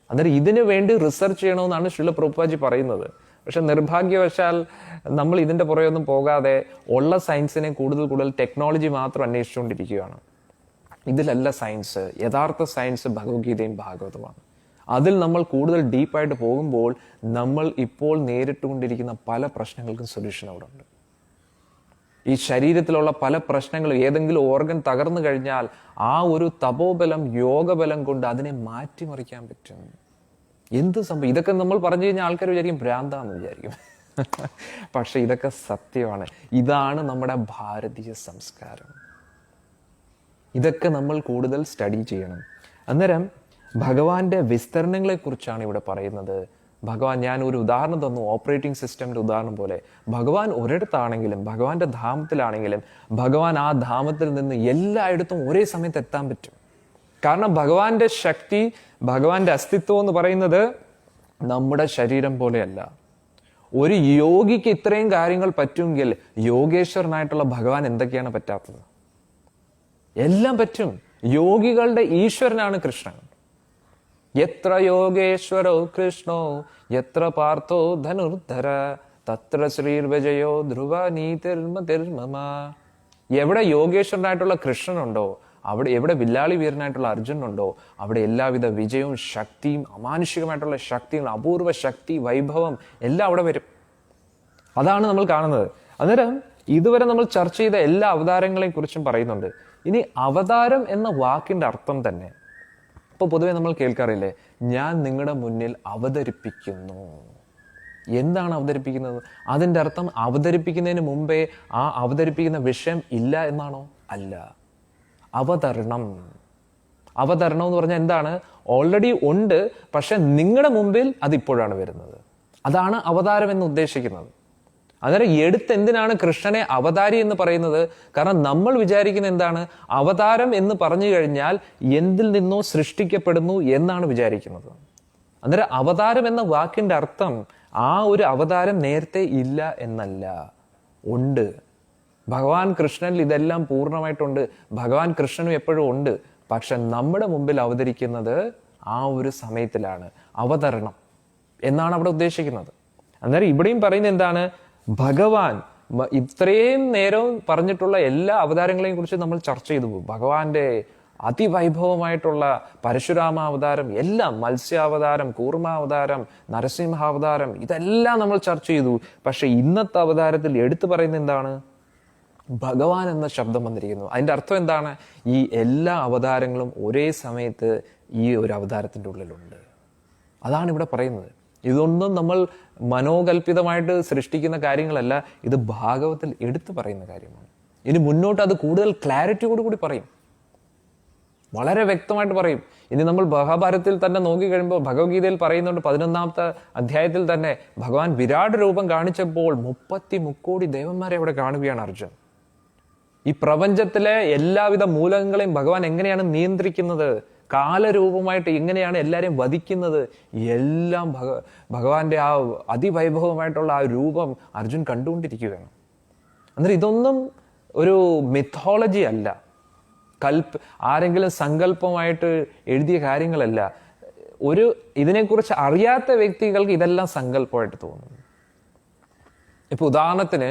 അന്നേരം ഇതിനു വേണ്ടി റിസർച്ച് ചെയ്യണമെന്നാണ് ശ്രീല പ്രഭുപാദി പറയുന്നത്. പക്ഷെ നിർഭാഗ്യവശാൽ നമ്മൾ ഇതിന്റെ പുറകെയൊന്നും പോകാതെ ഉള്ള സയൻസിനെ കൂടുതൽ ടെക്നോളജി മാത്രം അന്വേഷിച്ചുകൊണ്ടിരിക്കുകയാണ്. ഇതിലല്ല സയൻസ്. യഥാർത്ഥ സയൻസ് ഭഗവത്ഗീതയും ഭാഗവതമാണ്. അതിൽ നമ്മൾ കൂടുതൽ ഡീപ്പായിട്ട് പോകുമ്പോൾ നമ്മൾ ഇപ്പോൾ നേരിട്ടുകൊണ്ടിരിക്കുന്ന പല പ്രശ്നങ്ങൾക്കും സൊല്യൂഷൻ അവിടെ ഉണ്ട്. ഈ ശരീരത്തിലുള്ള പല പ്രശ്നങ്ങളും, ഏതെങ്കിലും ഓർഗൻ തകർന്നു കഴിഞ്ഞാൽ ആ ഒരു തപോബലം, യോഗബലം കൊണ്ട് അതിനെ മാറ്റിമറിക്കാൻ പറ്റും. എന്ത് സംഭവം? ഇതൊക്കെ നമ്മൾ പറഞ്ഞു കഴിഞ്ഞാൽ ആൾക്കാർ വിചാരിക്കും ഭ്രാന്താന്ന് വിചാരിക്കും. പക്ഷെ ഇതൊക്കെ സത്യമാണ്. ഇതാണ് നമ്മുടെ ഭാരതീയ സംസ്കാരം. ഇതൊക്കെ നമ്മൾ കൂടുതൽ സ്റ്റഡി ചെയ്യണം. അന്നേരം ഭഗവാന്റെ വിസ്തരണങ്ങളെ കുറിച്ചാണ് ഇവിടെ പറയുന്നത്. ഭഗവാൻ, ഞാൻ ഒരു ഉദാഹരണം തന്നു, ഓപ്പറേറ്റിംഗ് സിസ്റ്റമിന്റെ ഉദാഹരണം പോലെ. ഭഗവാൻ ഒരിടത്താണെങ്കിലും, ഭഗവാന്റെ ധാമത്തിലാണെങ്കിലും, ഭഗവാൻ ആ ധാമത്തിൽ നിന്ന് എല്ലായിടത്തും ഒരേ സമയത്ത് എത്താൻ പറ്റും. കാരണം ഭഗവാന്റെ ശക്തി, ഭഗവാന്റെ അസ്തിത്വം എന്ന് പറയുന്നത് നമ്മുടെ ശരീരം പോലെയല്ല. ഒരു യോഗിക്ക് ഇത്രയും കാര്യങ്ങൾ പറ്റുമെങ്കിൽ യോഗേശ്വരനായിട്ടുള്ള ഭഗവാൻ എന്തൊക്കെയാണ് പറ്റാത്തത്? എല്ലാം പറ്റും. യോഗികളുടെ ഈശ്വരനാണ് കൃഷ്ണൻ. എത്ര യോഗേശ്വരോ കൃഷ്ണോ യത്ര പാർത്ഥോ ധനുർധര തത്ര ശ്രീർവിജയോ ധ്രുവ നീതിർമതിർമമ. എവിടെ യോഗേശ്വരനായിട്ടുള്ള കൃഷ്ണനുണ്ടോ, അവിടെ എവിടെ വില്ലാളി വീരനായിട്ടുള്ള അർജുനുണ്ടോ, അവിടെ എല്ലാവിധ വിജയവും ശക്തിയും, അമാനുഷികമായിട്ടുള്ള ശക്തിയും, അപൂർവ ശക്തി, വൈഭവം എല്ലാം അവിടെ വരും. അതാണ് നമ്മൾ കാണുന്നത്. അന്നേരം ഇതുവരെ നമ്മൾ ചർച്ച ചെയ്ത എല്ലാ അവതാരങ്ങളെയും കുറിച്ചും പറയുന്നുണ്ട്. ഇനി അവതാരം എന്ന വാക്കിന്റെ അർത്ഥം തന്നെ ഇപ്പൊ പൊതുവെ നമ്മൾ കേൾക്കാറില്ലേ, ഞാൻ നിങ്ങളുടെ മുന്നിൽ അവതരിപ്പിക്കുന്നു. എന്താണ് അവതരിപ്പിക്കുന്നത്? അതിന്റെ അർത്ഥം അവതരിപ്പിക്കുന്നതിന് മുമ്പേ ആ അവതരിപ്പിക്കുന്ന വിഷയം ഇല്ല എന്നാണോ? അല്ല. അവതരണം. അവതരണം എന്ന് പറഞ്ഞാൽ എന്താണ്? ഓൾറെഡി ഉണ്ട്, പക്ഷെ നിങ്ങളുടെ മുമ്പിൽ അതിപ്പോഴാണ് വരുന്നത്. അതാണ് അവതാരം എന്ന് ഉദ്ദേശിക്കുന്നത്. അന്നേരം എന്തിനാണ് കൃഷ്ണനെ അവതാരി എന്ന് പറയുന്നത്? കാരണം നമ്മൾ വിചാരിക്കുന്ന എന്താണ്? അവതാരം എന്ന് പറഞ്ഞു കഴിഞ്ഞാൽ എന്തിൽ നിന്നോ സൃഷ്ടിക്കപ്പെടുന്നു എന്നാണ് വിചാരിക്കുന്നത്. അന്നേരം അവതാരം എന്ന വാക്കിന്റെ അർത്ഥം ആ ഒരു അവതാരം നേരത്തെ ഇല്ല എന്നല്ല, ഉണ്ട്. ഭഗവാൻ കൃഷ്ണനിൽ ഇതെല്ലാം പൂർണ്ണമായിട്ടുണ്ട്. ഭഗവാൻ കൃഷ്ണനും എപ്പോഴും ഉണ്ട്. പക്ഷെ നമ്മുടെ മുമ്പിൽ അവതരിക്കുന്നത് ആ ഒരു സമയത്തിലാണ്. അവതരണം എന്നാണ് അവിടെ ഉദ്ദേശിക്കുന്നത്. അന്നേരം ഇവിടെയും പറയുന്നത് എന്താണ്? ഭഗവാൻ ഇത്രയും നേരം പറഞ്ഞിട്ടുള്ള എല്ലാ അവതാരങ്ങളെയും കുറിച്ച് നമ്മൾ ചർച്ച ചെയ്തു. ഭഗവാന്റെ അതിവൈഭവമായിട്ടുള്ള പരശുരാമ അവതാരം, എല്ലാം, മത്സ്യാവതാരം, കൂർമാവതാരം, നരസിംഹാവതാരം, ഇതെല്ലാം നമ്മൾ ചർച്ച ചെയ്തു. പക്ഷെ ഇന്നത്തെ അവതാരത്തിൽ എടുത്തു പറയുന്നത് എന്താണ്? ഭഗവാൻ എന്ന ശബ്ദം വന്നിരിക്കുന്നു. അതിന്റെ അർത്ഥം എന്താണ്? ഈ എല്ലാ അവതാരങ്ങളും ഒരേ സമയത്ത് ഈ ഒരു അവതാരത്തിന്റെ ഉള്ളിലുണ്ട്. അതാണ് ഇവിടെ പറയുന്നത്. ഇതൊന്നും നമ്മൾ മനോകൽപിതമായിട്ട് സൃഷ്ടിക്കുന്ന കാര്യങ്ങളല്ല, ഇത് ഭാഗവത്തിൽ എടുത്തു പറയുന്ന കാര്യമാണ്. ഇനി മുന്നോട്ട് അത് കൂടുതൽ ക്ലാരിറ്റിയോടുകൂടി പറയും, വളരെ വ്യക്തമായിട്ട് പറയും. ഇനി നമ്മൾ മഹാഭാരതത്തിൽ തന്നെ നോക്കിക്കഴിയുമ്പോൾ ഭഗവത്ഗീതയിൽ പറയുന്നുണ്ട്, 11ാമത്തെ അധ്യായത്തിൽ തന്നെ ഭഗവാൻ വിരാട് രൂപം കാണിച്ചപ്പോൾ 33 കോടി ദേവന്മാരെ അവിടെ കാണുകയാണ് അർജുൻ. ഈ പ്രപഞ്ചത്തിലെ എല്ലാവിധ മൂലകങ്ങളെയും ഭഗവാൻ എങ്ങനെയാണ് നിയന്ത്രിക്കുന്നത്, കാലരൂപമായിട്ട് എങ്ങനെയാണ് എല്ലാരെയും വധിക്കുന്നത്, എല്ലാം ഭഗവാന്റെ ആ അതിവൈഭവമായിട്ടുള്ള ആ രൂപം അർജുൻ കണ്ടുകൊണ്ടിരിക്കുകയാണ്. അന്നേരം ഇതൊന്നും ഒരു മിത്തോളജി അല്ല, ആരെങ്കിലും സങ്കല്പമായിട്ട് എഴുതിയ കാര്യങ്ങളല്ല. ഇതിനെക്കുറിച്ച് അറിയാത്ത വ്യക്തികൾക്ക് ഇതെല്ലാം സങ്കല്പമായിട്ട് തോന്നും. ഇപ്പൊ ഉദാഹരണത്തിന്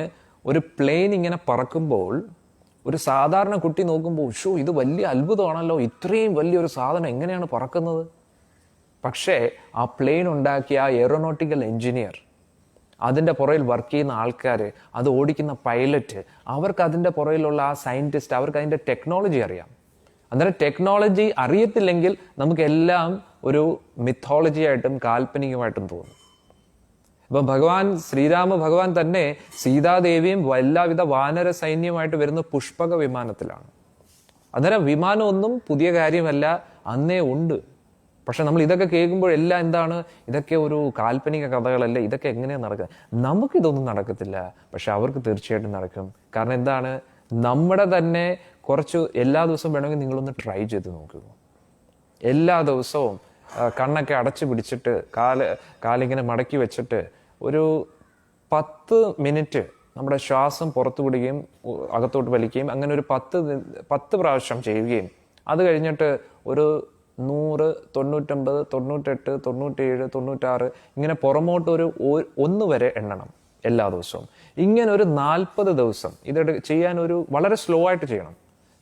ഒരു പ്ലെയിൻ ഇങ്ങനെ പറക്കുമ്പോൾ ഒരു സാധാരണ കുട്ടി നോക്കുമ്പോൾ ഇത് വലിയ അത്ഭുതമാണല്ലോ, ഇത്രയും വലിയൊരു സാധനം എങ്ങനെയാണ് പറക്കുന്നത്? പക്ഷേ ആ പ്ലെയിൻ ഉണ്ടാക്കിയ ആ എയറോനോട്ടിക്കൽ എഞ്ചിനീയർ, അതിൻ്റെ പുറയിൽ വർക്ക് ചെയ്യുന്ന ആൾക്കാർ, അത് ഓടിക്കുന്ന പൈലറ്റ്, അവർക്ക് അതിൻ്റെ പുറയിലുള്ള ആ സയൻറ്റിസ്റ്റ്, അവർക്ക് അതിൻ്റെ ടെക്നോളജി അറിയാം. അന്നേരം ടെക്നോളജി അറിയത്തില്ലെങ്കിൽ നമുക്കെല്ലാം ഒരു മിത്തോളജി ആയിട്ടും കാൽപ്പനികമായിട്ടും തോന്നും. ഇപ്പം ശ്രീരാമ ഭഗവാൻ തന്നെ സീതാദേവിയും എല്ലാവിധ വാനര സൈന്യമായിട്ട് വരുന്ന പുഷ്പക വിമാനത്തിലാണ്. അന്നേരം വിമാനമൊന്നും പുതിയ കാര്യമല്ല, അന്നേ ഉണ്ട്. പക്ഷെ നമ്മൾ ഇതൊക്കെ കേൾക്കുമ്പോൾ എല്ലാം എന്താണ്, ഇതൊക്കെ ഒരു കാൽപ്പനിക കഥകളല്ലേ, ഇതൊക്കെ എങ്ങനെയാണ് നടക്കുന്നത്? നമുക്കിതൊന്നും നടക്കത്തില്ല, പക്ഷെ അവർക്ക് തീർച്ചയായിട്ടും നടക്കും. കാരണം എന്താണ്, നമ്മുടെ തന്നെ കുറച്ച് എല്ലാ ദിവസവും വേണമെങ്കിൽ നിങ്ങളൊന്ന് ട്രൈ ചെയ്ത് നോക്കുക. എല്ലാ ദിവസവും കണ്ണൊക്കെ അടച്ചു പിടിച്ചിട്ട് കാലിങ്ങനെ മടക്കി വെച്ചിട്ട് ഒരു 10 മിനിറ്റ് നമ്മുടെ ശ്വാസം പുറത്തു വിടുകയും അകത്തോട്ട് വലിക്കുകയും അങ്ങനെ ഒരു 10 പ്രാവശ്യം ചെയ്യുകയും അത് കഴിഞ്ഞിട്ട് ഒരു 100, 99, 98, 97, 96 ഇങ്ങനെ പുറമോട്ട് ഒരു 1 വരെ എണ്ണണം എല്ലാ ദിവസവും. ഇങ്ങനെ ഒരു 40 ദിവസം ഇത് ചെയ്യാൻ വളരെ സ്ലോ ആയിട്ട് ചെയ്യണം.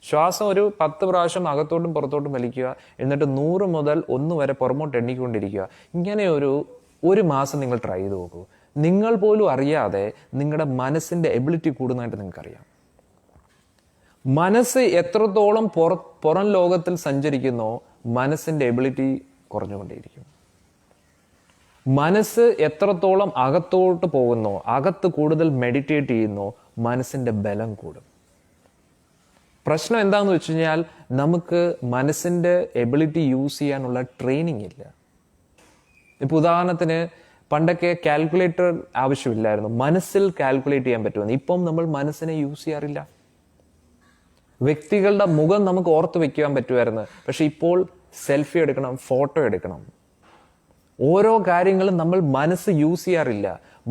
ശ്വാസം ഒരു 10 പ്രാവശ്യം അകത്തോട്ടും പുറത്തോട്ടും വലിക്കുക, എന്നിട്ട് 100 മുതൽ 1 വരെ പുറമോട്ട് എണ്ണിക്കൊണ്ടിരിക്കുക. ഇങ്ങനെ ഒരു മാസം നിങ്ങൾ ട്രൈ ചെയ്ത് നോക്കൂ. നിങ്ങൾ പോലും അറിയാതെ നിങ്ങളുടെ മനസ്സിന്റെ എബിലിറ്റി കൂടുന്നതായിട്ട് നിങ്ങൾക്കറിയാം. മനസ്സ് എത്രത്തോളം പുറം ലോകത്തിൽ സഞ്ചരിക്കുന്നോ മനസ്സിന്റെ എബിലിറ്റി കുറഞ്ഞുകൊണ്ടേയിരിക്കും. മനസ്സ് എത്രത്തോളം അകത്തോട്ട് പോകുന്നോ, അകത്ത് കൂടുതൽ മെഡിറ്റേറ്റ് ചെയ്യുന്നോ മനസ്സിന്റെ ബലം കൂടും. പ്രശ്നം എന്താണെന്ന് വെച്ച് കഴിഞ്ഞാൽ നമുക്ക് മനസ്സിന്റെ എബിലിറ്റി യൂസ് ചെയ്യാനുള്ള ട്രെയിനിങ് ഇല്ല. ഇപ്പൊ ഉദാഹരണത്തിന് പണ്ടൊക്കെ കാൽക്കുലേറ്റർ ആവശ്യമില്ലായിരുന്നു, മനസ്സിൽ കാൽക്കുലേറ്റ് ചെയ്യാൻ പറ്റുമെന്ന്. ഇപ്പം നമ്മൾ മനസ്സിനെ യൂസ് ചെയ്യാറില്ല. വ്യക്തികളുടെ മുഖം നമുക്ക് ഓർത്ത് വെക്കാൻ പറ്റുമായിരുന്നു, പക്ഷെ ഇപ്പോൾ സെൽഫി എടുക്കണം, ഫോട്ടോ എടുക്കണം. ഓരോ കാര്യങ്ങളും നമ്മൾ മനസ്സ് യൂസ് ചെയ്യാറില്ല.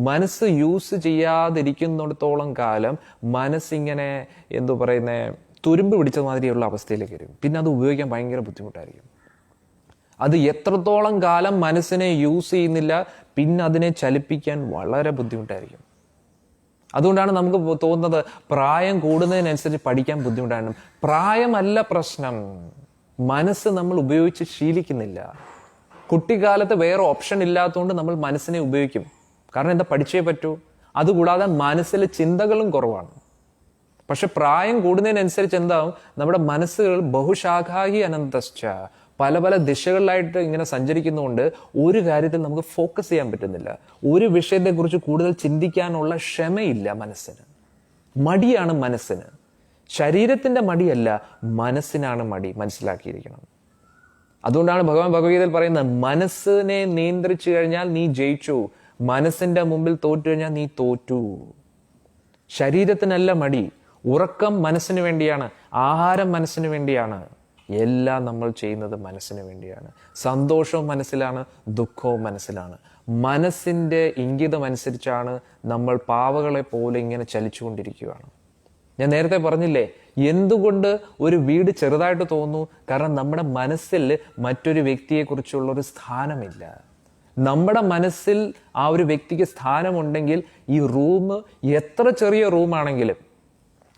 മനസ്സ് യൂസ് ചെയ്യാതിരിക്കുന്നിടത്തോളം കാലം മനസ്സിങ്ങനെ തുരുമ്പ് പിടിച്ച മാതിരിയുള്ള അവസ്ഥയിലേക്ക് വരും. പിന്നെ അത് ഉപയോഗിക്കാൻ ഭയങ്കര ബുദ്ധിമുട്ടായിരിക്കും. അത് എത്രത്തോളം കാലം മനസ്സിനെ യൂസ് ചെയ്യുന്നില്ല, പിന്നെ അതിനെ ചലിപ്പിക്കാൻ വളരെ ബുദ്ധിമുട്ടായിരിക്കും. അതുകൊണ്ടാണ് നമുക്ക് തോന്നുന്നത് പ്രായം കൂടുന്നതിനനുസരിച്ച് പഠിക്കാൻ ബുദ്ധിമുട്ടാണ്. പ്രായമല്ല പ്രശ്നം, മനസ്സ് നമ്മൾ ഉപയോഗിച്ച് ശീലിക്കുന്നില്ല. കുട്ടിക്കാലത്ത് വേറെ ഓപ്ഷൻ ഇല്ലാത്തതുകൊണ്ട് നമ്മൾ മനസ്സിനെ ഉപയോഗിക്കും. കാരണം എന്താ, പഠിച്ചേ പറ്റൂ. അതുകൂടാതെ മനസ്സിൽ ചിന്തകളും കുറവാണ്. പക്ഷെ പ്രായം കൂടുന്നതിനനുസരിച്ച് എന്താവും, നമ്മുടെ മനസ്സുകൾ ബഹുശാഖാഹി അനന്തശ്ച, പല പല ദിശകളിലായിട്ട് ഇങ്ങനെ സഞ്ചരിക്കുന്നതുകൊണ്ട് ഒരു കാര്യത്തിൽ നമുക്ക് ഫോക്കസ് ചെയ്യാൻ പറ്റുന്നില്ല. ഒരു വിഷയത്തെക്കുറിച്ച് കൂടുതൽ ചിന്തിക്കാനുള്ള ക്ഷമയില്ല മനസ്സിന്. മടിയാണ് മനസ്സിന്. ശരീരത്തിന്റെ മടിയല്ല, മനസ്സിനാണ് മടി. മനസ്സിലാക്കിയിരിക്കണം. അതുകൊണ്ടാണ് ഭഗവത്ഗീതയിൽ പറയുന്നത്, മനസ്സിനെ നിയന്ത്രിച്ചു കഴിഞ്ഞാൽ നീ ജയിച്ചു, മനസ്സിന്റെ മുമ്പിൽ തോറ്റു കഴിഞ്ഞാൽ നീ തോറ്റു. ശരീരത്തിനല്ല മടി. ഉറക്കം മനസ്സിന് വേണ്ടിയാണ്, ആഹാരം മനസ്സിന് വേണ്ടിയാണ്, എല്ലാം നമ്മൾ ചെയ്യുന്നത് മനസ്സിന് വേണ്ടിയാണ്. സന്തോഷവും മനസ്സിലാണ്, ദുഃഖവും മനസ്സിലാണ്. മനസ്സിന്റെ ഇംഗിതം അനുസരിച്ചാണ് നമ്മൾ പാവകളെ പോലെ ഇങ്ങനെ ചലിച്ചുകൊണ്ടിരിക്കുകയാണ്. ഞാൻ നേരത്തെ പറഞ്ഞില്ലേ, എന്തുകൊണ്ട് ഒരു വീട് ചെറുതായിട്ട് തോന്നുന്നു? കാരണം നമ്മുടെ മനസ്സിൽ മറ്റൊരു വ്യക്തിയെക്കുറിച്ചുള്ള ഒരു സ്ഥാനമില്ല. നമ്മുടെ മനസ്സിൽ ആ ഒരു വ്യക്തിക്ക് സ്ഥാനമുണ്ടെങ്കിൽ ഈ റൂം എത്ര ചെറിയ റൂമാണെങ്കിലും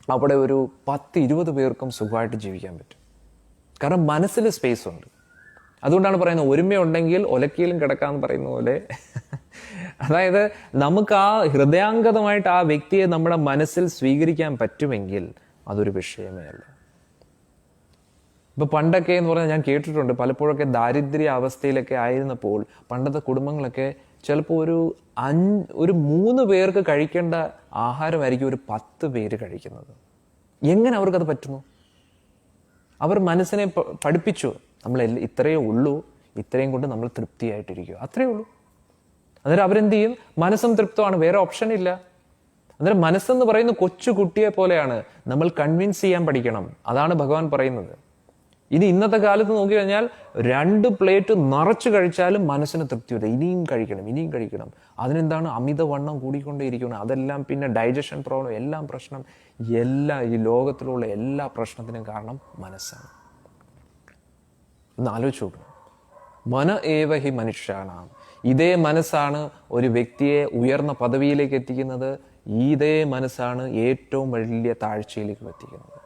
അവിടെ ഒരു 10-20 പേർക്കും സുഖമായിട്ട് ജീവിക്കാൻ പറ്റും. കാരണം മനസ്സിൽ സ്പേസ് ഉണ്ട്. അതുകൊണ്ടാണ് പറയുന്നത്, ഒരുമയുണ്ടെങ്കിൽ ഒലക്കയിലും കിടക്കാന്ന് പറയുന്ന പോലെ. അതായത് നമുക്ക് ആ ഹൃദയാംഗതമായിട്ട് ആ വ്യക്തിയെ നമ്മുടെ മനസ്സിൽ സ്വീകരിക്കാൻ പറ്റുമെങ്കിൽ അതൊരു വിഷയമേ അല്ല. ഇപ്പൊ പണ്ടൊക്കെ എന്ന് പറഞ്ഞാൽ ഞാൻ കേട്ടിട്ടുണ്ട്, പലപ്പോഴൊക്കെ ദാരിദ്ര്യ അവസ്ഥയിലൊക്കെ ആയിരുന്നപ്പോൾ പണ്ടത്തെ കുടുംബങ്ങളൊക്കെ ചിലപ്പോൾ ഒരു 3 പേർക്ക് കഴിക്കേണ്ട ആഹാരമായിരിക്കും ഒരു 10 പേര് കഴിക്കുന്നത്. എങ്ങനെ അവർക്കത് പറ്റുന്നു? അവർ മനസ്സിനെ പഠിപ്പിച്ചു, നമ്മൾ ഇത്രയേ ഉള്ളൂ, ഇത്രയും കൊണ്ട് നമ്മൾ തൃപ്തിയായിട്ടിരിക്കുക, അത്രയേ ഉള്ളൂ. അന്നേരം അവരെന്ത് ചെയ്യും? മനസ്സും തൃപ്തമാണ്, വേറെ ഓപ്ഷൻ ഇല്ല. അന്നേരം മനസ്സെന്ന് പറയുന്ന കൊച്ചു കുട്ടിയെ പോലെയാണ്, നമ്മൾ കൺവിൻസ് ചെയ്യാൻ പഠിക്കണം. അതാണ് ഭഗവാൻ പറയുന്നത്. ഇനി ഇന്നത്തെ കാലത്ത് നോക്കി കഴിഞ്ഞാൽ 2 പ്ലേറ്റ് നിറച്ച് കഴിച്ചാലും മനസ്സിന് തൃപ്തിയുണ്ട്, ഇനിയും കഴിക്കണം, ഇനിയും കഴിക്കണം. അതിനെന്താണ്? അമിതവണ്ണം കൂടിക്കൊണ്ടേയിരിക്കണം. അതെല്ലാം പിന്നെ ഡൈജഷൻ പ്രോബ്ലം, എല്ലാം പ്രശ്നം. ഈ ലോകത്തിലുള്ള എല്ലാ പ്രശ്നത്തിനും കാരണം മനസ്സാണ്. ഒന്ന് ആലോചിച്ച് നോക്കണം. മന ഏവ ഹി മനുഷ്യാണാം. ഇതേ മനസ്സാണ് ഒരു വ്യക്തിയെ ഉയർന്ന പദവിയിലേക്ക് എത്തിക്കുന്നത്. ഇതേ മനസ്സാണ് ഏറ്റവും വലിയ താഴ്ചയിലേക്ക് എത്തിക്കുന്നത്.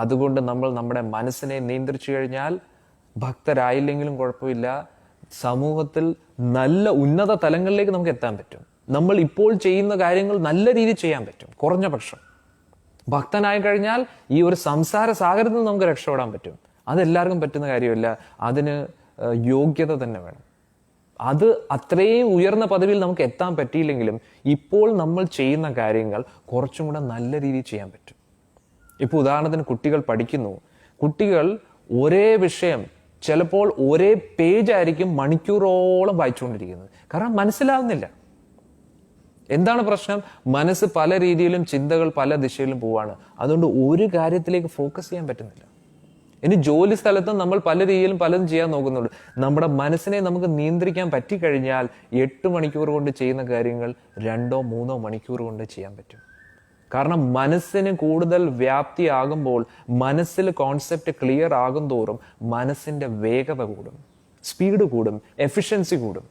അതുകൊണ്ട് നമ്മൾ നമ്മുടെ മനസ്സിനെ നിയന്ത്രിച്ചു കഴിഞ്ഞാൽ ഭക്തരായില്ലെങ്കിലും കുഴപ്പമില്ല, സമൂഹത്തിൽ നല്ല ഉന്നത തലങ്ങളിലേക്ക് നമുക്ക് എത്താൻ പറ്റും. നമ്മൾ ഇപ്പോൾ ചെയ്യുന്ന കാര്യങ്ങൾ നല്ല രീതിയിൽ ചെയ്യാൻ പറ്റും. കുറഞ്ഞ പക്ഷം ഭക്തനായി കഴിഞ്ഞാൽ ഈ ഒരു സംസാര സാഗരത്തിൽ നമുക്ക് രക്ഷപ്പെടാൻ പറ്റും. അതെല്ലാവർക്കും പറ്റുന്ന കാര്യമല്ല. അതിന് യോഗ്യത തന്നെ വേണം. അത് അത്രയും ഉയർന്ന പദവിയിൽ നമുക്ക് എത്താൻ പറ്റിയില്ലെങ്കിലും ഇപ്പോൾ നമ്മൾ ചെയ്യുന്ന കാര്യങ്ങൾ കുറച്ചും കൂടെ നല്ല രീതിയിൽ ചെയ്യാൻ പറ്റും. ഇപ്പോൾ ഉദാഹരണത്തിന് കുട്ടികൾ പഠിക്കുന്നു. കുട്ടികൾ ഒരേ വിഷയം ചിലപ്പോൾ ഒരേ പേജ് ആയിരിക്കും മണിക്കൂറോളം വായിച്ചുകൊണ്ടിരിക്കുന്നത്. കാരണം മനസ്സിലാവുന്നില്ല. എന്താണ് പ്രശ്നം? മനസ്സ് പല രീതിയിലും, ചിന്തകൾ പല ദിശയിലും പോവാണ്. അതുകൊണ്ട് ഒരു കാര്യത്തിലേക്ക് ഫോക്കസ് ചെയ്യാൻ പറ്റുന്നില്ല. ഇനി ജോലി സ്ഥലത്തും നമ്മൾ പല രീതിയിലും പലതും ചെയ്യാൻ നോക്കുന്നുണ്ട്. നമ്മുടെ മനസ്സിനെ നമുക്ക് നിയന്ത്രിക്കാൻ പറ്റിക്കഴിഞ്ഞാൽ 8 മണിക്കൂർ കൊണ്ട് ചെയ്യുന്ന കാര്യങ്ങൾ 2-3 മണിക്കൂർ കൊണ്ട് ചെയ്യാൻ പറ്റും. കാരണം മനസ്സിന് കൂടുതൽ വ്യാപ്തിയാകുമ്പോൾ, മനസ്സിൽ കോൺസെപ്റ്റ് ക്ലിയർ ആകും തോറും മനസ്സിന്റെ വേഗത കൂടും, സ്പീഡ് കൂടും, എഫിഷ്യൻസി കൂടും.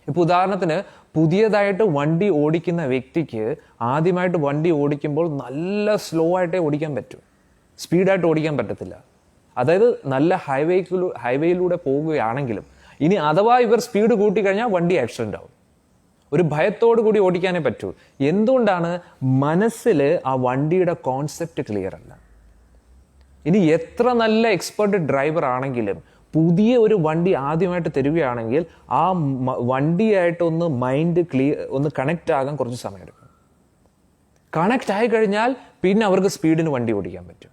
ഇപ്പൊ ഉദാഹരണത്തിന് പുതിയതായിട്ട് വണ്ടി ഓടിക്കുന്ന വ്യക്തിക്ക് ആദ്യമായിട്ട് വണ്ടി ഓടിക്കുമ്പോൾ നല്ല സ്ലോ ആയിട്ടേ ഓടിക്കാൻ പറ്റൂ, സ്പീഡായിട്ട് ഓടിക്കാൻ പറ്റത്തില്ല. അതായത് നല്ല ഹൈവേയിലൂടെ പോവുകയാണെങ്കിലും ഇനി അഥവാ ഇവർ സ്പീഡ് കൂട്ടിക്കഴിഞ്ഞാൽ വണ്ടി ആക്സിഡന്റ് ആവും. ഒരു ഭയത്തോടു കൂടി ഓടിക്കാനേ പറ്റൂ. എന്തുകൊണ്ടാണ്? മനസ്സിൽ ആ വണ്ടിയുടെ കോൺസെപ്റ്റ് ക്ലിയർ അല്ല. ഇനി എത്ര നല്ല എക്സ്പെർട്ട് ഡ്രൈവർ ആണെങ്കിലും പുതിയ ഒരു വണ്ടി ആദ്യമായിട്ട് തരികയാണെങ്കിൽ ആ വണ്ടിയായിട്ടൊന്ന് മൈൻഡ് ഒന്ന് കണക്ട് ആകാൻ കുറച്ച് സമയമെടുക്കും. കണക്ട് ആയി കഴിഞ്ഞാൽ പിന്നെ അവർക്ക് സ്പീഡിന് വണ്ടി ഓടിക്കാൻ പറ്റും.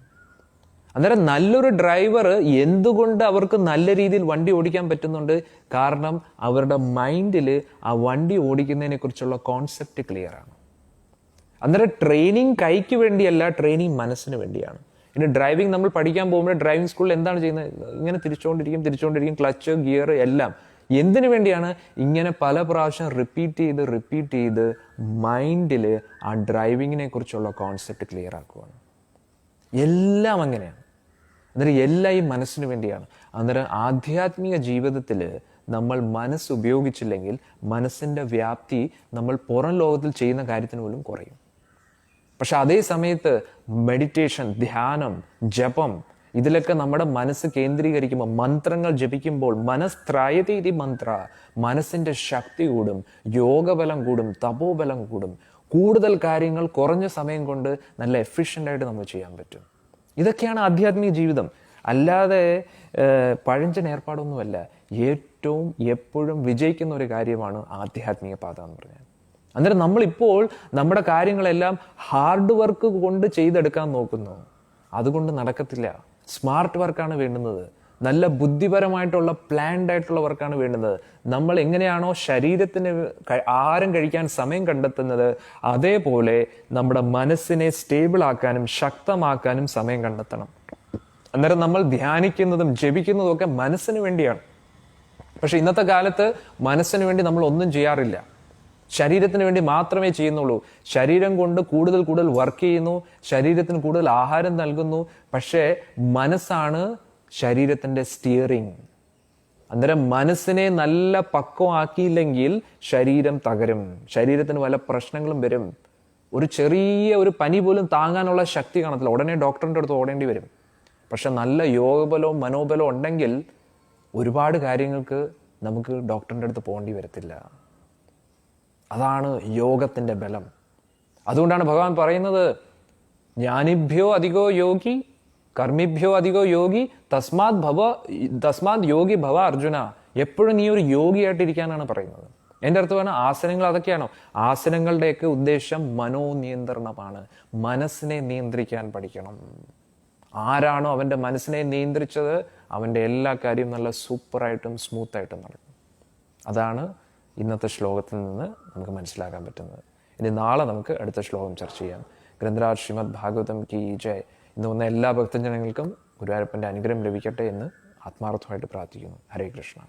അന്നേരം നല്ലൊരു ഡ്രൈവർ എന്തുകൊണ്ട് അവർക്ക് നല്ല രീതിയിൽ വണ്ടി ഓടിക്കാൻ പറ്റുന്നുണ്ട്? കാരണം അവരുടെ മൈൻഡിൽ ആ വണ്ടി ഓടിക്കുന്നതിനെ കുറിച്ചുള്ള കോൺസെപ്റ്റ് ക്ലിയർ ആണ്. അന്നേരം ട്രെയിനിങ് കൈക്ക് വേണ്ടിയല്ല, ട്രെയിനിങ് മനസ്സിന് വേണ്ടിയാണ്. ഇനി ഡ്രൈവിംഗ് നമ്മൾ പഠിക്കാൻ പോകുമ്പോൾ ഡ്രൈവിംഗ് സ്കൂളിൽ എന്താണ് ചെയ്യുന്നത്? ഇങ്ങനെ തിരിച്ചുകൊണ്ടിരിക്കും, ക്ലച്ച്, ഗിയർ എല്ലാം. എന്തിനു വേണ്ടിയാണ്? ഇങ്ങനെ പല പ്രാവശ്യം റിപ്പീറ്റ് ചെയ്ത് മൈൻഡിൽ ആ ഡ്രൈവിങ്ങിനെ കുറിച്ചുള്ള കോൺസെപ്റ്റ് ക്ലിയർ ആക്കുകയാണ്. എല്ലാം അങ്ങനെയാണ്. അന്നേരം എല്ലാം ഈ മനസ്സിന് വേണ്ടിയാണ്. അന്നേരം ആധ്യാത്മിക ജീവിതത്തിൽ നമ്മൾ മനസ്സ് ഉപയോഗിച്ചില്ലെങ്കിൽ മനസ്സിന്റെ വ്യാപ്തി നമ്മൾ പുറം ലോകത്തിൽ ചെയ്യുന്ന കാര്യത്തിന് പോലും കുറയും. പക്ഷെ അതേ സമയത്ത് മെഡിറ്റേഷൻ, ധ്യാനം, ജപം, ഇതിലൊക്കെ നമ്മുടെ മനസ്സ് കേന്ദ്രീകരിക്കുമ്പോൾ, മന്ത്രങ്ങൾ ജപിക്കുമ്പോൾ, മനസ്ത്രായതീതി മന്ത്ര, മനസ്സിന്റെ ശക്തി കൂടും, യോഗബലം കൂടും, തപോബലം കൂടും. കൂടുതൽ കാര്യങ്ങൾ കുറഞ്ഞ സമയം കൊണ്ട് നല്ല എഫിഷ്യൻ്റ് ആയിട്ട് നമ്മൾ ചെയ്യാൻ പറ്റും. ഇതൊക്കെയാണ് ആധ്യാത്മിക ജീവിതം. അല്ലാതെ പഴഞ്ചൻ ഏർപ്പാടൊന്നുമല്ല. ഏറ്റവും എപ്പോഴും വിജയിക്കുന്ന ഒരു കാര്യമാണ് ആധ്യാത്മിക പാത എന്ന് പറഞ്ഞാൽ. അന്നേരം നമ്മളിപ്പോൾ നമ്മുടെ കാര്യങ്ങളെല്ലാം ഹാർഡ് വർക്ക് കൊണ്ട് ചെയ്തെടുക്കാൻ നോക്കുന്നു. അതുകൊണ്ട് നടക്കത്തില്ല. സ്മാർട്ട് വർക്കാണ് വേണ്ടുന്നത്. നല്ല ബുദ്ധിപരമായിട്ടുള്ള പ്ലാൻഡ് ആയിട്ടുള്ള വർക്കാണ് വേണ്ടുന്നത്. നമ്മൾ എങ്ങനെയാണോ ശരീരത്തിന് ആഹാരം കഴിക്കാൻ സമയം കണ്ടെത്തുന്നത്, അതേപോലെ നമ്മുടെ മനസ്സിനെ സ്റ്റേബിൾ ആക്കാനും ശക്തമാക്കാനും സമയം കണ്ടെത്തണം. അന്നേരം നമ്മൾ ധ്യാനിക്കുന്നതും ജപിക്കുന്നതും ഒക്കെ മനസ്സിന് വേണ്ടിയാണ്. പക്ഷെ ഇന്നത്തെ കാലത്ത് മനസ്സിന് വേണ്ടി നമ്മൾ ഒന്നും ചെയ്യാറില്ല. ശരീരത്തിന് വേണ്ടി മാത്രമേ ചെയ്യുന്നുള്ളൂ. ശരീരം കൊണ്ട് കൂടുതൽ വർക്ക് ചെയ്യുന്നു, ശരീരത്തിന് കൂടുതൽ ആഹാരം നൽകുന്നു. പക്ഷേ മനസ്സാണ് ശരീരത്തിന്റെ സ്റ്റിയറിംഗ്. അന്നേരം മനസ്സിനെ നല്ല പക്വമാക്കിയില്ലെങ്കിൽ ശരീരം തകരും, ശരീരത്തിന് പല പ്രശ്നങ്ങളും വരും. ഒരു ചെറിയ ഒരു പനി പോലും താങ്ങാനുള്ള ശക്തി കാണത്തില്ല, ഉടനെ ഡോക്ടറിൻ്റെ അടുത്ത് ഓടേണ്ടി വരും. പക്ഷെ നല്ല യോഗബലവും മനോബലവും ഉണ്ടെങ്കിൽ ഒരുപാട് കാര്യങ്ങൾക്ക് നമുക്ക് ഡോക്ടറിൻ്റെ അടുത്ത് പോകേണ്ടി വരത്തില്ല. അതാണ് യോഗത്തിന്റെ ബലം. അതുകൊണ്ടാണ് ഭഗവാൻ പറയുന്നത്, ജ്ഞാനിഭ്യോ അധികോ യോഗി കർമ്മിഭ്യോ അധികോ യോഗി തസ്മാത് യോഗി ഭവ അർജുന. എപ്പോഴും നീ ഒരു യോഗിയായിട്ടിരിക്കാനാണ് പറയുന്നത്. എൻ്റെ അർത്ഥമാണ് ആസനങ്ങൾ അതൊക്കെയാണോ? ആസനങ്ങളുടെയൊക്കെ ഉദ്ദേശം മനോനിയന്ത്രണമാണ്. മനസ്സിനെ നിയന്ത്രിക്കാൻ പഠിക്കണം. ആരാണോ അവൻ്റെ മനസ്സിനെ നിയന്ത്രിച്ചത് അവൻ്റെ എല്ലാ കാര്യവും നല്ല സൂപ്പറായിട്ടും സ്മൂത്തായിട്ടും നടക്കും. അതാണ് ഇന്നത്തെ ശ്ലോകത്തിൽ നിന്ന് നമുക്ക് മനസ്സിലാക്കാൻ പറ്റുന്നത്. ഇനി നാളെ നമുക്ക് അടുത്ത ശ്ലോകം ചർച്ച ചെയ്യാം. ഗ്രന്ഥരാജ് ശ്രീമദ് ഭാഗവതം കി ജയ്. ഇന്ന് വന്ന എല്ലാ ഭക്തജനങ്ങൾക്കും ഗുരുവായൂരപ്പൻ്റെ അനുഗ്രഹം ലഭിക്കട്ടെ എന്ന് ആത്മാർത്ഥമായിട്ട് പ്രാർത്ഥിക്കുന്നു. ഹരേ കൃഷ്ണ.